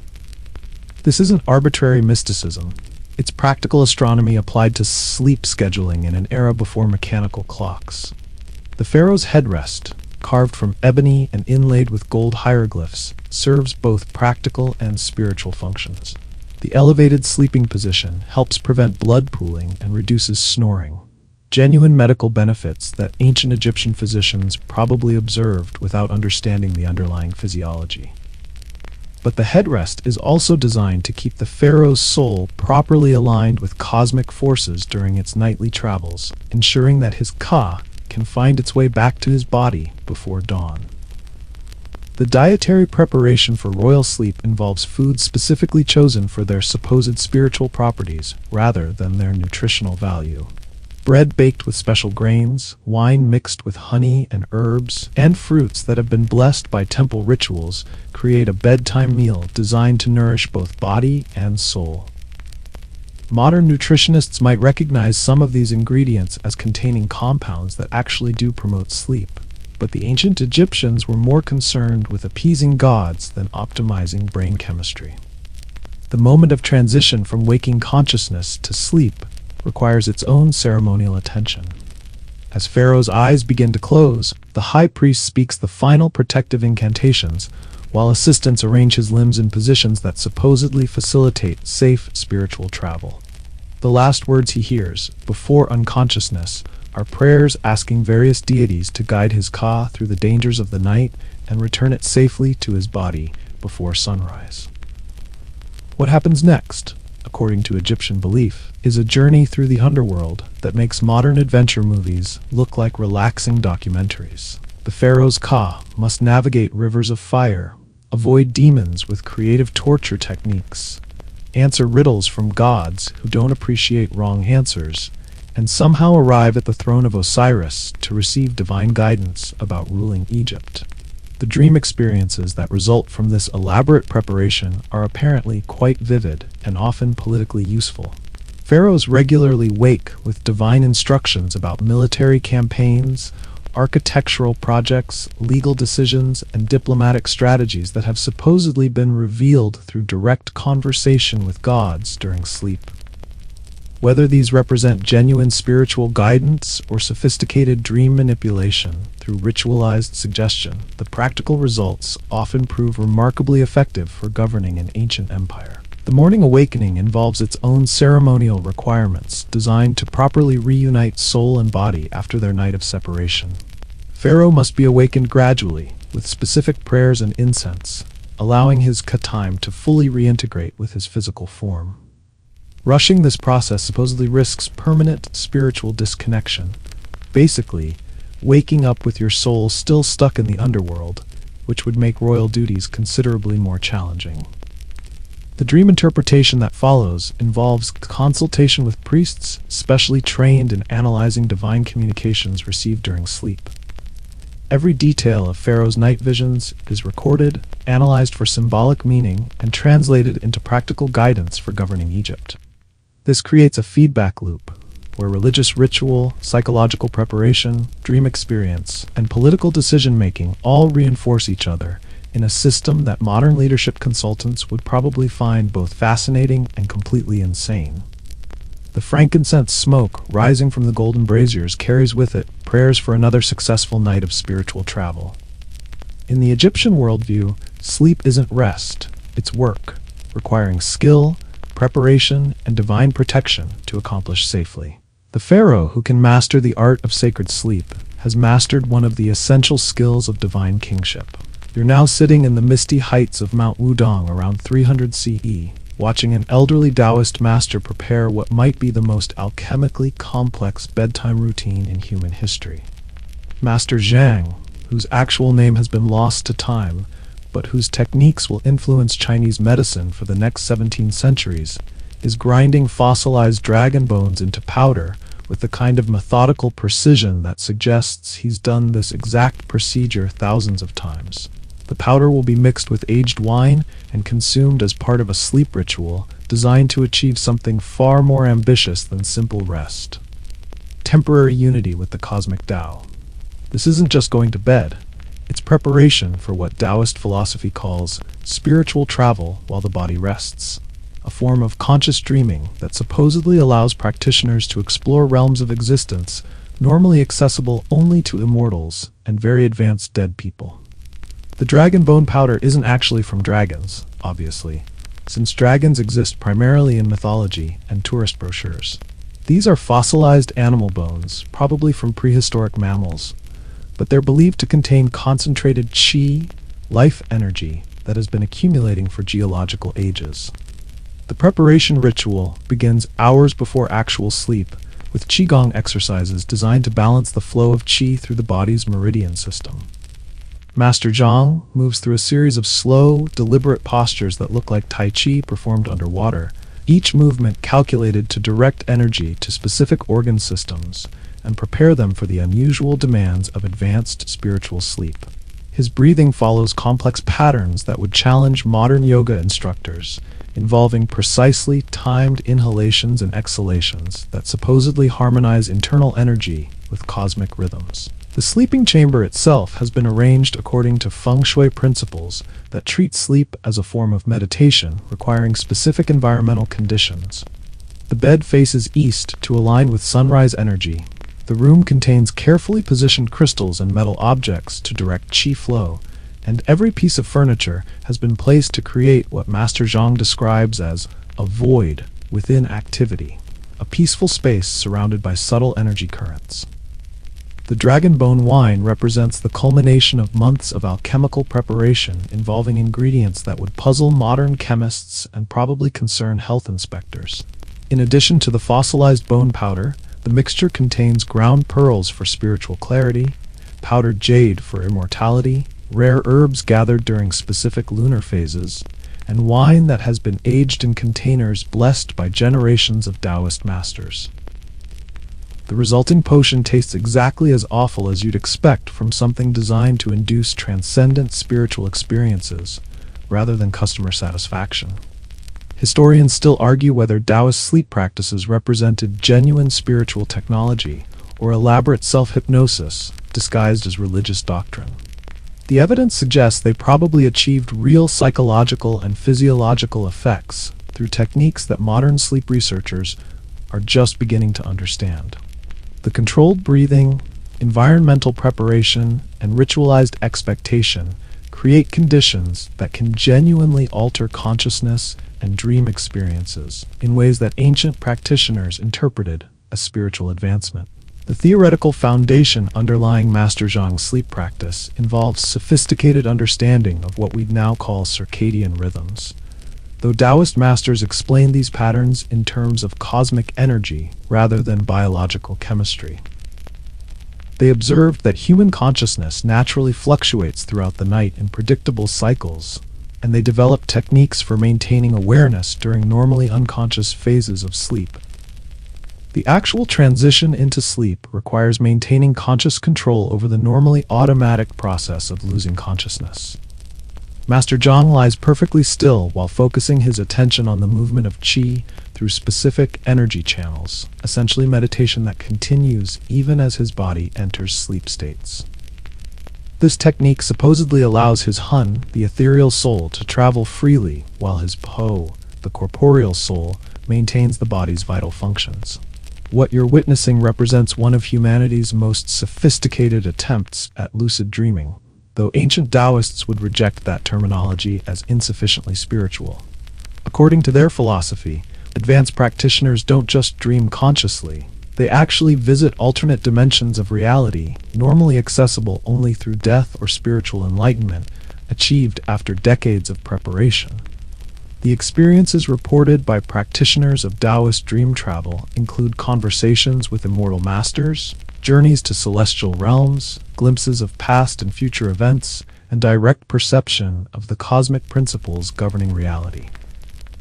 This isn't arbitrary mysticism. It's practical astronomy applied to sleep scheduling in an era before mechanical clocks. The pharaoh's headrest, carved from ebony and inlaid with gold hieroglyphs, serves both practical and spiritual functions. The elevated sleeping position helps prevent blood pooling and reduces snoring, genuine medical benefits that ancient Egyptian physicians probably observed without understanding the underlying physiology. But the headrest is also designed to keep the pharaoh's soul properly aligned with cosmic forces during its nightly travels, ensuring that his Ka can find its way back to his body before dawn. The dietary preparation for royal sleep involves foods specifically chosen for their supposed spiritual properties rather than their nutritional value. Bread baked with special grains, wine mixed with honey and herbs, and fruits that have been blessed by temple rituals create a bedtime meal designed to nourish both body and soul. Modern nutritionists might recognize some of these ingredients as containing compounds that actually do promote sleep, but the ancient Egyptians were more concerned with appeasing gods than optimizing brain chemistry. The moment of transition from waking consciousness to sleep requires its own ceremonial attention. As Pharaoh's eyes begin to close, the high priest speaks the final protective incantations, while assistants arrange his limbs in positions that supposedly facilitate safe spiritual travel. The last words he hears, before unconsciousness, are prayers asking various deities to guide his ka through the dangers of the night and return it safely to his body before sunrise. What happens next, according to Egyptian belief, is a journey through the underworld that makes modern adventure movies look like relaxing documentaries. The pharaoh's ka must navigate rivers of fire, avoid demons with creative torture techniques, answer riddles from gods who don't appreciate wrong answers, and somehow arrive at the throne of Osiris to receive divine guidance about ruling Egypt. The dream experiences that result from this elaborate preparation are apparently quite vivid and often politically useful. Pharaohs regularly wake with divine instructions about military campaigns, architectural projects, legal decisions, and diplomatic strategies that have supposedly been revealed through direct conversation with gods during sleep. Whether these represent genuine spiritual guidance or sophisticated dream manipulation through ritualized suggestion, the practical results often prove remarkably effective for governing an ancient empire. The morning awakening involves its own ceremonial requirements designed to properly reunite soul and body after their night of separation. Pharaoh must be awakened gradually, with specific prayers and incense, allowing his ka time to fully reintegrate with his physical form. Rushing this process supposedly risks permanent spiritual disconnection, basically, waking up with your soul still stuck in the underworld, which would make royal duties considerably more challenging. The dream interpretation that follows involves consultation with priests specially trained in analyzing divine communications received during sleep. Every detail of Pharaoh's night visions is recorded, analyzed for symbolic meaning, and translated into practical guidance for governing Egypt. This creates a feedback loop, where religious ritual, psychological preparation, dream experience, and political decision-making all reinforce each other in a system that modern leadership consultants would probably find both fascinating and completely insane. The frankincense smoke rising from the golden braziers carries with it prayers for another successful night of spiritual travel. In the Egyptian worldview, sleep isn't rest, it's work, requiring skill, preparation, and divine protection to accomplish safely. The pharaoh who can master the art of sacred sleep has mastered one of the essential skills of divine kingship. You're now sitting in the misty heights of Mount Wudong around 300 CE, watching an elderly Taoist master prepare what might be the most alchemically complex bedtime routine in human history. Master Zhang, whose actual name has been lost to time, but whose techniques will influence Chinese medicine for the next 17 centuries, is grinding fossilized dragon bones into powder with the kind of methodical precision that suggests he's done this exact procedure thousands of times. The powder will be mixed with aged wine and consumed as part of a sleep ritual designed to achieve something far more ambitious than simple rest: temporary unity with the cosmic Tao. This isn't just going to bed. It's preparation for what Taoist philosophy calls spiritual travel while the body rests, a form of conscious dreaming that supposedly allows practitioners to explore realms of existence normally accessible only to immortals and very advanced dead people. The dragon bone powder isn't actually from dragons, obviously, since dragons exist primarily in mythology and tourist brochures. These are fossilized animal bones, probably from prehistoric mammals, but they're believed to contain concentrated qi, life energy, that has been accumulating for geological ages. The preparation ritual begins hours before actual sleep, with qigong exercises designed to balance the flow of qi through the body's meridian system. Master Zhang moves through a series of slow, deliberate postures that look like Tai Chi performed underwater, each movement calculated to direct energy to specific organ systems and prepare them for the unusual demands of advanced spiritual sleep. His breathing follows complex patterns that would challenge modern yoga instructors, involving precisely timed inhalations and exhalations that supposedly harmonize internal energy with cosmic rhythms. The sleeping chamber itself has been arranged according to feng shui principles that treat sleep as a form of meditation, requiring specific environmental conditions. The bed faces east to align with sunrise energy. The room contains carefully positioned crystals and metal objects to direct qi flow, and every piece of furniture has been placed to create what Master Zhang describes as a void within activity, a peaceful space surrounded by subtle energy currents. The dragon bone wine represents the culmination of months of alchemical preparation involving ingredients that would puzzle modern chemists and probably concern health inspectors. In addition to the fossilized bone powder, the mixture contains ground pearls for spiritual clarity, powdered jade for immortality, rare herbs gathered during specific lunar phases, and wine that has been aged in containers blessed by generations of Taoist masters. The resulting potion tastes exactly as awful as you'd expect from something designed to induce transcendent spiritual experiences, rather than customer satisfaction. Historians still argue whether Taoist sleep practices represented genuine spiritual technology or elaborate self-hypnosis disguised as religious doctrine. The evidence suggests they probably achieved real psychological and physiological effects through techniques that modern sleep researchers are just beginning to understand. The controlled breathing, environmental preparation, and ritualized expectation create conditions that can genuinely alter consciousness and dream experiences in ways that ancient practitioners interpreted as spiritual advancement. The theoretical foundation underlying Master Zhang's sleep practice involves sophisticated understanding of what we'd now call circadian rhythms. Though Taoist masters explain these patterns in terms of cosmic energy rather than biological chemistry. They observed that human consciousness naturally fluctuates throughout the night in predictable cycles, and they developed techniques for maintaining awareness during normally unconscious phases of sleep. The actual transition into sleep requires maintaining conscious control over the normally automatic process of losing consciousness. Master Zhang lies perfectly still while focusing his attention on the movement of qi through specific energy channels, essentially meditation that continues even as his body enters sleep states. This technique supposedly allows his hun, the ethereal soul, to travel freely, while his po, the corporeal soul, maintains the body's vital functions. What you're witnessing represents one of humanity's most sophisticated attempts at lucid dreaming, though ancient Taoists would reject that terminology as insufficiently spiritual. According to their philosophy, advanced practitioners don't just dream consciously, they actually visit alternate dimensions of reality, normally accessible only through death or spiritual enlightenment, achieved after decades of preparation. The experiences reported by practitioners of Taoist dream travel include conversations with immortal masters, journeys to celestial realms, glimpses of past and future events, and direct perception of the cosmic principles governing reality.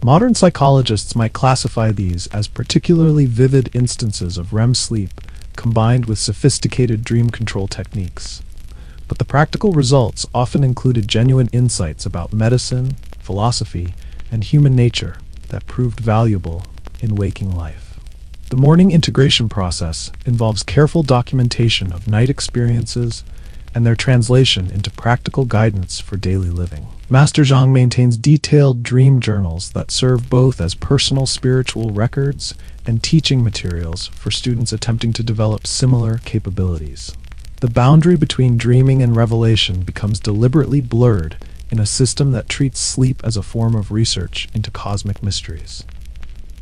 Modern psychologists might classify these as particularly vivid instances of REM sleep combined with sophisticated dream control techniques. But the practical results often included genuine insights about medicine, philosophy, and human nature that proved valuable in waking life. The morning integration process involves careful documentation of night experiences and their translation into practical guidance for daily living. Master Zhang maintains detailed dream journals that serve both as personal spiritual records and teaching materials for students attempting to develop similar capabilities. The boundary between dreaming and revelation becomes deliberately blurred in a system that treats sleep as a form of research into cosmic mysteries.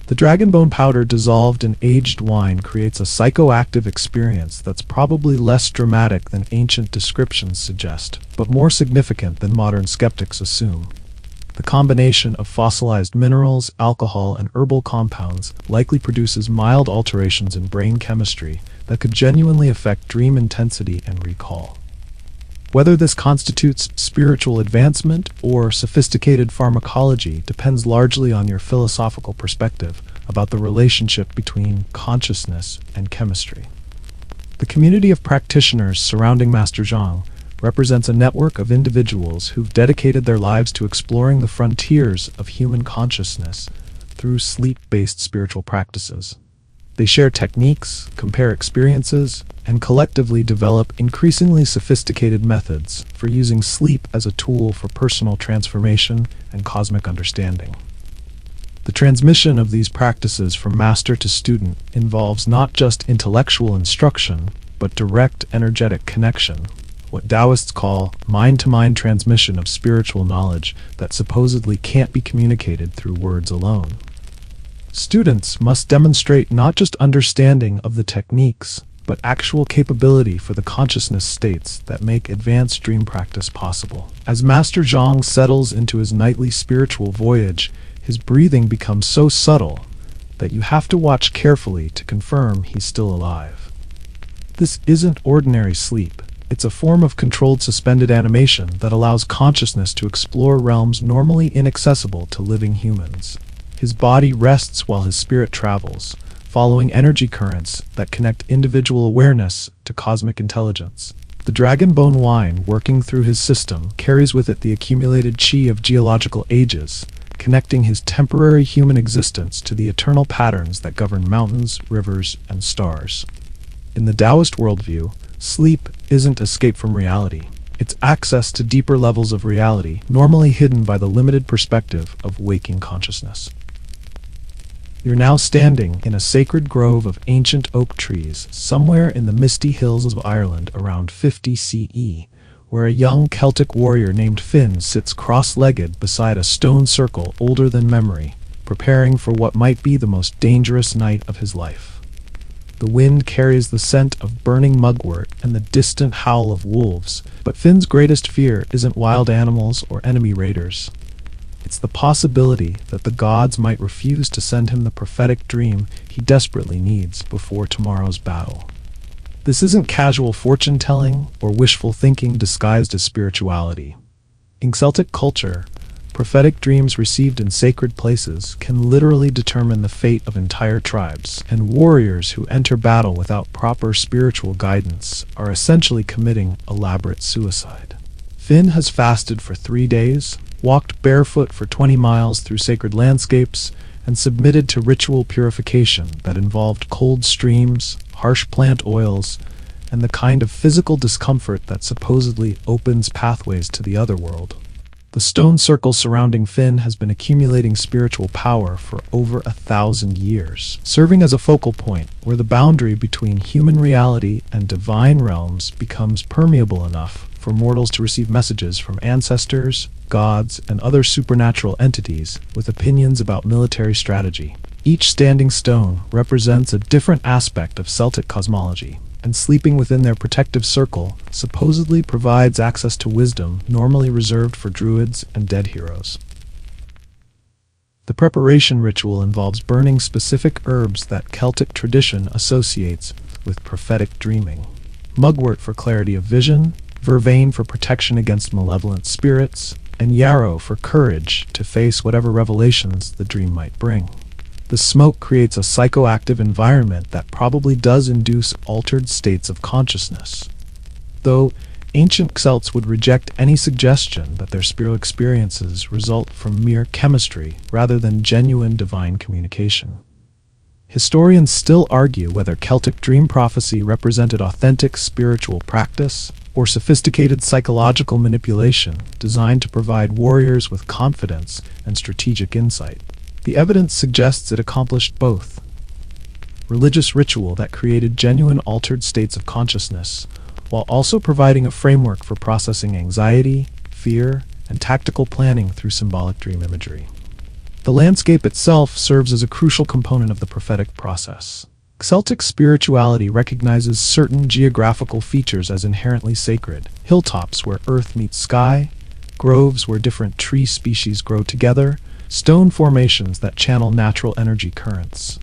The dragon bone powder dissolved in aged wine creates a psychoactive experience that's probably less dramatic than ancient descriptions suggest, but more significant than modern skeptics assume. The combination of fossilized minerals, alcohol, and herbal compounds likely produces mild alterations in brain chemistry that could genuinely affect dream intensity and recall. Whether this constitutes spiritual advancement or sophisticated pharmacology depends largely on your philosophical perspective about the relationship between consciousness and chemistry. The community of practitioners surrounding Master Zhang represents a network of individuals who've dedicated their lives to exploring the frontiers of human consciousness through sleep-based spiritual practices. They share techniques, compare experiences, and collectively develop increasingly sophisticated methods for using sleep as a tool for personal transformation and cosmic understanding. The transmission of these practices from master to student involves not just intellectual instruction, but direct energetic connection, what Taoists call mind-to-mind transmission of spiritual knowledge that supposedly can't be communicated through words alone. Students must demonstrate not just understanding of the techniques, but actual capability for the consciousness states that make advanced dream practice possible. As Master Zhang settles into his nightly spiritual voyage, his breathing becomes so subtle that you have to watch carefully to confirm he's still alive. This isn't ordinary sleep. It's a form of controlled suspended animation that allows consciousness to explore realms normally inaccessible to living humans. His body rests while his spirit travels, following energy currents that connect individual awareness to cosmic intelligence. The dragon bone wine working through his system carries with it the accumulated chi of geological ages, connecting his temporary human existence to the eternal patterns that govern mountains, rivers, and stars. In the Taoist worldview, sleep isn't escape from reality. It's access to deeper levels of reality, normally hidden by the limited perspective of waking consciousness. You're now standing in a sacred grove of ancient oak trees somewhere in the misty hills of Ireland around 50 CE, where a young Celtic warrior named Finn sits cross-legged beside a stone circle older than memory, preparing for what might be the most dangerous night of his life. The wind carries the scent of burning mugwort and the distant howl of wolves, but Finn's greatest fear isn't wild animals or enemy raiders. It's the possibility that the gods might refuse to send him the prophetic dream he desperately needs before tomorrow's battle. This isn't casual fortune-telling or wishful thinking disguised as spirituality. In Celtic culture, prophetic dreams received in sacred places can literally determine the fate of entire tribes, and warriors who enter battle without proper spiritual guidance are essentially committing elaborate suicide. Finn has fasted for 3 days, walked barefoot for 20 miles through sacred landscapes, and submitted to ritual purification that involved cold streams, harsh plant oils, and the kind of physical discomfort that supposedly opens pathways to the other world. The stone circle surrounding Finn has been accumulating spiritual power for over 1,000 years, serving as a focal point where the boundary between human reality and divine realms becomes permeable enough for mortals to receive messages from ancestors, gods, and other supernatural entities with opinions about military strategy. Each standing stone represents a different aspect of Celtic cosmology, and sleeping within their protective circle supposedly provides access to wisdom normally reserved for druids and dead heroes. The preparation ritual involves burning specific herbs that Celtic tradition associates with prophetic dreaming. Mugwort for clarity of vision, vervain for protection against malevolent spirits, and yarrow for courage to face whatever revelations the dream might bring. The smoke creates a psychoactive environment that probably does induce altered states of consciousness, though ancient Celts would reject any suggestion that their spiritual experiences result from mere chemistry rather than genuine divine communication. Historians still argue whether Celtic dream prophecy represented authentic spiritual practice or sophisticated psychological manipulation designed to provide warriors with confidence and strategic insight. The evidence suggests it accomplished both. Religious ritual that created genuine altered states of consciousness, while also providing a framework for processing anxiety, fear, and tactical planning through symbolic dream imagery. The landscape itself serves as a crucial component of the prophetic process. Celtic spirituality recognizes certain geographical features as inherently sacred: hilltops where earth meets sky, groves where different tree species grow together, stone formations that channel natural energy currents.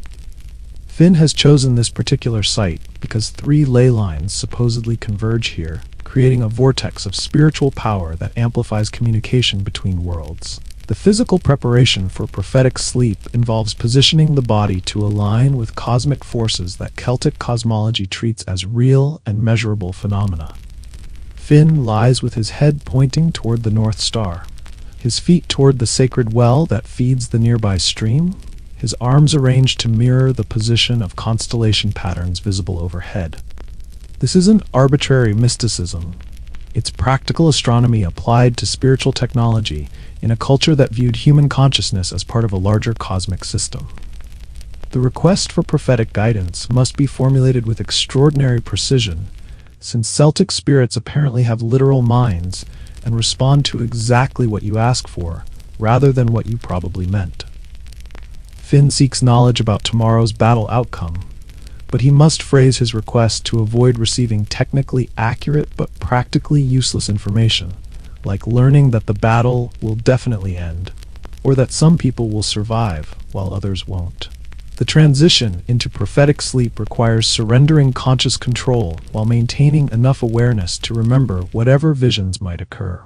Finn has chosen this particular site because 3 ley lines supposedly converge here, creating a vortex of spiritual power that amplifies communication between worlds. The physical preparation for prophetic sleep involves positioning the body to align with cosmic forces that Celtic cosmology treats as real and measurable phenomena. Finn lies with his head pointing toward the North Star, his feet toward the sacred well that feeds the nearby stream, his arms arranged to mirror the position of constellation patterns visible overhead. This isn't arbitrary mysticism. It's practical astronomy applied to spiritual technology in a culture that viewed human consciousness as part of a larger cosmic system. The request for prophetic guidance must be formulated with extraordinary precision, since Celtic spirits apparently have literal minds and respond to exactly what you ask for, rather than what you probably meant. Finn seeks knowledge about tomorrow's battle outcome, but he must phrase his request to avoid receiving technically accurate but practically useless information, like learning that the battle will definitely end, or that some people will survive while others won't. The transition into prophetic sleep requires surrendering conscious control while maintaining enough awareness to remember whatever visions might occur.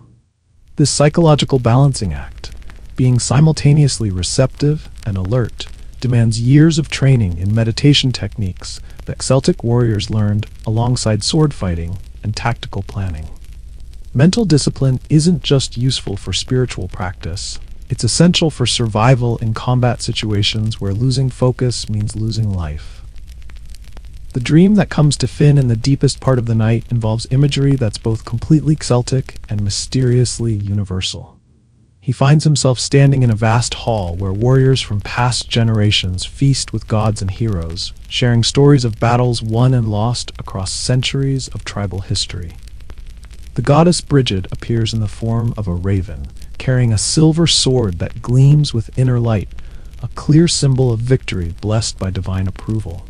This psychological balancing act, being simultaneously receptive and alert, demands years of training in meditation techniques that Celtic warriors learned alongside sword fighting and tactical planning. Mental discipline isn't just useful for spiritual practice. It's essential for survival in combat situations where losing focus means losing life. The dream that comes to Finn in the deepest part of the night involves imagery that's both completely Celtic and mysteriously universal. He finds himself standing in a vast hall where warriors from past generations feast with gods and heroes, sharing stories of battles won and lost across centuries of tribal history. The goddess Brigid appears in the form of a raven, carrying a silver sword that gleams with inner light, a clear symbol of victory blessed by divine approval.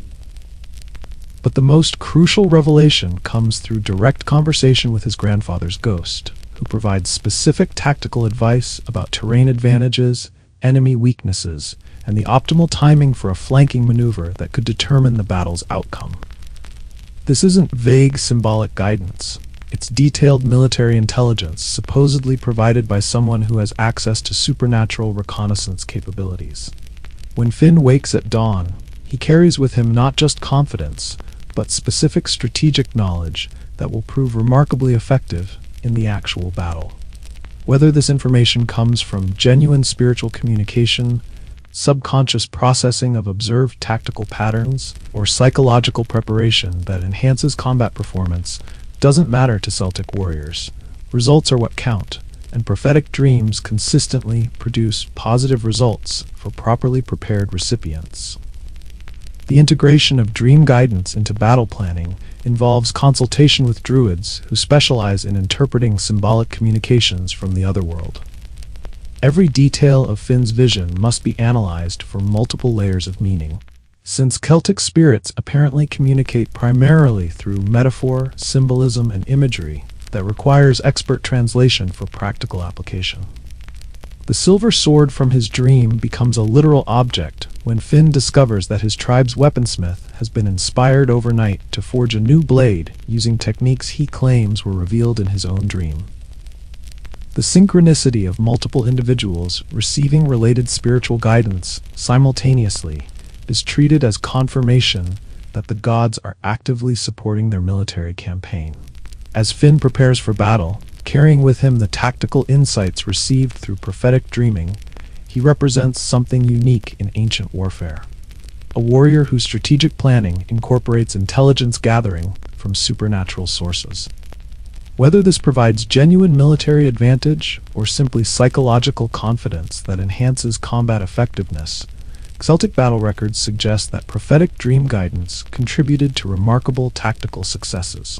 But the most crucial revelation comes through direct conversation with his grandfather's ghost, who provides specific tactical advice about terrain advantages, enemy weaknesses, and the optimal timing for a flanking maneuver that could determine the battle's outcome. This isn't vague symbolic guidance. It's detailed military intelligence supposedly provided by someone who has access to supernatural reconnaissance capabilities. When Finn wakes at dawn, he carries with him not just confidence, but specific strategic knowledge that will prove remarkably effective in the actual battle. Whether this information comes from genuine spiritual communication, subconscious processing of observed tactical patterns, or psychological preparation that enhances combat performance, doesn't matter to Celtic warriors. Results are what count, and prophetic dreams consistently produce positive results for properly prepared recipients. The integration of dream guidance into battle planning involves consultation with druids who specialize in interpreting symbolic communications from the otherworld. Every detail of Finn's vision must be analyzed for multiple layers of meaning. Since Celtic spirits apparently communicate primarily through metaphor, symbolism, and imagery, that requires expert translation for practical application. The silver sword from his dream becomes a literal object when Finn discovers that his tribe's weaponsmith has been inspired overnight to forge a new blade using techniques he claims were revealed in his own dream. The synchronicity of multiple individuals receiving related spiritual guidance simultaneously is treated as confirmation that the gods are actively supporting their military campaign. As Finn prepares for battle, carrying with him the tactical insights received through prophetic dreaming, he represents something unique in ancient warfare. A warrior whose strategic planning incorporates intelligence gathering from supernatural sources. Whether this provides genuine military advantage or simply psychological confidence that enhances combat effectiveness, Celtic battle records suggest that prophetic dream guidance contributed to remarkable tactical successes.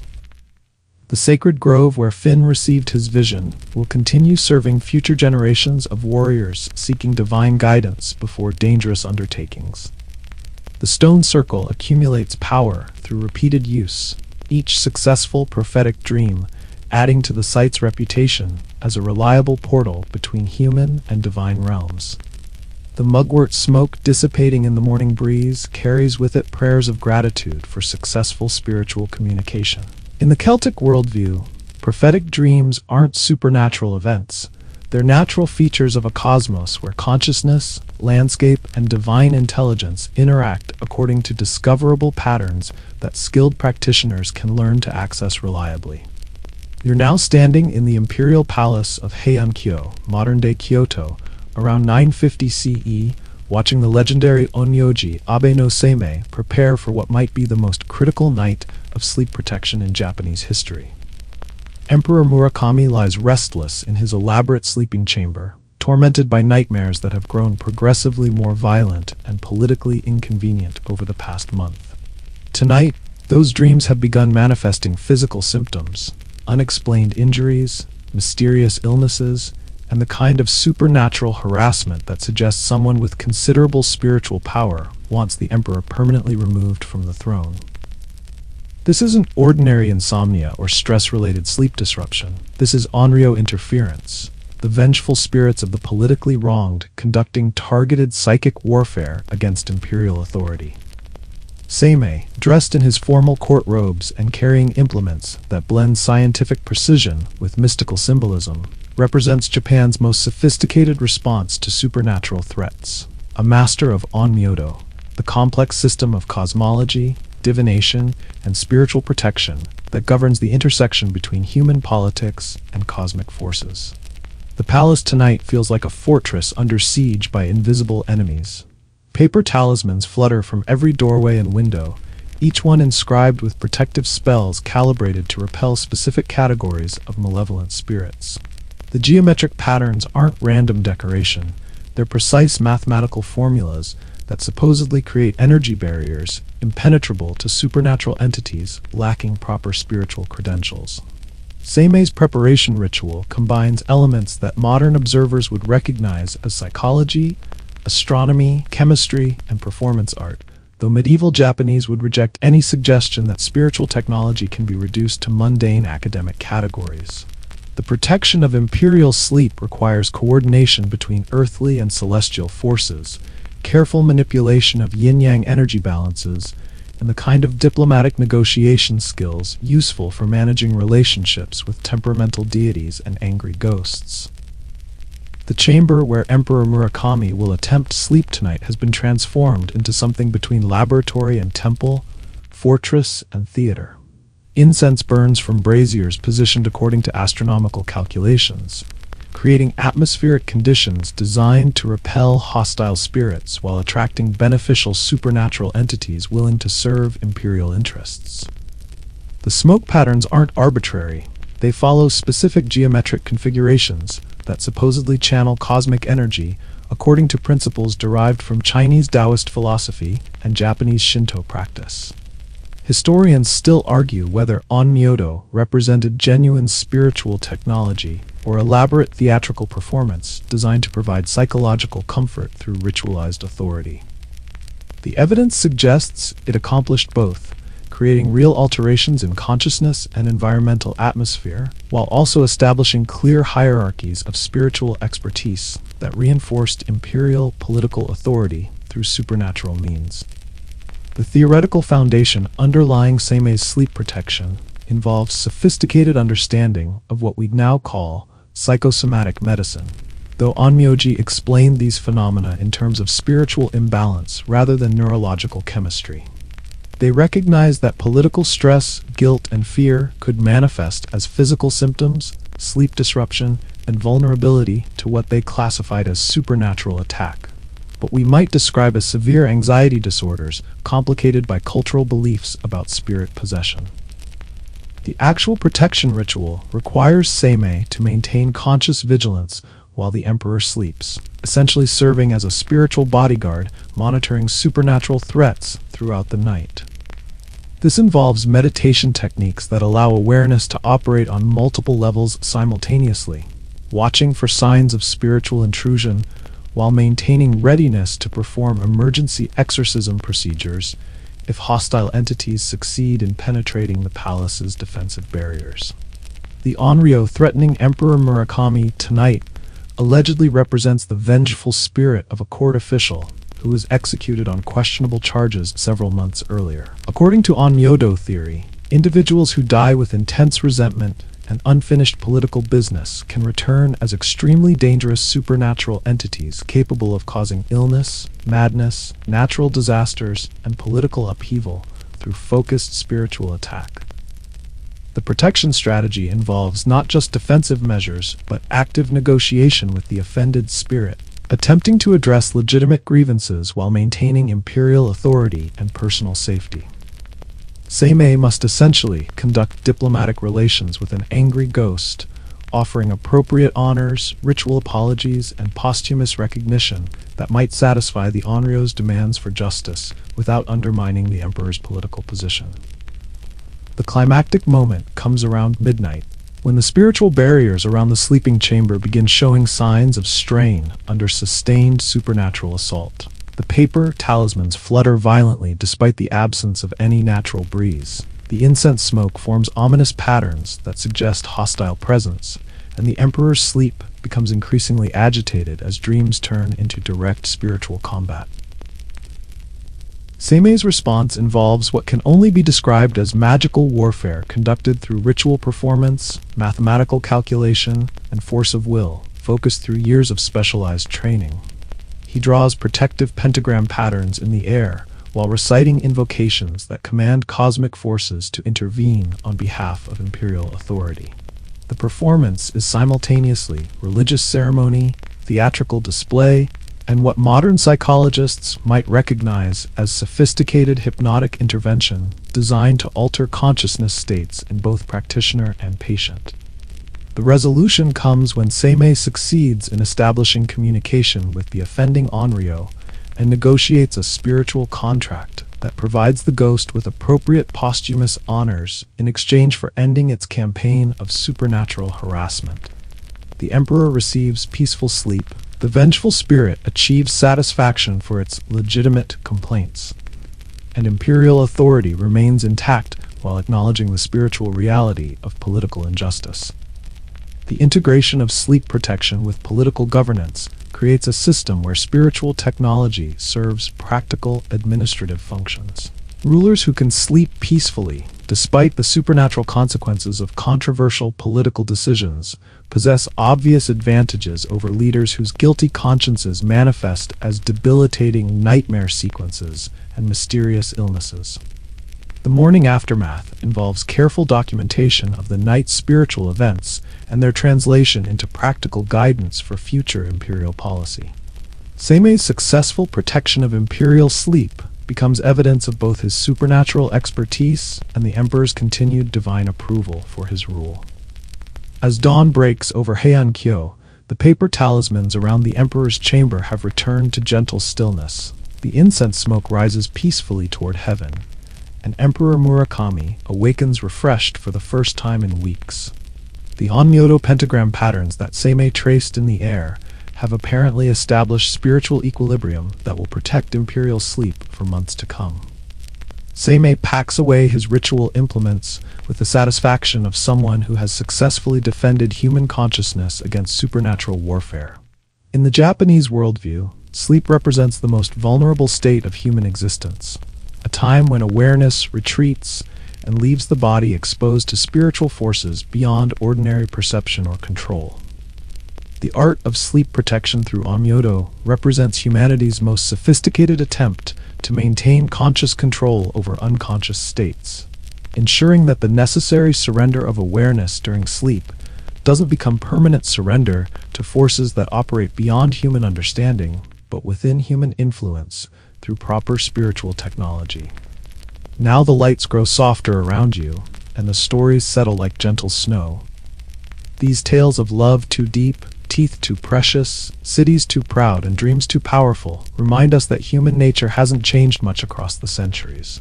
The sacred grove where Finn received his vision will continue serving future generations of warriors seeking divine guidance before dangerous undertakings. The stone circle accumulates power through repeated use, each successful prophetic dream adding to the site's reputation as a reliable portal between human and divine realms. The mugwort smoke dissipating in the morning breeze carries with it prayers of gratitude for successful spiritual communication. In the Celtic worldview, prophetic dreams aren't supernatural events. They're natural features of a cosmos where consciousness, landscape, and divine intelligence interact according to discoverable patterns that skilled practitioners can learn to access reliably. You're now standing in the imperial palace of Heian-kyo, modern-day Kyoto, around 950 CE, watching the legendary Onmyoji Abe no Seimei prepare for what might be the most critical night of sleep protection in Japanese history. Emperor Murakami lies restless in his elaborate sleeping chamber, tormented by nightmares that have grown progressively more violent and politically inconvenient over the past month. Tonight, those dreams have begun manifesting physical symptoms, unexplained injuries, mysterious illnesses, and the kind of supernatural harassment that suggests someone with considerable spiritual power wants the emperor permanently removed from the throne. This isn't ordinary insomnia or stress-related sleep disruption. This is onryo interference, the vengeful spirits of the politically wronged conducting targeted psychic warfare against imperial authority. Seimei, dressed in his formal court robes and carrying implements that blend scientific precision with mystical symbolism, represents Japan's most sophisticated response to supernatural threats. A master of Onmyodo, the complex system of cosmology, divination, and spiritual protection that governs the intersection between human politics and cosmic forces. The palace tonight feels like a fortress under siege by invisible enemies. Paper talismans flutter from every doorway and window, each one inscribed with protective spells calibrated to repel specific categories of malevolent spirits. The geometric patterns aren't random decoration, they're precise mathematical formulas that supposedly create energy barriers impenetrable to supernatural entities lacking proper spiritual credentials. Seimei's preparation ritual combines elements that modern observers would recognize as psychology, astronomy, chemistry, and performance art, though medieval Japanese would reject any suggestion that spiritual technology can be reduced to mundane academic categories. The protection of imperial sleep requires coordination between earthly and celestial forces, careful manipulation of yin-yang energy balances, and the kind of diplomatic negotiation skills useful for managing relationships with temperamental deities and angry ghosts. The chamber where Emperor Murakami will attempt sleep tonight has been transformed into something between laboratory and temple, fortress and theater. Incense burns from braziers positioned according to astronomical calculations, creating atmospheric conditions designed to repel hostile spirits while attracting beneficial supernatural entities willing to serve imperial interests. The smoke patterns aren't arbitrary. They follow specific geometric configurations that supposedly channel cosmic energy according to principles derived from Chinese Taoist philosophy and Japanese Shinto practice. Historians still argue whether Onmyodo represented genuine spiritual technology or elaborate theatrical performance designed to provide psychological comfort through ritualized authority. The evidence suggests it accomplished both, creating real alterations in consciousness and environmental atmosphere, while also establishing clear hierarchies of spiritual expertise that reinforced imperial political authority through supernatural means. The theoretical foundation underlying Seimei's sleep protection involves sophisticated understanding of what we'd now call psychosomatic medicine, though Onmyoji explained these phenomena in terms of spiritual imbalance rather than neurological chemistry. They recognized that political stress, guilt, and fear could manifest as physical symptoms, sleep disruption, and vulnerability to what they classified as supernatural attack. What we might describe as severe anxiety disorders complicated by cultural beliefs about spirit possession. The actual protection ritual requires Seimei to maintain conscious vigilance while the emperor sleeps, essentially serving as a spiritual bodyguard monitoring supernatural threats throughout the night. This involves meditation techniques that allow awareness to operate on multiple levels simultaneously, watching for signs of spiritual intrusion while maintaining readiness to perform emergency exorcism procedures if hostile entities succeed in penetrating the palace's defensive barriers. The onryo threatening Emperor Murakami tonight allegedly represents the vengeful spirit of a court official who was executed on questionable charges several months earlier. According to Onmyodo theory, individuals who die with intense resentment and unfinished political business can return as extremely dangerous supernatural entities capable of causing illness, madness, natural disasters, and political upheaval through focused spiritual attack. The protection strategy involves not just defensive measures, but active negotiation with the offended spirit, attempting to address legitimate grievances while maintaining imperial authority and personal safety. Seimei must essentially conduct diplomatic relations with an angry ghost, offering appropriate honors, ritual apologies, and posthumous recognition that might satisfy the Onryo's demands for justice without undermining the emperor's political position. The climactic moment comes around midnight, when the spiritual barriers around the sleeping chamber begin showing signs of strain under sustained supernatural assault. The paper talismans flutter violently despite the absence of any natural breeze. The incense smoke forms ominous patterns that suggest hostile presence, and the emperor's sleep becomes increasingly agitated as dreams turn into direct spiritual combat. Seimei's response involves what can only be described as magical warfare conducted through ritual performance, mathematical calculation, and force of will, focused through years of specialized training. He draws protective pentagram patterns in the air, while reciting invocations that command cosmic forces to intervene on behalf of imperial authority. The performance is simultaneously religious ceremony, theatrical display, and what modern psychologists might recognize as sophisticated hypnotic intervention designed to alter consciousness states in both practitioner and patient. The resolution comes when Seimei succeeds in establishing communication with the offending Onryo and negotiates a spiritual contract that provides the ghost with appropriate posthumous honors in exchange for ending its campaign of supernatural harassment. The emperor receives peaceful sleep. The vengeful spirit achieves satisfaction for its legitimate complaints, and imperial authority remains intact while acknowledging the spiritual reality of political injustice. The integration of sleep protection with political governance creates a system where spiritual technology serves practical administrative functions. Rulers who can sleep peacefully, despite the supernatural consequences of controversial political decisions, possess obvious advantages over leaders whose guilty consciences manifest as debilitating nightmare sequences and mysterious illnesses. The morning aftermath involves careful documentation of the night's spiritual events and their translation into practical guidance for future imperial policy. Seimei's successful protection of imperial sleep becomes evidence of both his supernatural expertise and the emperor's continued divine approval for his rule. As dawn breaks over Heian-kyo, the paper talismans around the emperor's chamber have returned to gentle stillness. The incense smoke rises peacefully toward heaven, and Emperor Murakami awakens refreshed for the first time in weeks. The Onmyodo pentagram patterns that Seimei traced in the air have apparently established spiritual equilibrium that will protect imperial sleep for months to come. Seimei packs away his ritual implements with the satisfaction of someone who has successfully defended human consciousness against supernatural warfare. In the Japanese worldview, sleep represents the most vulnerable state of human existence, a time when awareness retreats and leaves the body exposed to spiritual forces beyond ordinary perception or control. The art of sleep protection through Onmyodo represents humanity's most sophisticated attempt to maintain conscious control over unconscious states, ensuring that the necessary surrender of awareness during sleep doesn't become permanent surrender to forces that operate beyond human understanding, but within human influence through proper spiritual technology. Now the lights grow softer around you, and the stories settle like gentle snow. These tales of love too deep, teeth too precious, cities too proud, and dreams too powerful remind us that human nature hasn't changed much across the centuries.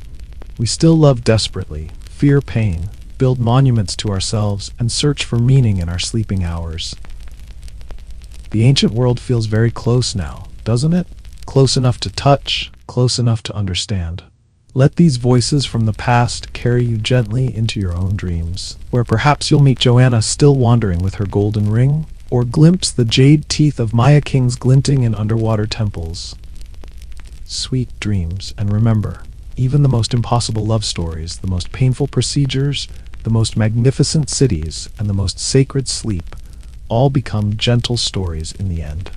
We still love desperately, fear pain, build monuments to ourselves, and search for meaning in our sleeping hours. The ancient world feels very close now, doesn't it? Close enough to touch, close enough to understand. Let these voices from the past carry you gently into your own dreams, where perhaps you'll meet Joanna still wandering with her golden ring, or glimpse the jade teeth of Maya kings glinting in underwater temples. Sweet dreams, and remember, even the most impossible love stories, the most painful procedures, the most magnificent cities, and the most sacred sleep all become gentle stories in the end.